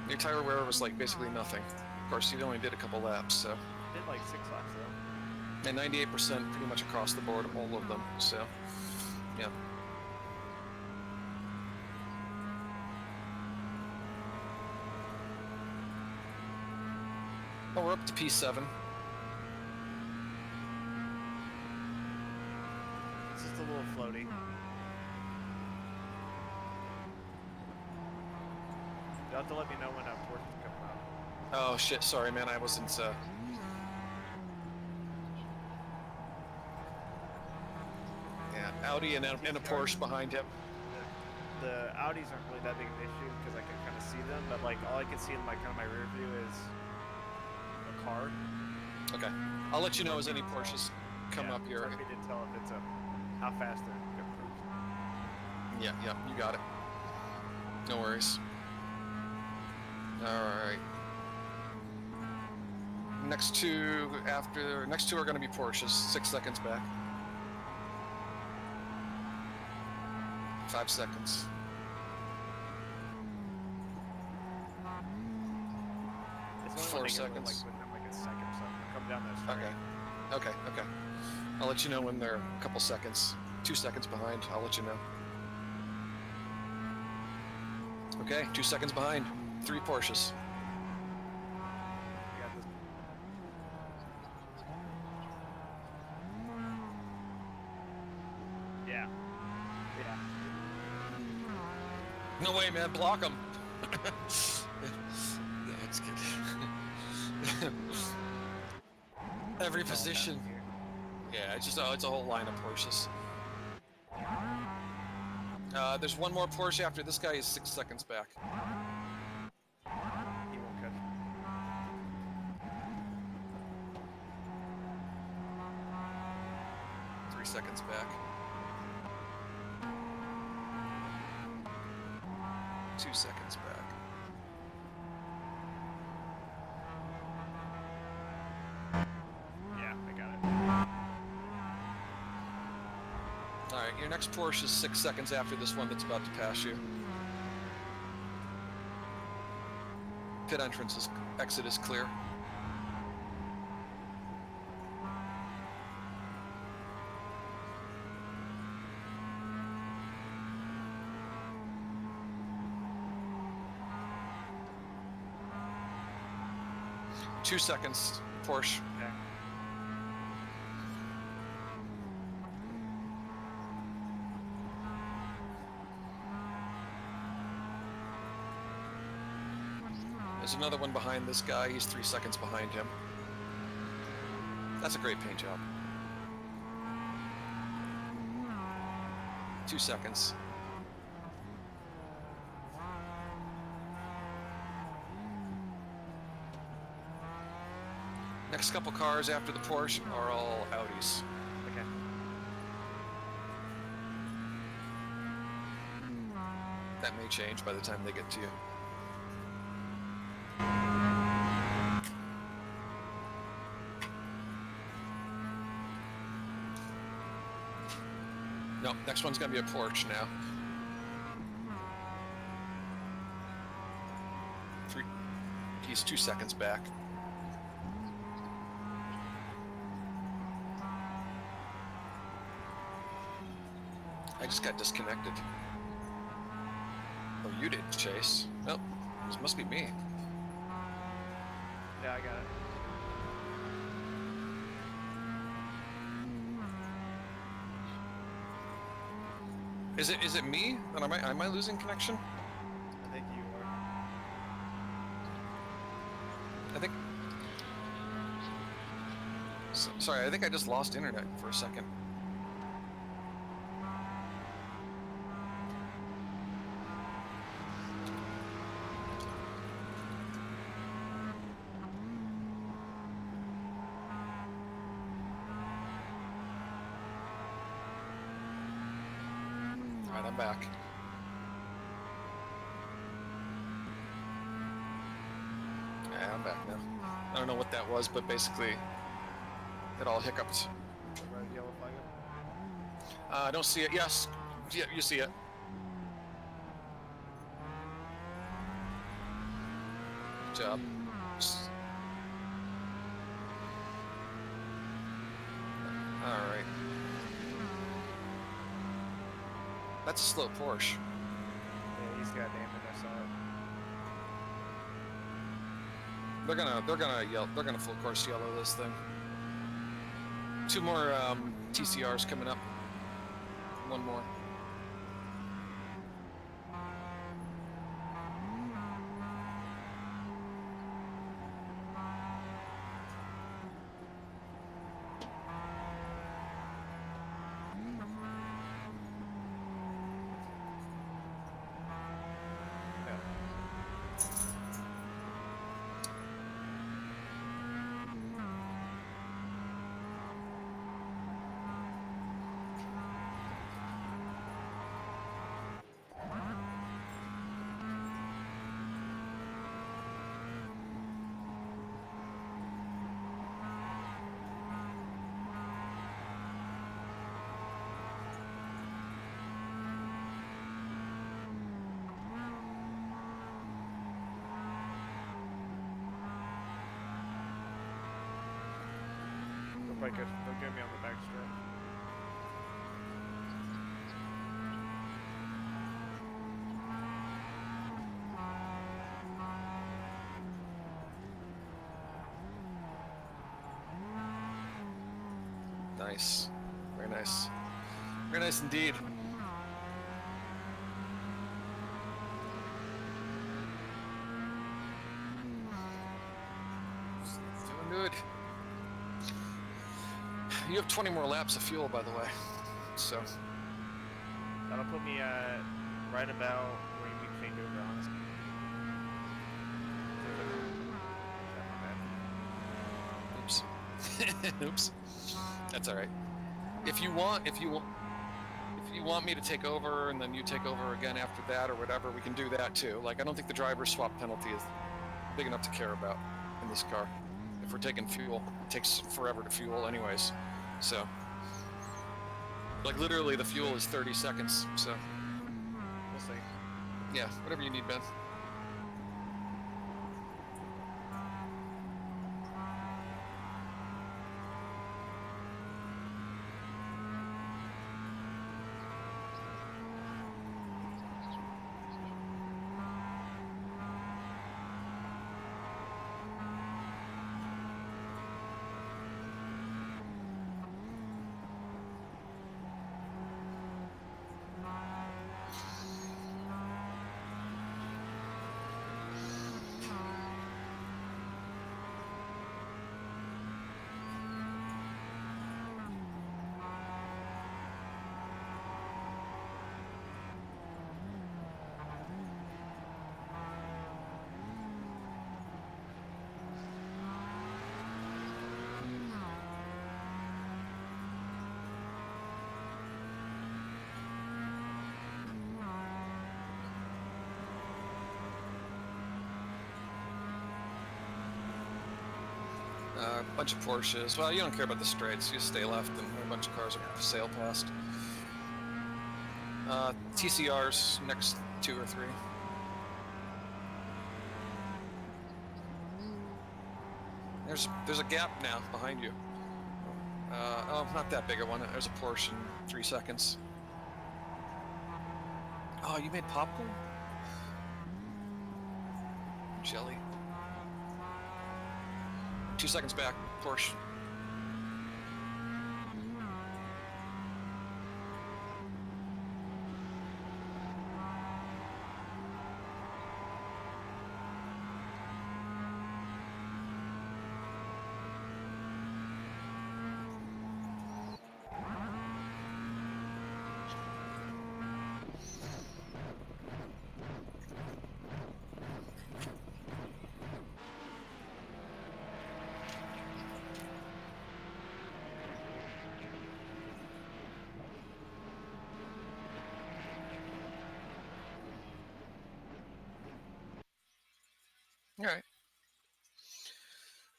Your tire wear was like basically nothing. Of course, you only did a couple laps, so. Did like 6 laps though. And 98% pretty much across the board, all of them, so, yeah. Oh, we're up to P7. It's just a little floaty. You'll have to let me know when Porsche is coming up. Oh shit, sorry man, I wasn't, Yeah, Audi and a Porsche behind him. The Audis aren't really that big of an issue because I can kind of see them, but like all I can see in my kind of my rear view is a car. Okay, I'll let you know as any Porsches come up here. It's hard for me to tell if it's how fast they're cruising. Yeah, you got it. No worries. All right. Next two are going to be Porsches. 6 seconds back. 5 seconds. It's only 4 when they get seconds. like a second or something. I'll come down that straight. Okay. I'll let you know when they're a couple seconds. 2 seconds behind. I'll let you know. Okay, 2 seconds behind. 3 Porsches. Yeah. No way, man. Block them. That's good. Every position. Yeah, it's a whole line of Porsches. There's one more Porsche after this guy is 6 seconds back. He won't catch. 3 seconds back. 2 seconds back. Yeah, I got it. Alright, your next Porsche is 6 seconds after this one that's about to pass you. Pit entrance is, exit is clear. Two seconds, Porsche. Okay. There's another one behind this guy. He's 3 seconds behind him. That's a great paint job. 2 seconds. Next couple cars after the Porsche are all Audis. Okay. That may change by the time they get to you. No, next one's gonna be a Porsche now. He's 2 seconds back. I just got disconnected. Oh, you did, Chase. Nope, this must be me. Yeah, I got it. Is it me? Then am I losing connection? I think you are. I think. Sorry, I think I just lost internet for a second. Alright, I'm back. Yeah, I'm back now. I don't know what that was, but basically, it all hiccuped. The red, yellow flag up. I don't see it. Yes. Yeah, you see it. Good job. Alright. That's a slow Porsche. Yeah, he's got damage, I saw it. They're gonna full course yellow this thing. 2 more TCRs coming up. 1 more. Look like they'll get me on the back strip. Nice. Very nice. Very nice indeed. Doing good. You have 20 more laps of fuel, by the way. So. That'll put me right about where you make changeover, honestly. Oops. Oops. That's all right. If you want you want me to take over and then you take over again after that or whatever, we can do that too. Like, I don't think the driver swap penalty is big enough to care about in this car. If we're taking fuel, it takes forever to fuel anyways. So, like, literally the fuel is 30 seconds, so. We'll see. Yeah, whatever you need, Ben. A bunch of Porsches. Well, you don't care about the straights. You stay left, and a bunch of cars will sail past. TCRs, next 2 or 3. There's a gap now behind you. Oh, not that big a one. There's a Porsche in 3 seconds. Oh, you made popcorn? Jelly. 2 seconds back, Porsche.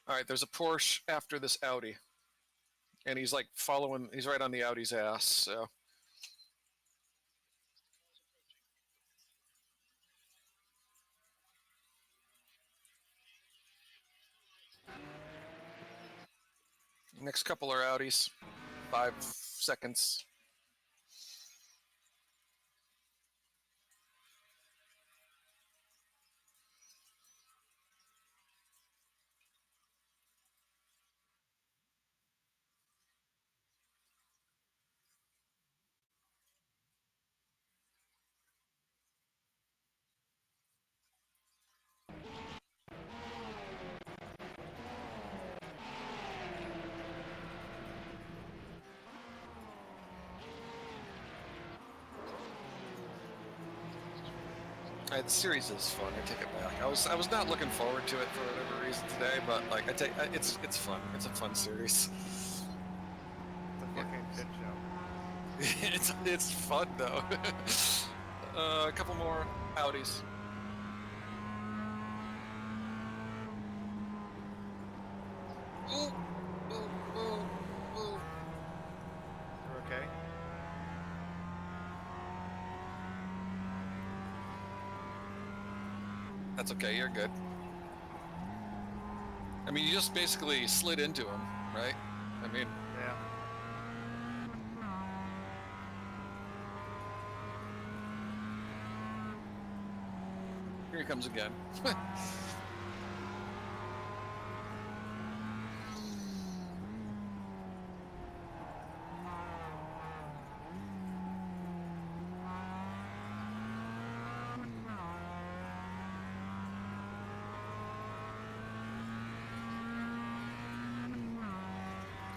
All right, there's a Porsche after this Audi. And he's like following, he's right on the Audi's ass, so. Next couple are Audis. 5 seconds. The series is fun. I take it back. I was not looking forward to it for whatever reason today, but like it's fun. It's a fun series. It's a fucking shit show. it's fun though. A couple more Audis. Ooh, ooh, ooh, ooh. You're okay? That's okay, you're good. I mean, you just basically slid into him, right? I mean... Yeah. Here he comes again.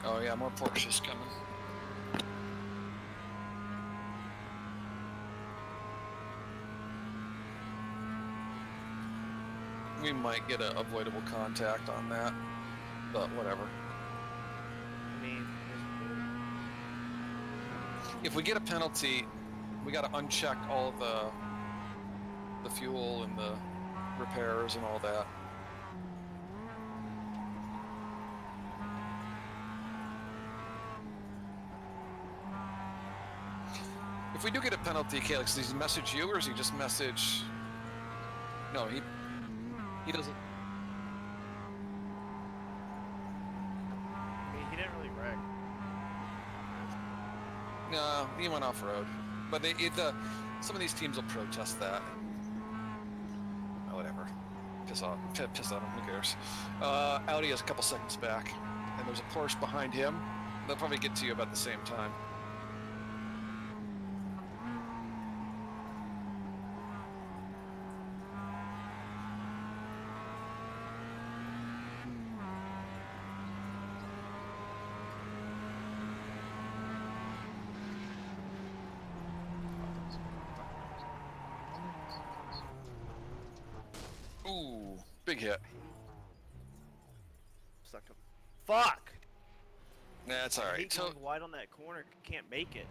Oh yeah, more Porsches coming. We might get an avoidable contact on that, but whatever. I mean, If we get a penalty, we got to uncheck all the fuel and the repairs and all that. If we do get a penalty, Calix, does he message you or does he just message? No, he doesn't. I mean, he didn't really wreck. No, he went off road, but some of these teams will protest that. Oh, whatever, piss on him. Who cares? Audi is a couple seconds back, and there's a Porsche behind him. They'll probably get to you about the same time. Ooh, big hit. Suck him. Fuck! That's all I right. hate going wide on that corner. Can't make it.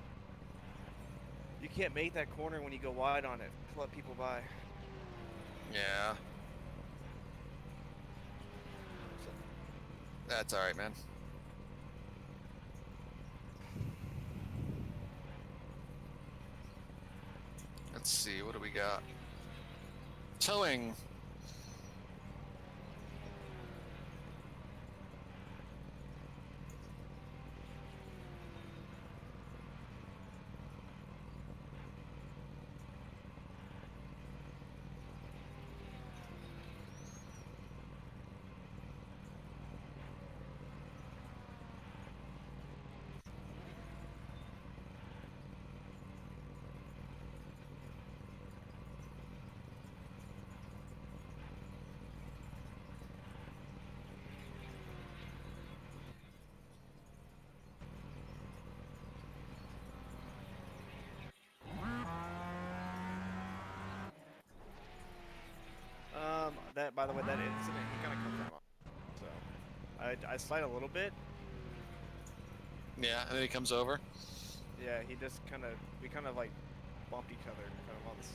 You can't make that corner when you go wide on it. Let people by. Yeah. That's all right, man. Let's see, what do we got? Towing. That, by the way, that incident, he kind of comes out on. So, I slide a little bit. Yeah, and then he comes over. Yeah, he just we kind of like bumped each other kind of on this.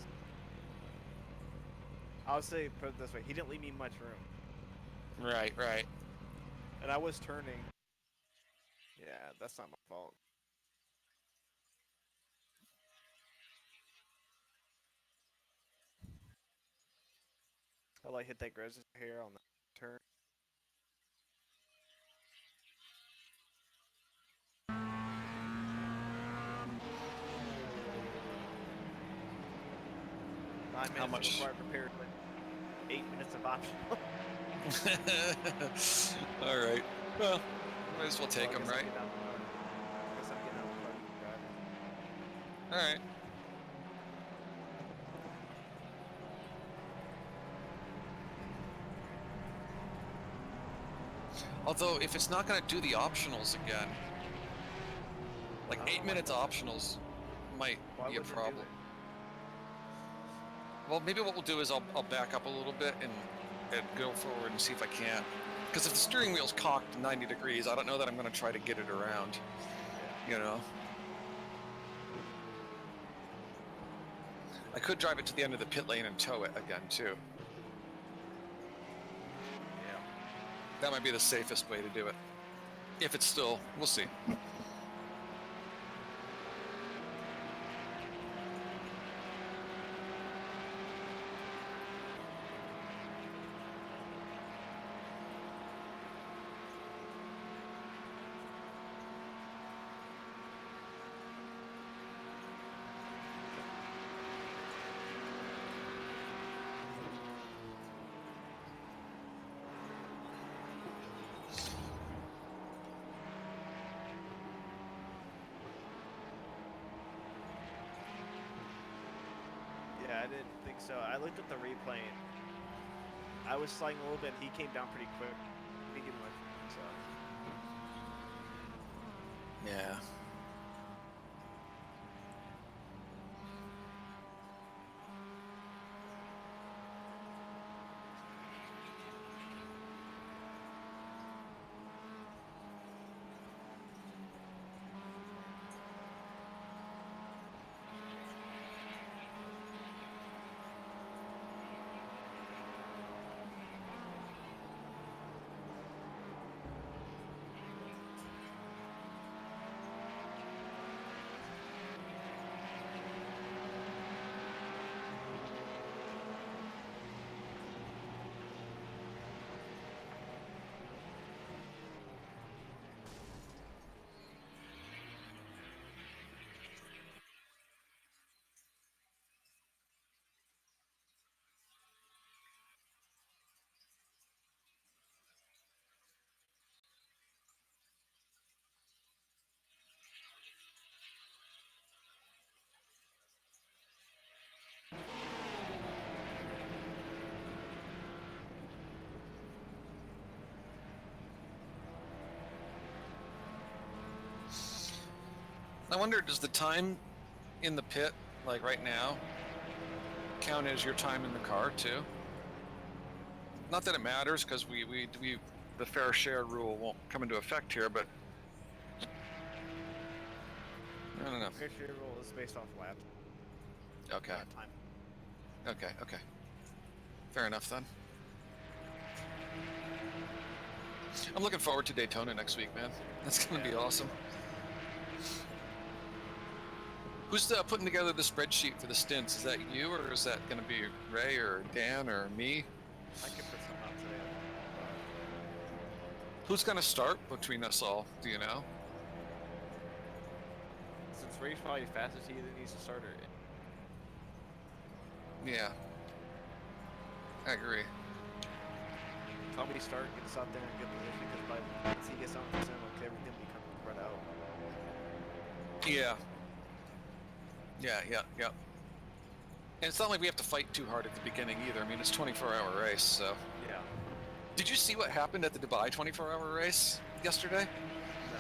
I would say, put it this way, he didn't leave me much room. Right, right. And I was turning. Yeah, that's not my fault. I like hit that grass hair on the turn. How much? Before I prepared, but 8 minutes of optional. All right. Well, might as well take them, right? All right. Although, if it's not going to do the optionals again, like 8 minutes optionals might be a problem. Well, maybe what we'll do is I'll back up a little bit and go forward and see if I can. Because if the steering wheel's cocked 90 degrees, I don't know that I'm going to try to get it around. You know? I could drive it to the end of the pit lane and tow it again, too. Yeah. That might be the safest way to do it. If it's still, we'll see. Yeah, I didn't think so. I looked at the replay and I was sliding a little bit. He came down pretty quick. Begin with, so. Yeah. I wonder, does the time in the pit, like right now, count as your time in the car too? Not that it matters, because the fair share rule won't come into effect here, but I don't know. Fair share rule is based off laps. Okay. Not time. Okay. Fair enough then. I'm looking forward to Daytona next week, man. That's gonna be awesome. Who's putting together the spreadsheet for the stints? Is that you, or is that gonna be Ray or Dan or me? I can put some out today. Who's gonna start between us all? Do you know? Since Ray's probably fastest, he either needs to start or. Yeah. I agree. Tommy start, get us out there in good position, because by once he gets on percent, okay, everything becomes spread out. Yeah. Yeah. And it's not like we have to fight too hard at the beginning either. I mean, it's a 24-hour race, so. Yeah. Did you see what happened at the Dubai 24-hour race yesterday? No.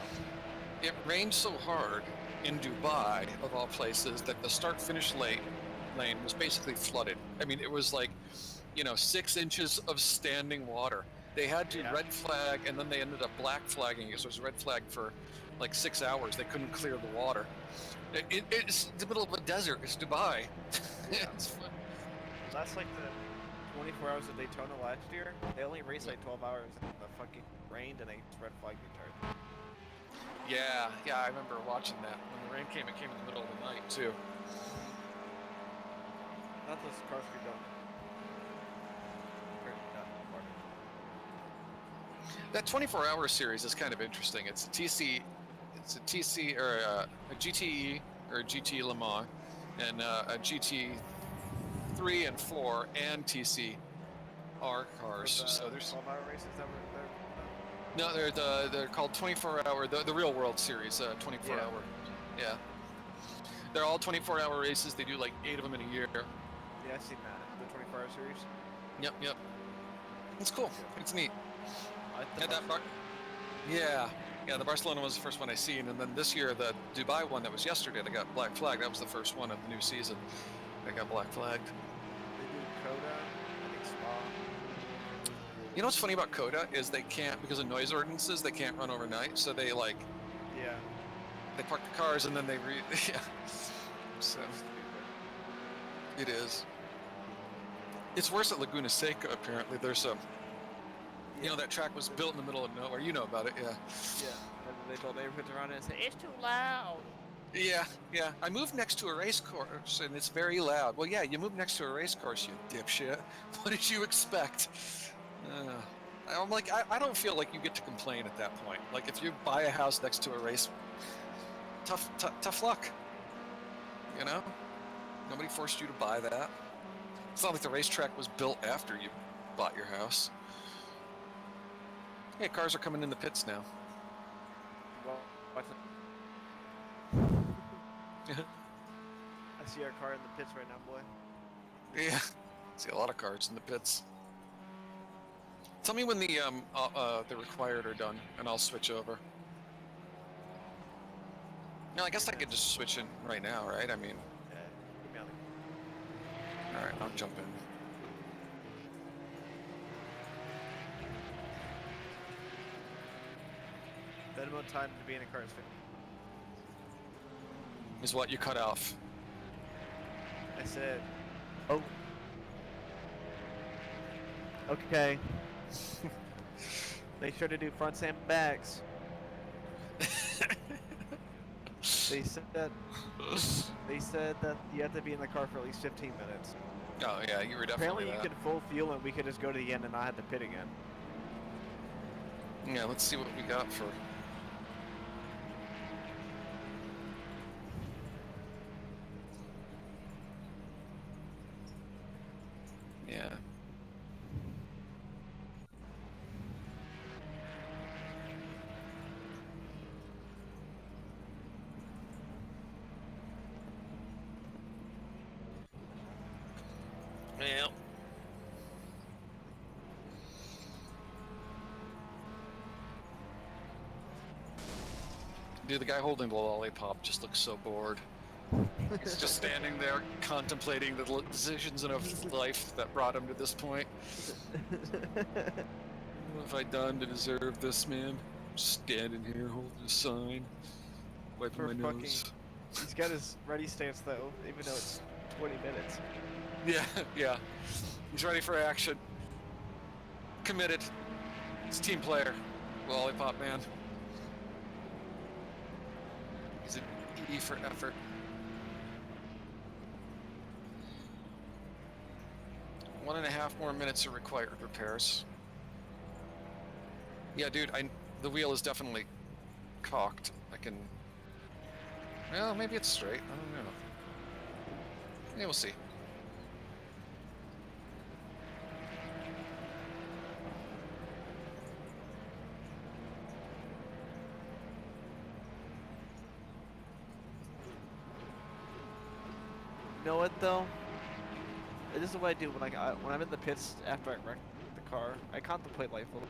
It rained so hard in Dubai, of all places, that the start-finish lane was basically flooded. I mean, it was like, 6 inches of standing water. They had to red flag, and then they ended up black flagging it. So it was red flag for like 6 hours. They couldn't clear the water. It's the middle of a desert. It's Dubai. It's fun. That's like the 24 hours of Daytona last year. They only raced like 12 hours, and the fucking rained, and they red flagged the entire thing. Yeah, I remember watching that. When the rain came, it came in the middle of the night, too. Not those cars we don't. That 24-hour series is kind of interesting. It's a TC or a GTE or a GT Le Mans, and a GT3 and 4 and TC R cars. So there's 12-hour races that were no, they're called 24-hour, the real world series, 24-hour. Yeah. They're all 24-hour races. They do like 8 of them in a year. Yeah, I've seen that. The 24-hour series. Yep. It's cool. It's neat. Yeah, the Barcelona was the first one I seen, and then this year the Dubai one that was yesterday that got black flagged. That was the first one of the new season that got black flagged. They do Coda, I think Spa. You know what's funny about Coda is they can't, because of noise ordinances, they can't run overnight. So they they park the cars and then they So it is. It's worse at Laguna Seca apparently. There's a. That track was built in the middle of nowhere. You know about it, yeah. Yeah, and they told neighborhoods around it and said, it's too loud. Yeah. I moved next to a race course, and it's very loud. Well, yeah, you moved next to a race course, you dipshit. What did you expect? I'm like, I don't feel like you get to complain at that point. Like, if you buy a house next to a race, tough luck. Nobody forced you to buy that. It's not like the racetrack was built after you bought your house. Hey, cars are coming in the pits now. Well, I see our car in the pits right now, boy. Yeah, I see a lot of cars in the pits. Tell me when the required are done, and I'll switch over. No, I guess I could just switch in right now, right? I mean. Yeah, all right, I'll jump in. Minimum time to be in a car is 50. Is what you cut off. I said, oh. Okay. They sure to do fronts and backs. They said that you have to be in the car for at least 15 minutes. Oh yeah, you were definitely Apparently you could full fuel and we could just go to the end and not have to pit again. Yeah, let's see what we got for. Yeah. Well. Dude, the guy holding the lollipop just looks so bored. He's just standing there contemplating the decisions in his life that brought him to this point. What have I done to deserve this, man? Just standing here holding a sign, wiping my nose. He's got his ready stance though, even though it's 20 minutes. Yeah, yeah. He's ready for action. Committed. He's a team player. Lollipop man. He's an E for effort. One and a half more minutes are required repairs. Yeah, dude, the wheel is definitely cocked. I can... Well, maybe it's straight. I don't know. Yeah, we'll see. You know what though? This is what I do when when I'm in the pits after I wreck the car. I contemplate life a little.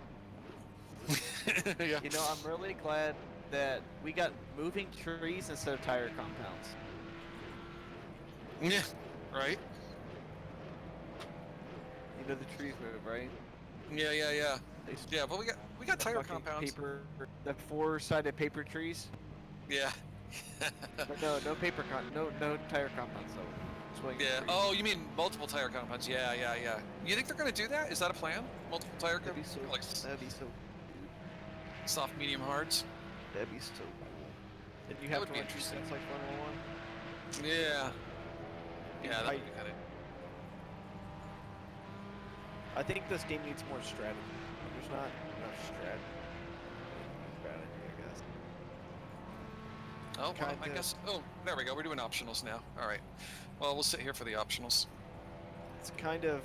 Yeah. You know, I'm really glad that we got moving trees instead of tire compounds. Yeah, right. You know the trees move, right? Yeah, yeah, yeah. Yeah, but we got tire fucking compounds. The four-sided paper trees. Yeah. But no paper no tire compounds though. Swing Yeah. trees. Oh, you mean multiple tire compounds? Yeah, yeah, yeah. You think they're gonna do that? Is that a plan? Multiple tire compounds? That'd be so. Soft, medium, hards. That'd be so cool. And you That have would to be run interesting. like Formula 1. Yeah. Yeah, that would be kind of. I think this game needs more strategy. There's not enough strategy, I guess. Oh, well, I guess. Oh, there we go. We're doing optionals now. All right. Well, we'll sit here for the optionals. It's kind of,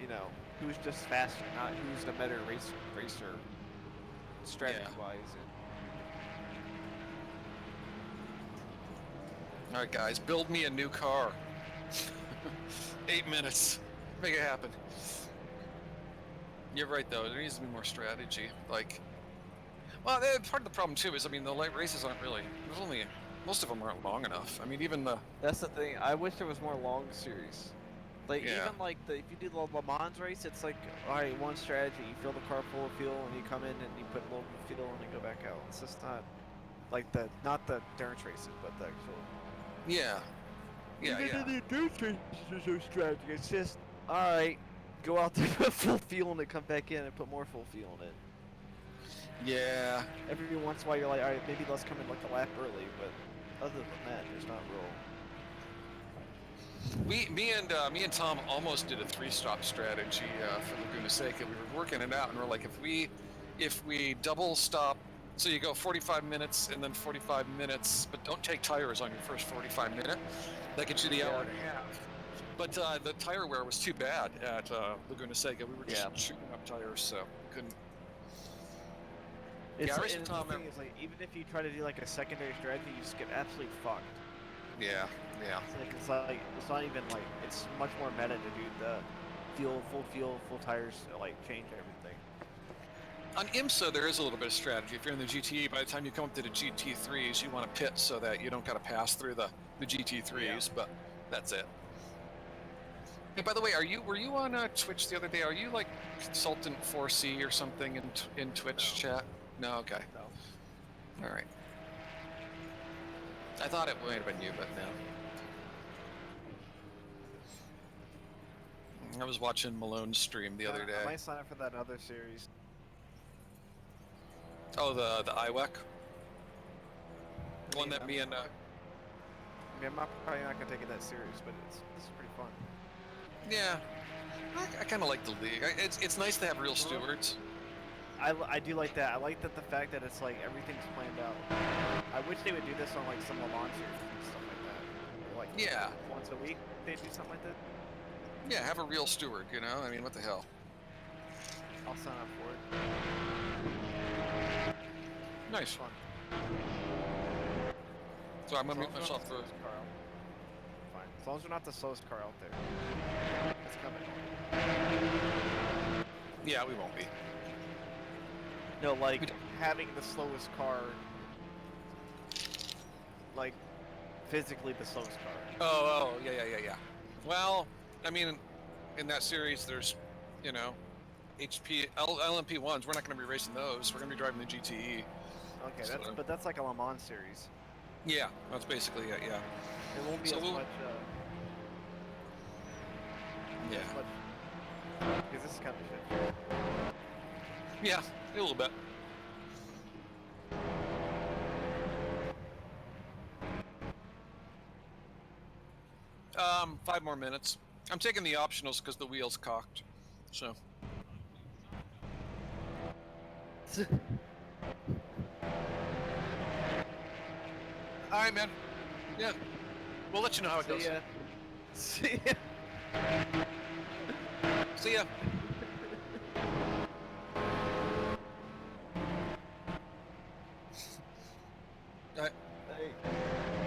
you know, who's just faster, not who's the better racer, strategy-wise. All right, guys, build me a new car. 8 minutes. Make it happen. You're right, though. There needs to be more strategy. Like, well, part of the problem too is, I mean, the light races aren't really. There's only most of them aren't long enough. I mean, even the. That's the thing. I wish there was more long series. Like Yeah. even like if you do the Le Mans race, it's like all right, one strategy. You fill the car full of fuel, and you come in and you put a little fuel, and you go back out. It's just not like not the endurance races, but the actual. Yeah. Yeah, Even yeah. in the endurance races, there's no strategy. It's just all right, go out there, put full fuel, and then come back in and put more full fuel in it. Yeah. Every once in a while, you're like, all right, maybe let's come in like a lap early, but other than that, there's not real. Me and Tom almost did a 3-stop strategy for Laguna Seca. We were working it out, and we're like, if we double stop, so you go 45 minutes and then 45 minutes, but don't take tires on your first 45 minute. That gets you the hour and a half. But the tire wear was too bad at Laguna Seca. We were just shooting up tires, so couldn't. It's, I wish and Tom the thing is, like, even if you try to do like a secondary strategy, you just get absolutely fucked. Yeah, yeah. It's not even like, it's much more meta to do the full tires, like change everything. On IMSA, there is a little bit of strategy. If you're in the GTE, by the time you come up to the GT3s, you want to pit so that you don't got to pass through the GT3s, but that's it. Hey, by the way, were you on Twitch the other day? Are you like Consultant 4C or something in Twitch chat? No, okay. No. All right. I thought it might have been you, but no. I was watching Malone's stream the other I day. might sign up for that other series. Oh, the IWEC? The one that me and... I mean, I'm probably not gonna take it that serious, but it's pretty fun. Yeah. I kind of like the league. It's nice to have real stewards. I do like that. I like that the fact that it's like everything's planned out. I wish they would do this on like some Le Mans series and stuff like that. Like Yeah. once a week they do something like that. Yeah, have a real steward, you know? I mean, what the hell? I'll sign up for it. Nice. Fun. So I'm gonna As long mute as myself we're for... not the slowest car out- Fine. As long as we're not the slowest car out there. It's coming. Yeah, we won't be. No, like having the slowest car like physically the slowest car. Oh, yeah. Well, I mean, in that series, there's, you know, LMP ones. We're not going to be racing those. We're going to be driving the GTE. Okay, but that's like a Le Mans series. Yeah, that's basically it. Yeah. It won't be So as we'll- much. Yeah. As much, because this is kind of shit. Yeah, a little bit. Five more minutes. I'm taking the optionals because the wheel's cocked. So. All right, man. Yeah. We'll let you know how it goes. See ya. See ya. See ya. All right. Hey.